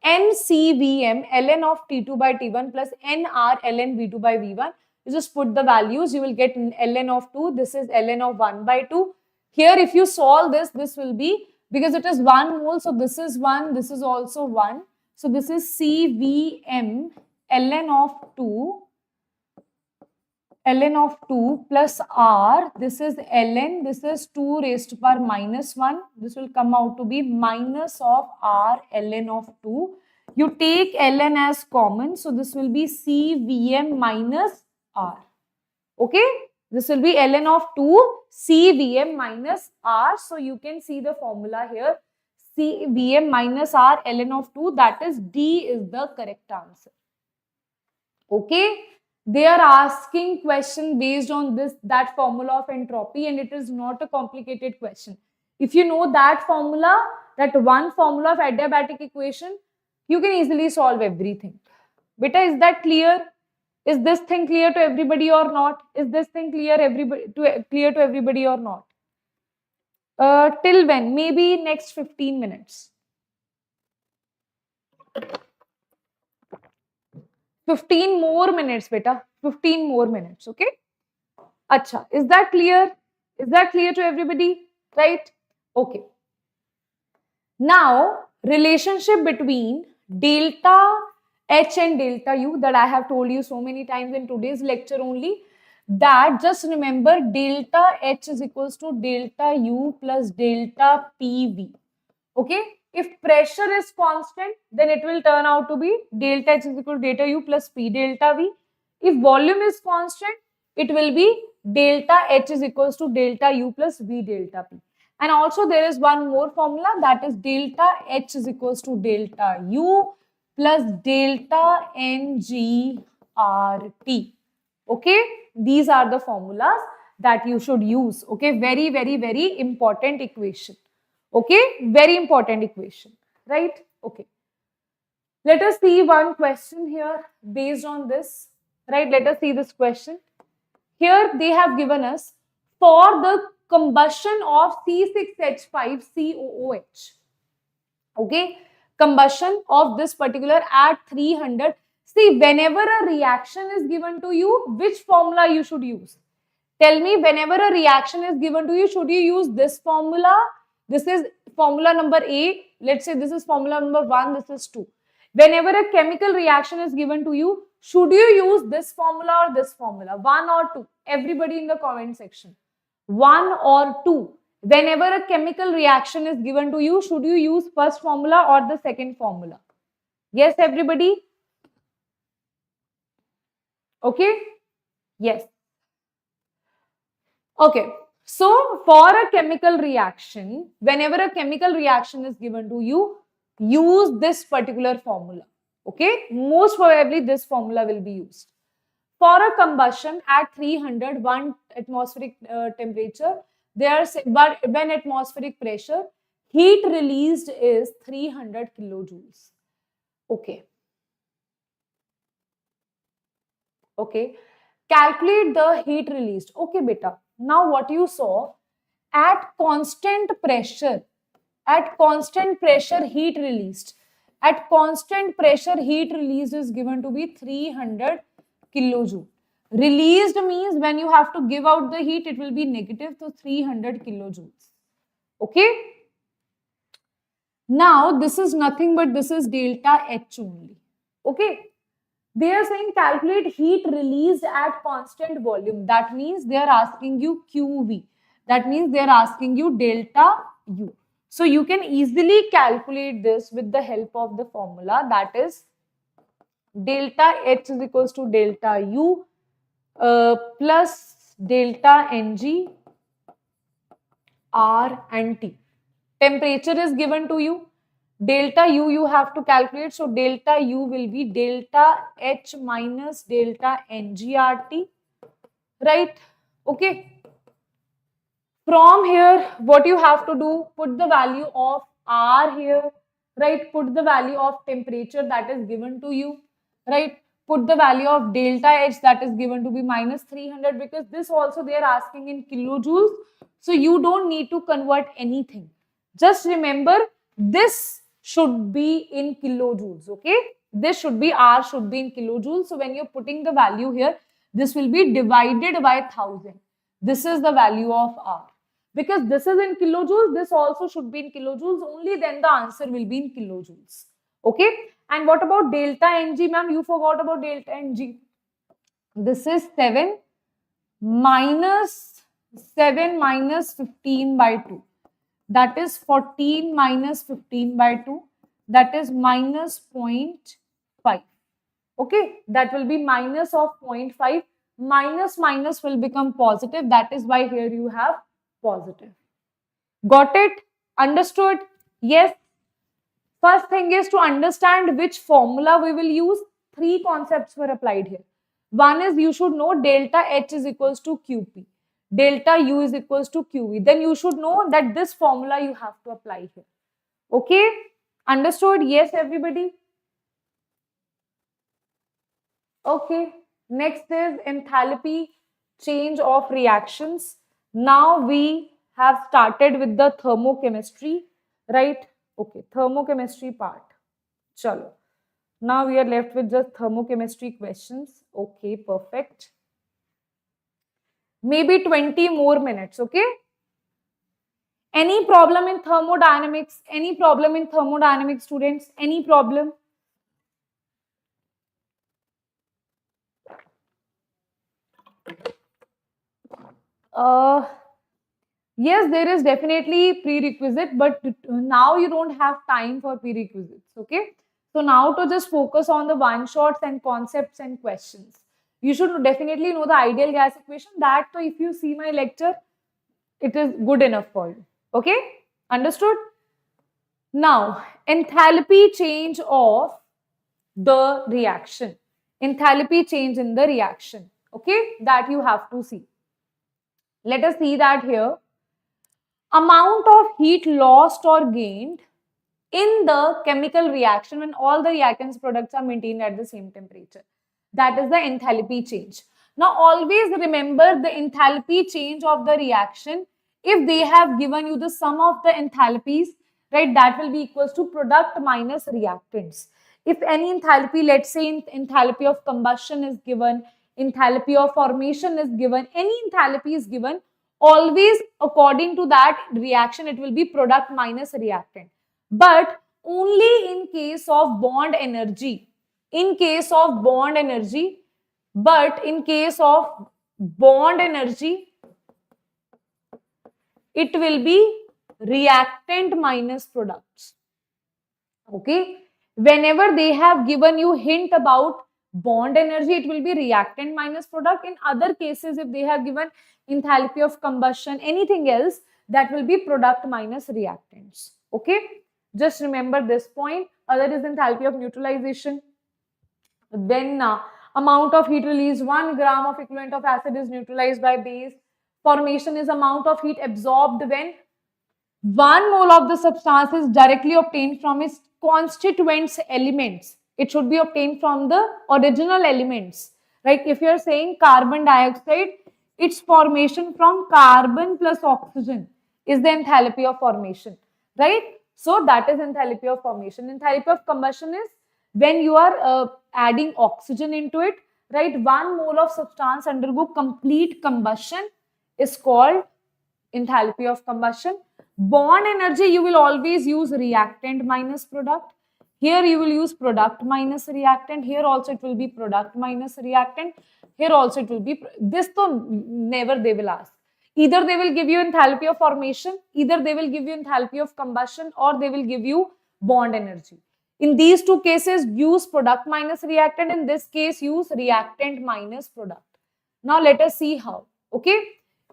NCVM ln of T2 by T1 plus NR ln V2 by V1. You just put the values, you will get ln of 2. This is ln of 1 by 2. Here if you solve this, this will be, because it is 1 mole, so this is 1, this is also 1. So this is CVM ln of 2 plus R, this is ln, this is 2 raised to power minus 1. This will come out to be minus of R ln of 2 You take ln as common, so this will be CVm minus R. Okay, this will be ln of 2 CVm minus R. So you can see the formula here, CVm minus R ln of 2, that is D is the correct answer. Okay, they are asking question based on that formula of entropy, and it is not a complicated question. If you know that formula, that one formula of adiabatic equation, you can easily solve everything. Beta, is that clear? Is this thing clear to everybody or not? Is this thing clear to everybody or not? Till when? Maybe next 15 minutes. 15 more minutes, beta. 15 more minutes, okay? Acha, is that clear? Is that clear to everybody? Right? Okay. Now, relationship between delta H and delta U that I have told you so many times in today's lecture only, that just remember delta H is equals to delta U plus delta PV. Okay? If pressure is constant, then it will turn out to be delta H is equal to delta U plus P delta V. If volume is constant, it will be delta H is equals to delta U plus V delta P. And also there is one more formula, that is delta H is equals to delta U plus delta NGRT. Okay, these are the formulas that you should use. Okay, very, very, very important equation. Okay, very important equation, right? Okay. Let us see one question here based on this, right? Let us see this question. Here they have given us for the combustion of C6H5COOH. Okay, combustion of this particular at 300. See, whenever a reaction is given to you, which formula you should use? Tell me, whenever a reaction is given to you, should you use this formula? This is formula number A. Let's say this is formula number 1, this is 2. Whenever a chemical reaction is given to you, should you use this formula or this formula? 1 or 2? Everybody in the comment section. 1 or 2? Whenever a chemical reaction is given to you, should you use first formula or the second formula? Yes, everybody? Okay? Yes. Okay. So, for a chemical reaction, whenever a chemical reaction is given to you, use this particular formula. Okay? Most probably this formula will be used. For a combustion at 301 atmospheric temperature, but when atmospheric pressure, heat released is 300 kilojoules. Okay. Okay. Calculate the heat released. Okay, beta. Now what you saw, at constant pressure heat released. At constant pressure heat released is given to be 300 kilojoule. Released means when you have to give out the heat, it will be negative, so 300 kilojoules. Okay. Now this is nothing but this is delta H only. Okay. They are saying calculate heat released at constant volume. That means they are asking you QV. That means they are asking you delta U. So you can easily calculate this with the help of the formula, that is delta H is equals to delta U plus delta Ng R and T. Temperature is given to you. Delta U you have to calculate. So delta U will be delta H minus delta NGRT. Right? Okay. From here, what you have to do, put the value of R here. Right? Put the value of temperature that is given to you. Right? Put the value of delta H that is given to be minus 300, because this also they are asking in kilojoules. So you don't need to convert anything. Just remember, this should be in kilojoules, okay? This should be, R should be in kilojoules. So when you're putting the value here, this will be divided by 1000. This is the value of R. Because this is in kilojoules, this also should be in kilojoules. Only then the answer will be in kilojoules. Okay? And what about delta Ng, ma'am? You forgot about delta Ng. This is 7 minus 15 by 2. That is 14 minus 15 by 2. that is minus 0.5. Okay, that will be minus of 0.5. Minus minus will become positive. That is why here you have positive. Got it? Understood? Yes. First thing is to understand which formula we will use. Three concepts were applied here. One is you should know delta H is equals to QP. Delta U is equals to QE. Then you should know that this formula you have to apply here. Okay? Understood? Yes, everybody? Okay. Next is enthalpy change of reactions. Now we have started with the thermochemistry, right? Okay, thermochemistry part. Chalo. Now we are left with just thermochemistry questions. Okay, perfect. Maybe 20 more minutes, okay? Any problem in thermodynamics? Any problem in thermodynamics, students? Any problem? Yes, there is definitely prerequisite, but now you don't have time for prerequisites, okay? So now to just focus on the one-shots and concepts and questions. You should definitely know the ideal gas equation. That, so if you see my lecture, it is good enough for you, okay? Understood? Now, enthalpy change of the reaction. Enthalpy change in the reaction, okay? That you have to see. Let us see that here. Amount of heat lost or gained in the chemical reaction when all the reactants products are maintained at the same temperature. That is the enthalpy change. Now always remember the enthalpy change of the reaction. If they have given you the sum of the enthalpies, right, that will be equals to product minus reactants. If any enthalpy, let's say enthalpy of combustion is given, enthalpy of formation is given, any enthalpy is given, always according to that reaction, it will be product minus reactant. But only in case of bond energy, in case of bond energy, but in case of bond energy, it will be reactant minus products. Okay. Whenever they have given you hint about bond energy, it will be reactant minus product. In other cases, if they have given enthalpy of combustion, anything else, that will be product minus reactants. Okay. Just remember this point. Other is enthalpy of neutralization. Then amount of heat released, 1 gram of equivalent of acid is neutralized by base. Formation is amount of heat absorbed when 1 mole of the substance is directly obtained from its constituents elements. It should be obtained from the original elements. Like if you are saying carbon dioxide, its formation from carbon plus oxygen is the enthalpy of formation, right? So that is enthalpy of formation. Enthalpy of combustion is when you are adding oxygen into it, right? 1 mole of substance undergo complete combustion is called enthalpy of combustion. Bond energy, you will always use reactant minus product. Here you will use product minus reactant. Here also it will be product minus reactant. Here also it will be, this though never they will ask. Either they will give you enthalpy of formation, either they will give you enthalpy of combustion, or they will give you bond energy. In these two cases, use product minus reactant. In this case, use reactant minus product. Now let us see how. Okay.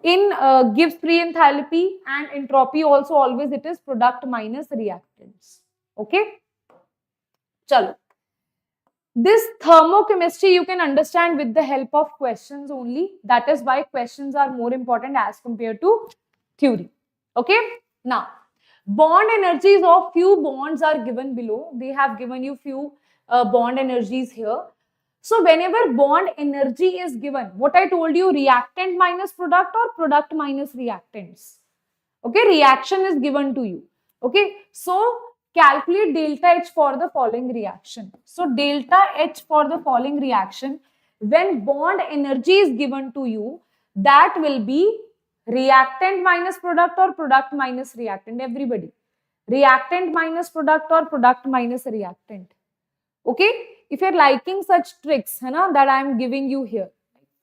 In Gibbs free enthalpy and entropy also always it is product minus reactants. Okay. Chalo. This thermochemistry you can understand with the help of questions only. That is why questions are more important as compared to theory. Okay. Now, bond energies of few bonds are given below. They have given you few bond energies here. So whenever bond energy is given, what I told you, reactant minus product or product minus reactants. Okay, reaction is given to you. Okay, so calculate delta H for the following reaction. So delta H for the following reaction, when bond energy is given to you, that will be reactant minus product or product minus reactant, everybody. Reactant minus product or product minus reactant. Okay, if you're liking such tricks that I am giving you here,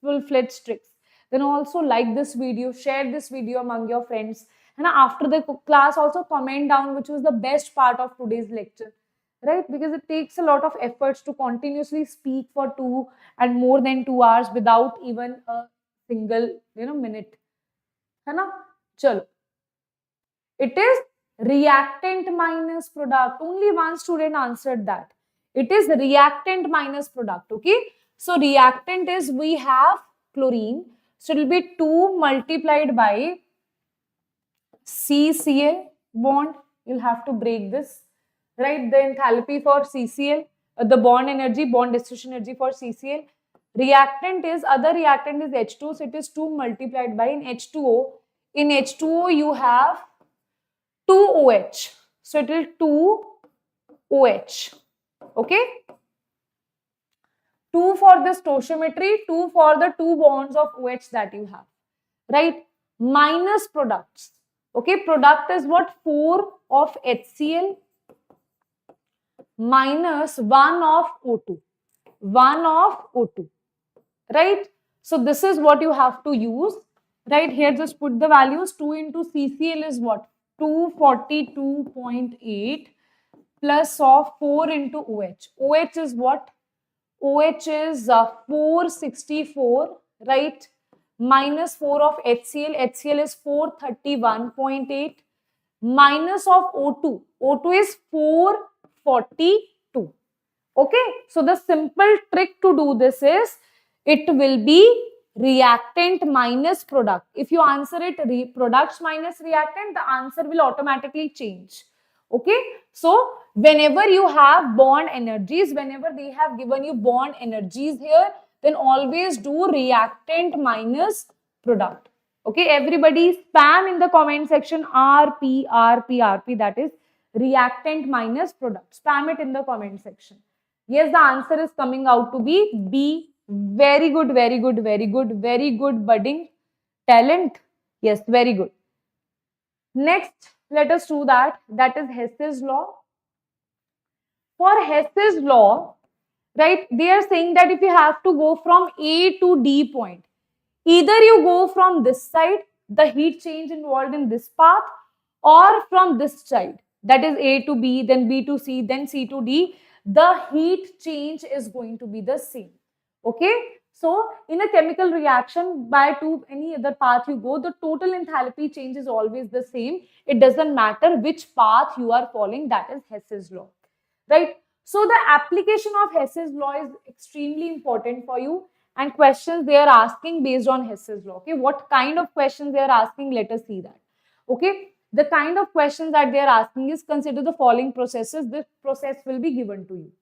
full-fledged tricks, then also like this video, share this video among your friends, and after the class also comment down which was the best part of today's lecture. right? Because it takes a lot of efforts to continuously speak for 2 and more than 2 hours without even a single, minute. है ना? चलो. It is reactant minus product. Only one student answered that. It is reactant minus product. Okay. So reactant is, we have chlorine. So it will be 2 multiplied by CCl bond. You'll have to break this. Right. The enthalpy for CCl, the bond energy, bond dissociation energy for CCl. Reactant is, other reactant is H2. So it is 2 multiplied by, in H2O. In H2O you have 2OH. So it will 2OH. Okay. 2 for the stoichiometry, 2 for the 2 bonds of OH that you have. Right. Minus products. Okay. Product is what? 4 of HCl minus 1 of O2. 1 of O2. Right. So this is what you have to use. Right. Here just put the values. 2 into CCl is what? 242.8 plus of 4 into OH. OH is what? OH is 464, right? Minus 4 of HCl. HCl is 431.8 minus of O2. O2 is 442. Okay. So the simple trick to do this is, it will be reactant minus product. If you answer it products minus reactant, the answer will automatically change. Okay. So whenever you have bond energies, whenever they have given you bond energies here, then always do reactant minus product. Okay. Everybody spam in the comment section RP, RP, RP, that is reactant minus product. Spam it in the comment section. Yes, the answer is coming out to be B. Very good, very good, very good, very good budding talent. Yes, very good. Next, let us do that. That is Hess's law. For Hess's law, right, they are saying that if you have to go from A to D point, either you go from this side, the heat change involved in this path, or from this side, that is A to B, then B to C, then C to D, the heat change is going to be the same. Okay. So in a chemical reaction, by to any other path you go, the total enthalpy change is always the same. It doesn't matter which path you are following. That is Hess's law. Right. So the application of Hess's law is extremely important for you, and questions they are asking based on Hess's law. Okay. What kind of questions they are asking? Let us see that. Okay. The kind of questions that they are asking is, consider the following processes. This process will be given to you.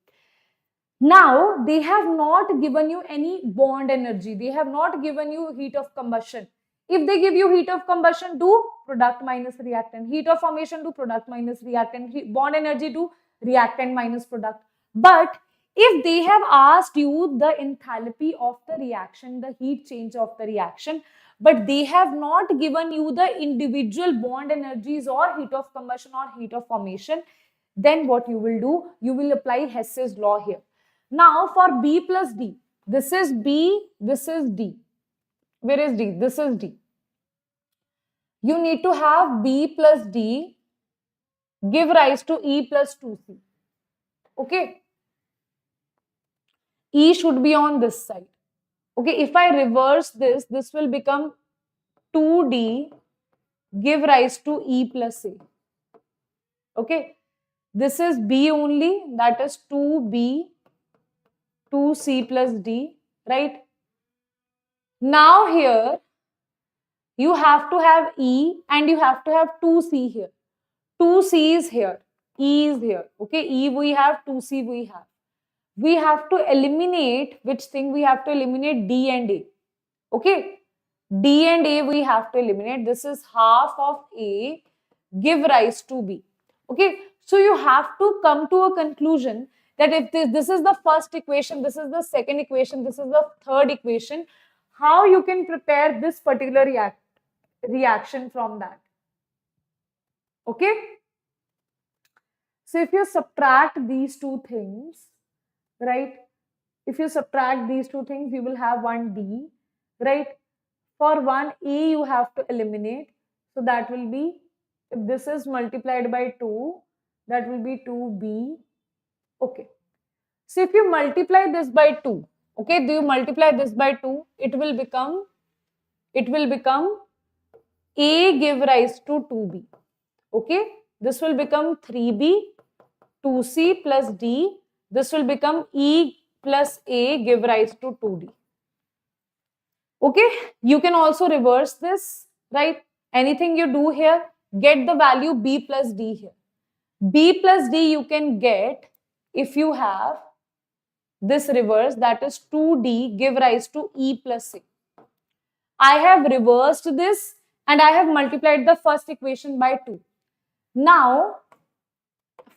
Now, they have not given you any bond energy. They have not given you heat of combustion. If they give you heat of combustion, do product minus reactant. Heat of formation, do product minus reactant. Bond energy, do reactant minus product. But if they have asked you the enthalpy of the reaction, the heat change of the reaction, but they have not given you the individual bond energies or heat of combustion or heat of formation, then what you will do? You will apply Hess's law here. Now for B plus D, this is B, this is D. Where is D? This is D. You need to have B plus D give rise to E plus 2C. Okay. E should be on this side. Okay. If I reverse this, this will become 2D give rise to E plus A. Okay. This is B only, that is 2B 2C plus D, right? Now here, you have to have E and you have to have 2C here. 2C is here, E is here, okay? E we have, 2C we have. We have to eliminate, which thing? We have to eliminate D and A, okay? D and A we have to eliminate. This is half of A give rise to B, okay? So you have to come to a conclusion that if this is the first equation, this is the second equation, this is the third equation, how you can prepare this particular reaction from that. Okay. So if you subtract these two things, right? If you subtract these two things, you will have 1D, right? For 1A, you have to eliminate. So that will be, if this is multiplied by 2, that will be 2B Okay. So if you multiply this by 2, okay, do you multiply this by 2, it will become A give rise to 2B. Okay, this will become 3B, 2C plus D. This will become E plus A give rise to 2D. Okay, you can also reverse this, right? Anything you do here, get the value B plus D here. B plus D you can get if you have this reverse, that is 2D give rise to E plus A. I have reversed this and I have multiplied the first equation by 2. Now,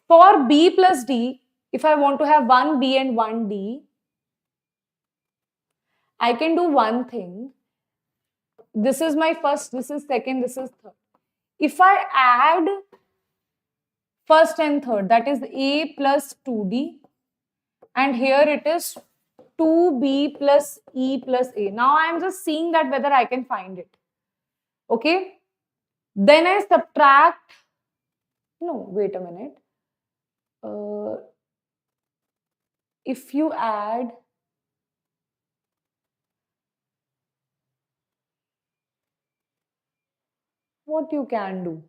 for B plus D, if I want to have 1B and 1D, I can do one thing. This is my first, this is second, this is third. If I add first and third, that is A plus 2D, and here it is 2B plus E plus A. Now I am just seeing that whether I can find it. Okay. Then I subtract, no, wait a minute. If you add what you can do,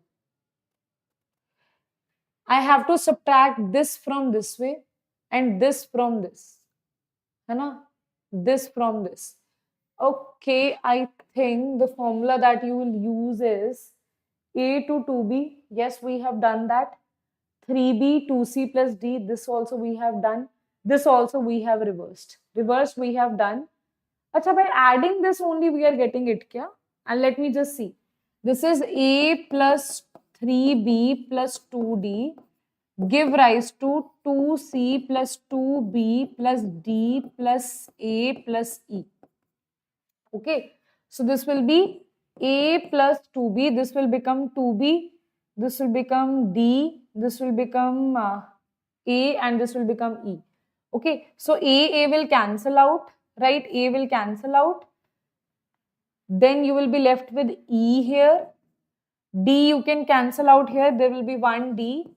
I have to subtract this from this way and this from this, this from this. Okay, I think the formula that you will use is A to 2B. Yes, we have done that. 3B, 2C plus D. This also we have done. This also we have reversed. Reversed we have done. Acha, by adding this only we are getting it kya? And let me just see. This is A plus 3B plus 2D give rise to 2C plus 2B plus D plus A plus E. Okay, so this will be A plus 2B, this will become 2B, this will become D, this will become A, and this will become E. Okay, so A will cancel out, right? A will cancel out. Then you will be left with E here. D you can cancel out here, there will be 1D.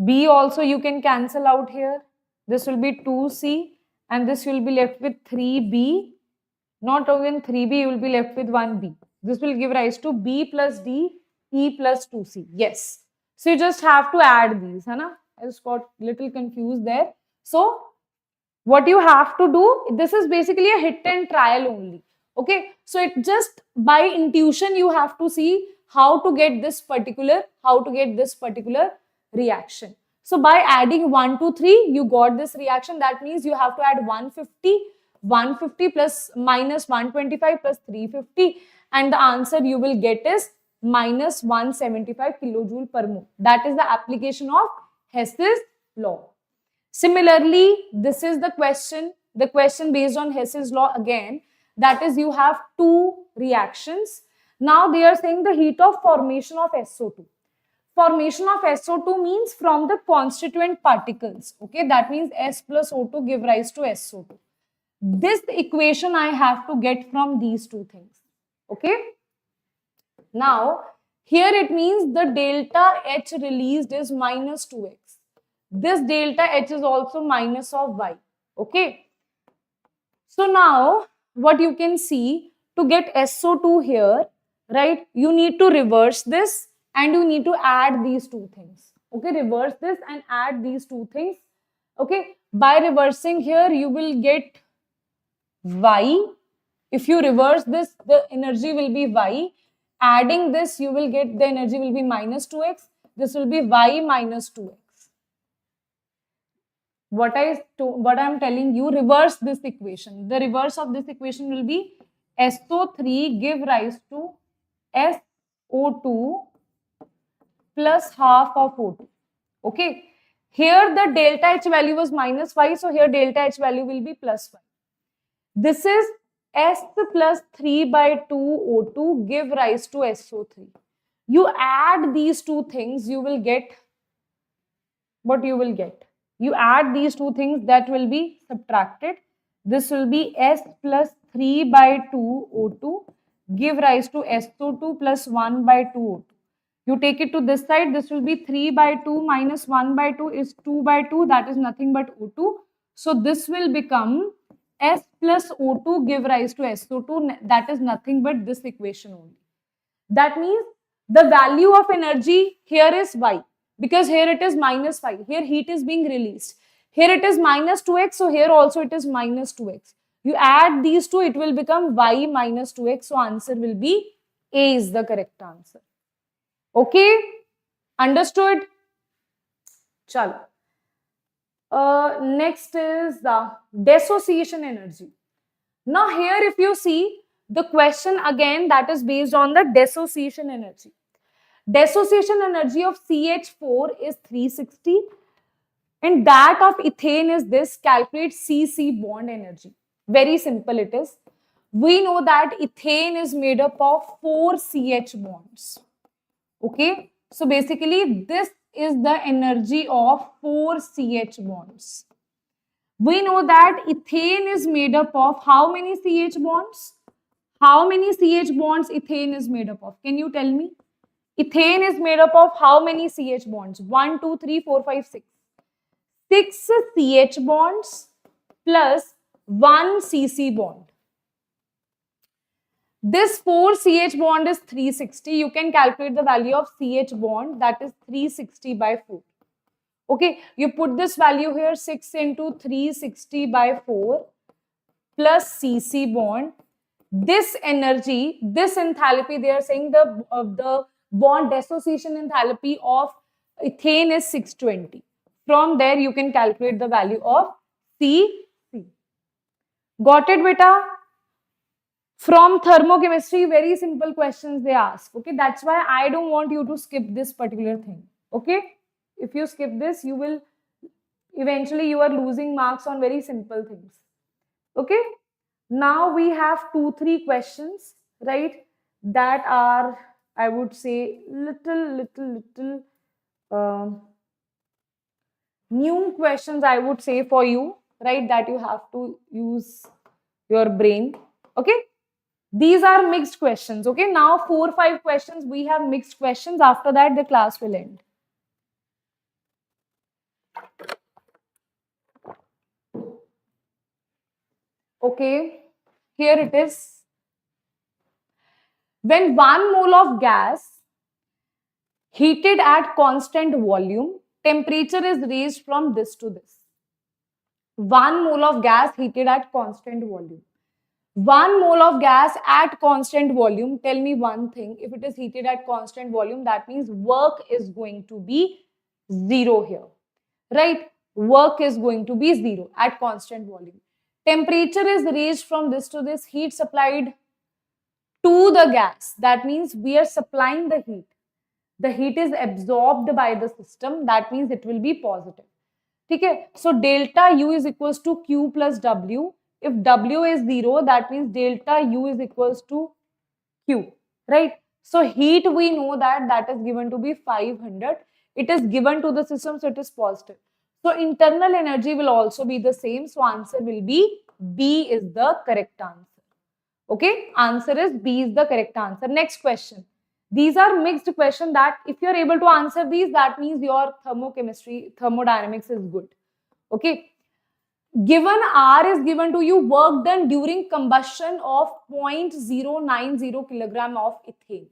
B also you can cancel out here. This will be 2C, and this will be left with 3B. Not even 3B, you will be left with 1B. This will give rise to B plus D, E plus 2C. Yes. So you just have to add these. I just got little confused there. So what you have to do, this is basically a hit and trial only. Okay. So it just by intuition, you have to see how to get this particular reaction. So by adding 1 to 3, you got this reaction. That means you have to add 150 plus minus 125 plus 350, and the answer you will get is minus 175 kilojoule per mole. That is the application of Hess's law. Similarly, this is the question based on Hess's law again, that is you have two reactions. Now they are saying the heat of formation of SO2. Formation of SO2 means from the constituent particles. Okay, that means S plus O2 give rise to SO2. This equation I have to get from these two things. Okay. Now, here it means the delta H released is minus 2x. This delta H is also minus of Y. Okay. So now, what you can see, to get SO2 here, right, you need to reverse this and you need to add these two things. Okay, reverse this and add these two things. Okay, by reversing here, you will get Y. If you reverse this, the energy will be Y. Adding this, you will get the energy will be minus 2x. This will be Y minus 2x. What I am telling you, reverse this equation. The reverse of this equation will be SO3 give rise to SO2 plus half of O2. Okay. Here the delta H value was minus Y, so here delta H value will be plus Y. This is S plus 3 by 2 O2 give rise to SO3. You add these two things, you will get what you will get. You add these two things, that will be subtracted. This will be S plus 3 by 2 O2 give rise to SO2 plus 1 by 2 O2. You take it to this side, this will be 3 by 2 minus 1 by 2 is 2 by 2, that is nothing but O2. So this will become S plus O2 give rise to SO2, that is nothing but this equation only. That means the value of energy here is Y, because here it is minus 5, here heat is being released. Here it is minus 2x, so here also it is minus 2x. You add these two, it will become Y minus 2x, so answer will be A is the correct answer. Okay, understood? Chalo. Next is the dissociation energy. Now here if you see the question again, that is based on the dissociation energy. Dissociation energy of CH4 is 360 and that of ethane is this. Calculate CC bond energy. Very simple it is. We know that ethane is made up of 4 CH bonds. Okay, so basically this is the energy of 4 CH bonds. We know that ethane is made up of how many CH bonds? How many CH bonds ethane is made up of? Can you tell me? Ethane is made up of how many CH bonds? 1, 2, 3, 4, 5, 6. 6 CH bonds plus 1 CC bond. This 4 CH bond is 360. You can calculate the value of CH bond, that is 360 by 4. Okay, you put this value here, 6 into 360 by 4 plus CC bond. This energy, this enthalpy, they are saying the bond dissociation enthalpy of ethane is 620. From there, you can calculate the value of CC. Got it, beta? From thermochemistry, very simple questions they ask. Okay, that's why I don't want you to skip this particular thing. Okay, if you skip this, you will eventually you are losing marks on very simple things. Okay, now we have 2-3 questions, right? That are, I would say, little new questions, I would say, for you, right? That you have to use your brain. Okay. These are mixed questions. Okay, now 4-5 questions, we have mixed questions. After that, the class will end. Okay, here it is. When 1 mole of gas heated at constant volume, temperature is raised from this to this. 1 mole of gas heated at constant volume. 1 mole of gas at constant volume, tell me one thing, if it is heated at constant volume, that means work is going to be 0 here, right? Work is going to be 0 at constant volume. Temperature is raised from this to this, heat supplied to the gas, that means we are supplying the heat. The heat is absorbed by the system, that means it will be positive. Okay, so delta U is equals to Q plus W. If W is 0, that means delta U is equals to Q, right? So heat, we know that is given to be 500. It is given to the system, so it is positive. So internal energy will also be the same. So answer will be B is the correct answer. Okay, answer is B is the correct answer. Next question. These are mixed questions that if you are able to answer these, that means your thermodynamics is good. Okay. Given R is given to you, work done during combustion of 0.090 kilogram of ethane.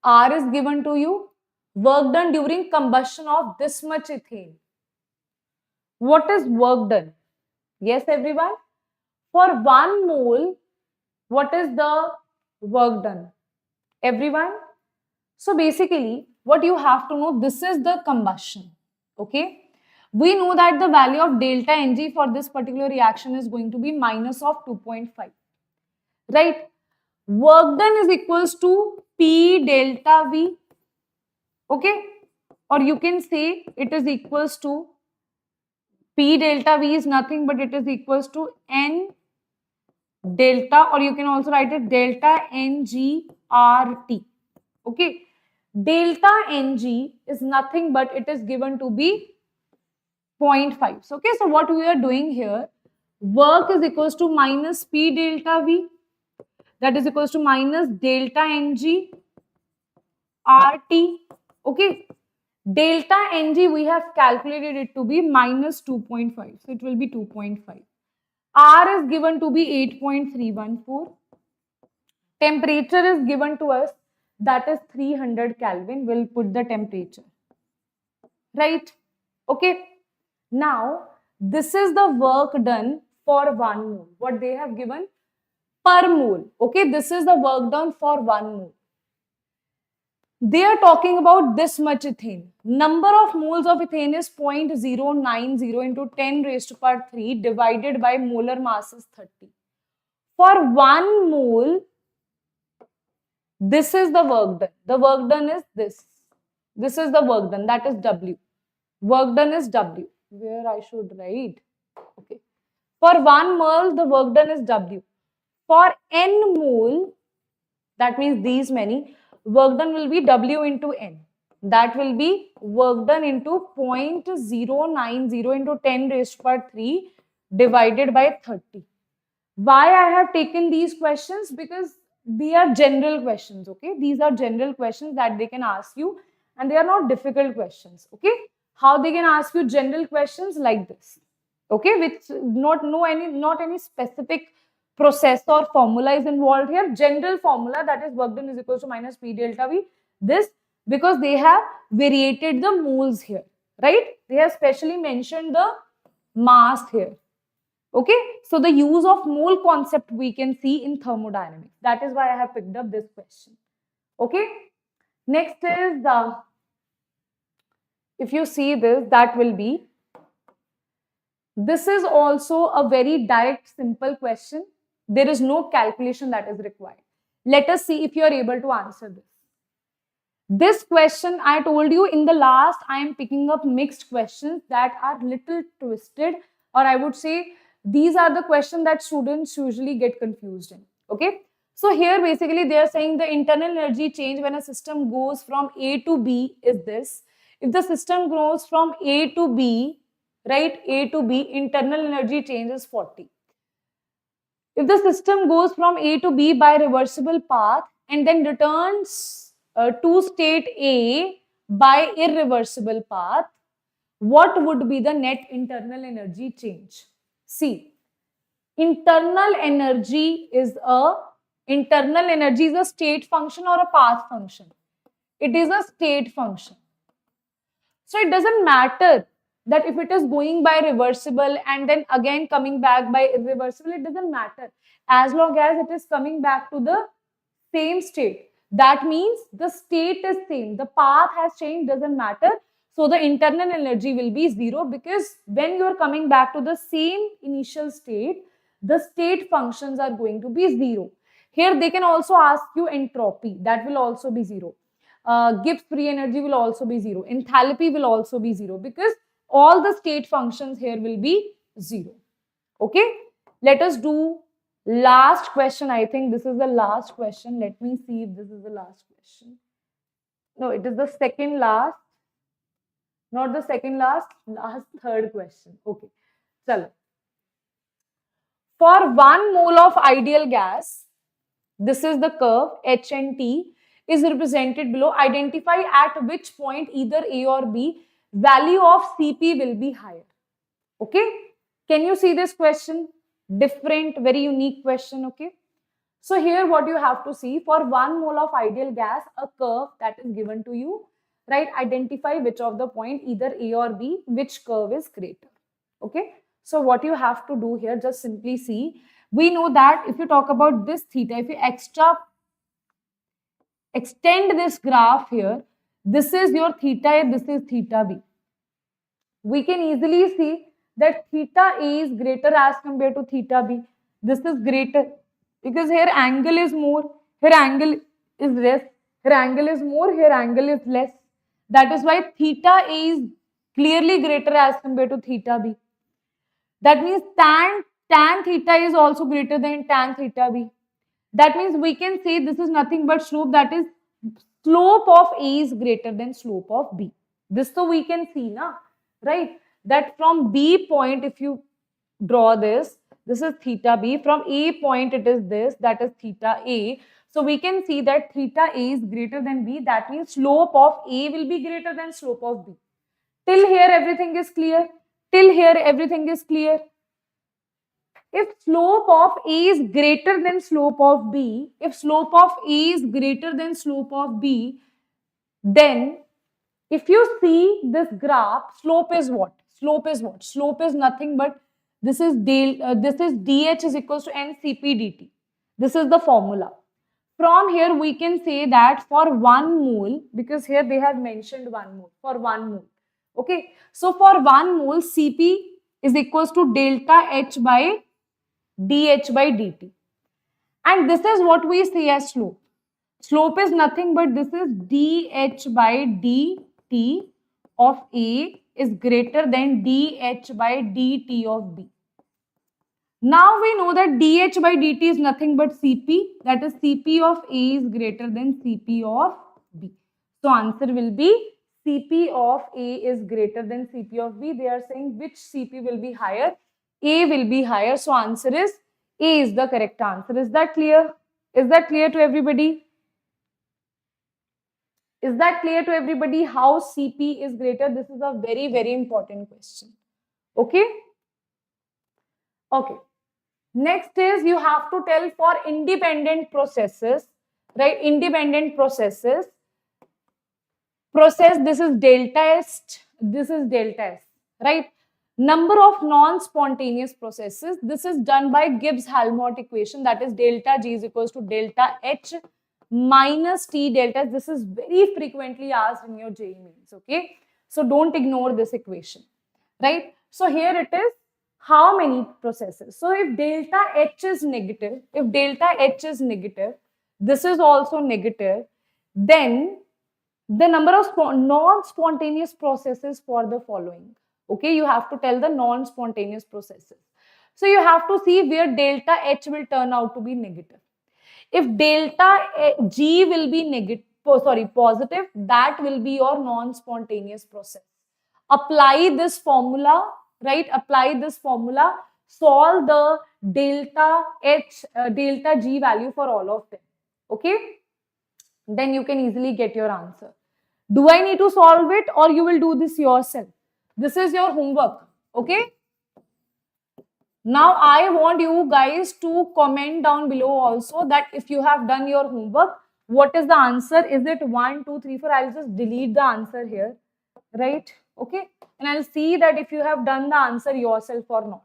R is given to you, work done during combustion of this much ethane. What is work done? Yes, everyone? For 1 mole, what is the work done? Everyone? So basically, what you have to know, this is the combustion. Okay? We know that the value of delta Ng for this particular reaction is going to be minus of 2.5. Right? Work done is equals to P delta V. Okay? Or you can say it is equals to P delta V is nothing but it is equals to N delta, or you can also write it delta NGRT. Okay? Delta Ng is nothing but it is given to be 0.5. So, okay, so what we are doing here, work is equals to minus P delta V, that is equals to minus delta Ng RT. Okay. Delta Ng we have calculated it to be minus 2.5. So it will be 2.5. R is given to be 8.314. Temperature is given to us, that is 300 Kelvin. We'll put the temperature. Right? Okay. Now, this is the work done for 1 mole. What they have given? Per mole. Okay. This is the work done for 1 mole. They are talking about this much ethane. Number of moles of ethane is 0.090 into 10 raised to power 3 divided by molar mass is 30. For 1 mole, this is the work done. The work done is this. This is the work done. That is W. Work done is W. Where I should write? Okay. For 1 mole, the work done is W. For N mole, that means these many, work done will be W into N. That will be work done into 0.090 into 10 raised to power 3 divided by 30. Why I have taken these questions? Because they are general questions, okay? These are general questions that they can ask you and they are not difficult questions, okay? How they can ask you general questions like this, okay? Which not any specific process or formula is involved here. General formula, that is work done is equal to minus P delta V. This because they have variated the moles here, right? They have specially mentioned the mass here. Okay, so the use of mole concept we can see in thermodynamics. That is why I have picked up this question. Okay, next is if you see this, that will be, this is also a very direct, simple question. There is no calculation that is required. Let us see if you are able to answer this. This question, I told you in the last, I am picking up mixed questions that are little twisted, or I would say these are the questions that students usually get confused in. Okay. So here basically they are saying the internal energy change when a system goes from A to B is this. If the system goes from A to B, right, A to B, internal energy change is 40. If the system goes from A to B by reversible path and then returns to state A by irreversible path, what would be the net internal energy change? See, internal energy is a state function or a path function. It is a state function. So it doesn't matter that if it is going by reversible and then again coming back by irreversible, it doesn't matter. As long as it is coming back to the same state. That means the state is same. The path has changed, doesn't matter. So the internal energy will be 0 because when you are coming back to the same initial state, the state functions are going to be 0. Here they can also ask you entropy. That will also be 0. Gibbs free energy will also be 0. Enthalpy will also be 0 because all the state functions here will be 0. Okay. Let us do last question. I think this is the last question. Let me see if this is the last question. No, it is the second last. Not the second last, third question. Okay. Chalo. For 1 mole of ideal gas, this is the curve H and T is represented below. Identify at which point either A or B value of Cp will be higher. Okay. Can you see this question? Different, very unique question. Okay. So here what you have to see, for 1 mole of ideal gas, a curve that is given to you, right? Identify which of the point, either A or B, which curve is greater. Okay. So what you have to do here, just simply see. We know that if you talk about this theta, if you extend this graph here, this is your theta A, this is theta B. We can easily see that theta A is greater as compared to theta B. This is greater because here angle is more, here angle is less, here angle is more, here angle is less. That is why theta A is clearly greater as compared to theta B. That means tan theta is also greater than tan theta B. That means we can say this is nothing but slope, that is slope of A is greater than slope of B. This so we can see, na, right? That from B point, if you draw this is theta B. From A point, it is this, that is theta A. So we can see that theta A is greater than B. That means slope of A will be greater than slope of B. Till here everything is clear. Till here everything is clear. If slope of A is greater than slope of B, if slope of A is greater than slope of B, then if you see this graph, slope is what? Slope is what? Slope is nothing but this is dH is equals to NCP dt. This is the formula. From here we can say that for 1 mole, because here they have mentioned 1 mole, for 1 mole. Okay, so for 1 mole Cp is equals to delta H by dH by dt. And this is what we see as slope. Slope is nothing but this is dH by dt of A is greater than dH by dt of B. Now we know that dH by dt is nothing but Cp, that is Cp of A is greater than Cp of B. So answer will be Cp of A is greater than Cp of B. They are saying which Cp will be higher? A will be higher. So answer is A is the correct answer. Is that clear? Is that clear to everybody? Is that clear to everybody how Cp is greater? This is a very, very important question. Okay? Okay. Next is you have to tell for independent processes, right? Independent processes. Process, this is delta S, this is delta S, right? Number of non-spontaneous processes. This is done by Gibbs-Helmholtz equation, that is delta G is equals to delta H minus T delta S. This is very frequently asked in your JEE mains, okay? So don't ignore this equation, right? So here it is, how many processes? So if delta H is negative, if delta H is negative, this is also negative, then the number of non-spontaneous processes for the following. Okay, you have to tell the non-spontaneous processes. So you have to see where delta H will turn out to be negative. If delta G will be negative, positive, that will be your non-spontaneous process. Apply this formula, right? Apply this formula, solve the delta H, delta G value for all of them. Okay? Then you can easily get your answer. Do I need to solve it or you will do this yourself? This is your homework. Okay? Now I want you guys to comment down below also that if you have done your homework, what is the answer? Is it 1, 2, 3, 4? I'll just delete the answer here, right? Okay, and I'll see that if you have done the answer yourself or not.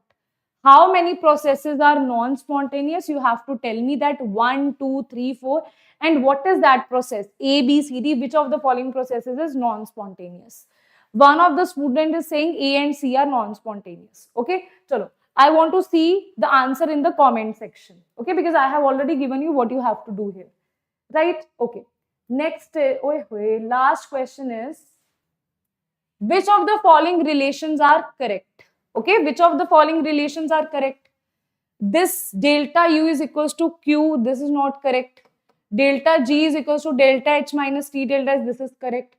How many processes are non-spontaneous? You have to tell me that 1, 2, 3, 4. And what is that process? A, B, C, D. Which of the following processes is non-spontaneous? One of the student is saying A and C are non-spontaneous. Okay, chalo. I want to see the answer in the comment section. Okay, because I have already given you what you have to do here. Right? Okay. Next, last question is, which of the following relations are correct? Okay, which of the following relations are correct? This delta U is equals to Q, this is not correct. Delta G is equals to delta H minus T delta S, this is correct.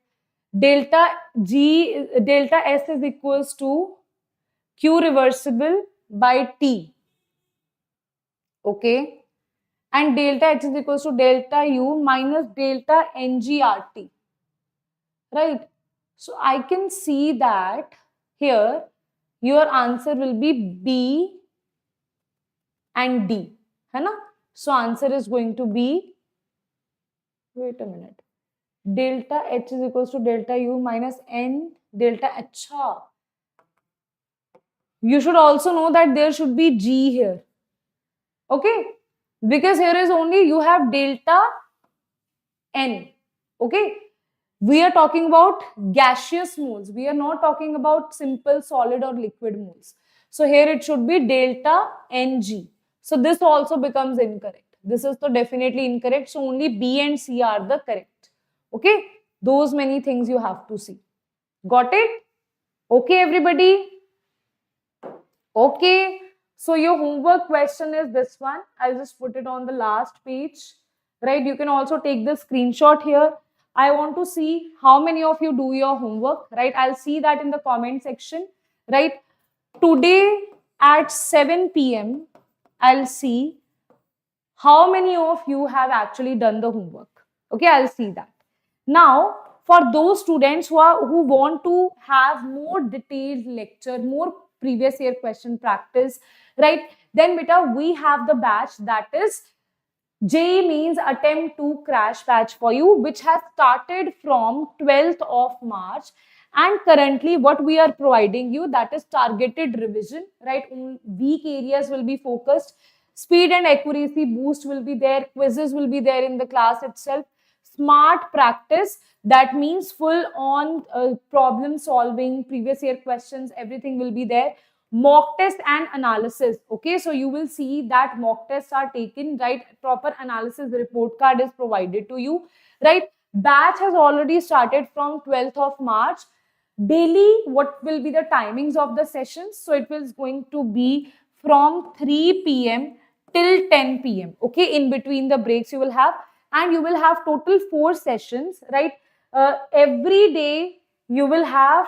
Delta S is equals to Q reversible by T. Okay. And delta H is equals to delta U minus delta NGRT. Right. So I can see that here your answer will be B and D. Hai na? So answer is going to be, wait a minute, delta H is equals to delta U minus N delta H. You should also know that there should be G here. Okay? Because here is only you have delta N. Okay? We are talking about gaseous moles. We are not talking about simple solid or liquid moles. So here it should be delta Ng. So this also becomes incorrect. This is so definitely incorrect. So only B and C are the correct. Okay? Those many things you have to see. Got it? Okay, everybody? Okay. So your homework question is this one. I'll just put it on the last page. Right? You can also take the screenshot here. I want to see how many of you do your homework, right? I'll see that in the comment section, right? Today at 7 p.m., I'll see How many of you have actually done the homework? Okay, I'll see that. Now, for those students who want to have more detailed lecture, more previous year question practice, right? Then beta, we have the batch that is JEE means attempt to crash batch for you, which has started from 12th of March. And currently what we are providing you, that is targeted revision, right? Weak areas will be focused. Speed and accuracy boost will be there. Quizzes will be there in the class itself. Smart practice, that means full on problem solving, previous year questions, everything will be there. Mock test and analysis. Okay, so you will see that mock tests are taken, right? Proper analysis report card is provided to you, right? Batch has already started from 12th of March. Daily, what will be the timings of the sessions? So it is going to be from 3 p.m. till 10 p.m. Okay, in between the breaks you will have, and you will have total 4 sessions, right? Every day you will have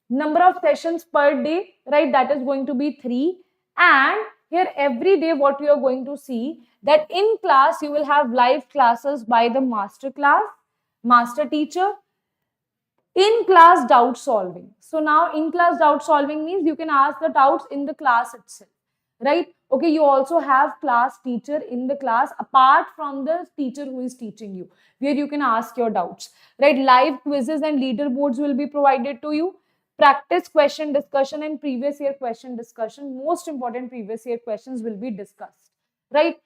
number of sessions per day, right? That is going to be 3. And here every day what you are going to see, that in class you will have live classes by the master teacher. In class doubt solving. So now in class doubt solving means you can ask the doubts in the class itself, right? Okay, you also have class teacher in the class apart from the teacher who is teaching you, where you can ask your doubts, right? Live quizzes and leaderboards will be provided to you. Practice question discussion and previous year question discussion. Most important previous year questions will be discussed, right?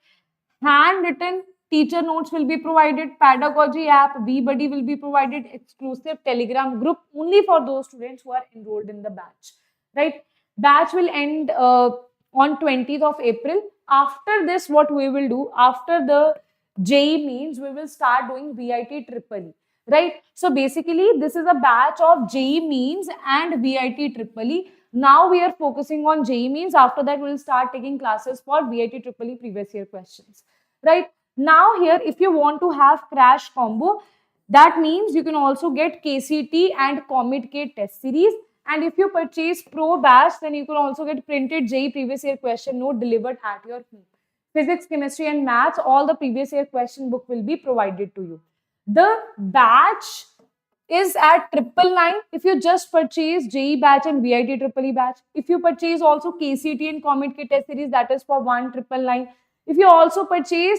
Handwritten teacher notes will be provided. Pedagogy app, VBuddy will be provided. Exclusive Telegram group only for those students who are enrolled in the batch, right? Batch will end on 20th of April. After this, what we will do, after the JEE means, we will start doing VIT triple E, right? So basically, this is a batch of JEE means and VIT triple E. Now we are focusing on JEE means. After that, we will start taking classes for VIT triple E previous year questions, right? Now here, if you want to have crash combo, that means you can also get KCT and Comet K test series. And if you purchase Pro batch, then you can also get printed JEE previous year question note delivered at your home. Physics, chemistry and maths, all the previous year question book will be provided to you. The batch is at 999 if you just purchase JEE batch and VIT triple E batch. If you purchase also KCT and Comet K test series, that is for 1999. If you also purchase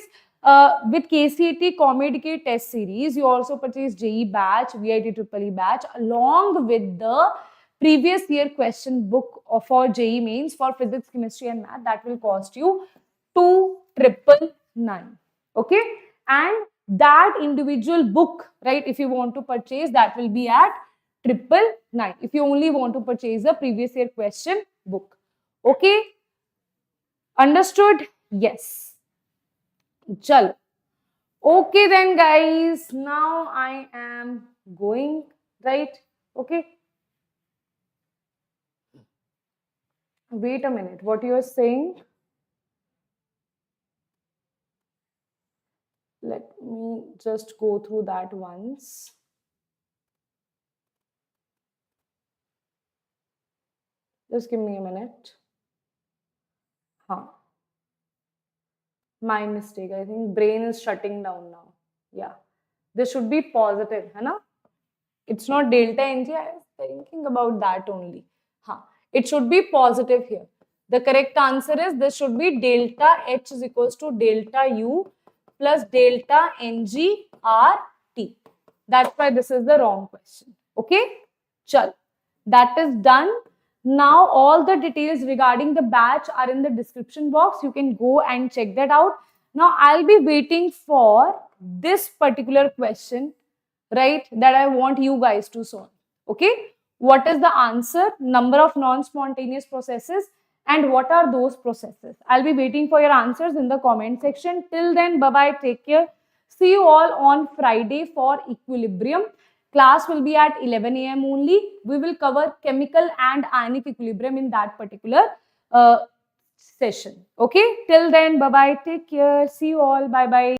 with KCT Comet K test series, you also purchase JEE batch, VIT triple E batch along with the previous year question book for JEE mains for physics, chemistry and math. That will cost you 2999. Okay, and that individual book, right, if you want to purchase, that will be at 999 if you only want to purchase the previous year question book. Okay, understood? Yes. Chalo. Okay then guys, now I am going, right? Okay, wait a minute, what you are saying? Let me just go through that once. Just give me a minute. My mistake. I think brain is shutting down now. Yeah. This should be positive, है ना? It's not delta NG. I was thinking about that only. It should be positive here. The correct answer is this should be delta H is equals to delta U plus delta NG RT. That's why this is the wrong question. Okay? Chal. That is done. Now all the details regarding the batch are in the description box. You can go and check that out. Now I'll be waiting for this particular question, right, that I want you guys to solve. Okay? What is the answer? Number of non-spontaneous processes and what are those processes? I'll be waiting for your answers in the comment section. Till then, bye-bye. Take care. See you all on Friday for equilibrium. Class will be at 11 a.m. only. We will cover chemical and ionic equilibrium in that particular session. Okay? Till then, bye-bye. Take care. See you all. Bye-bye.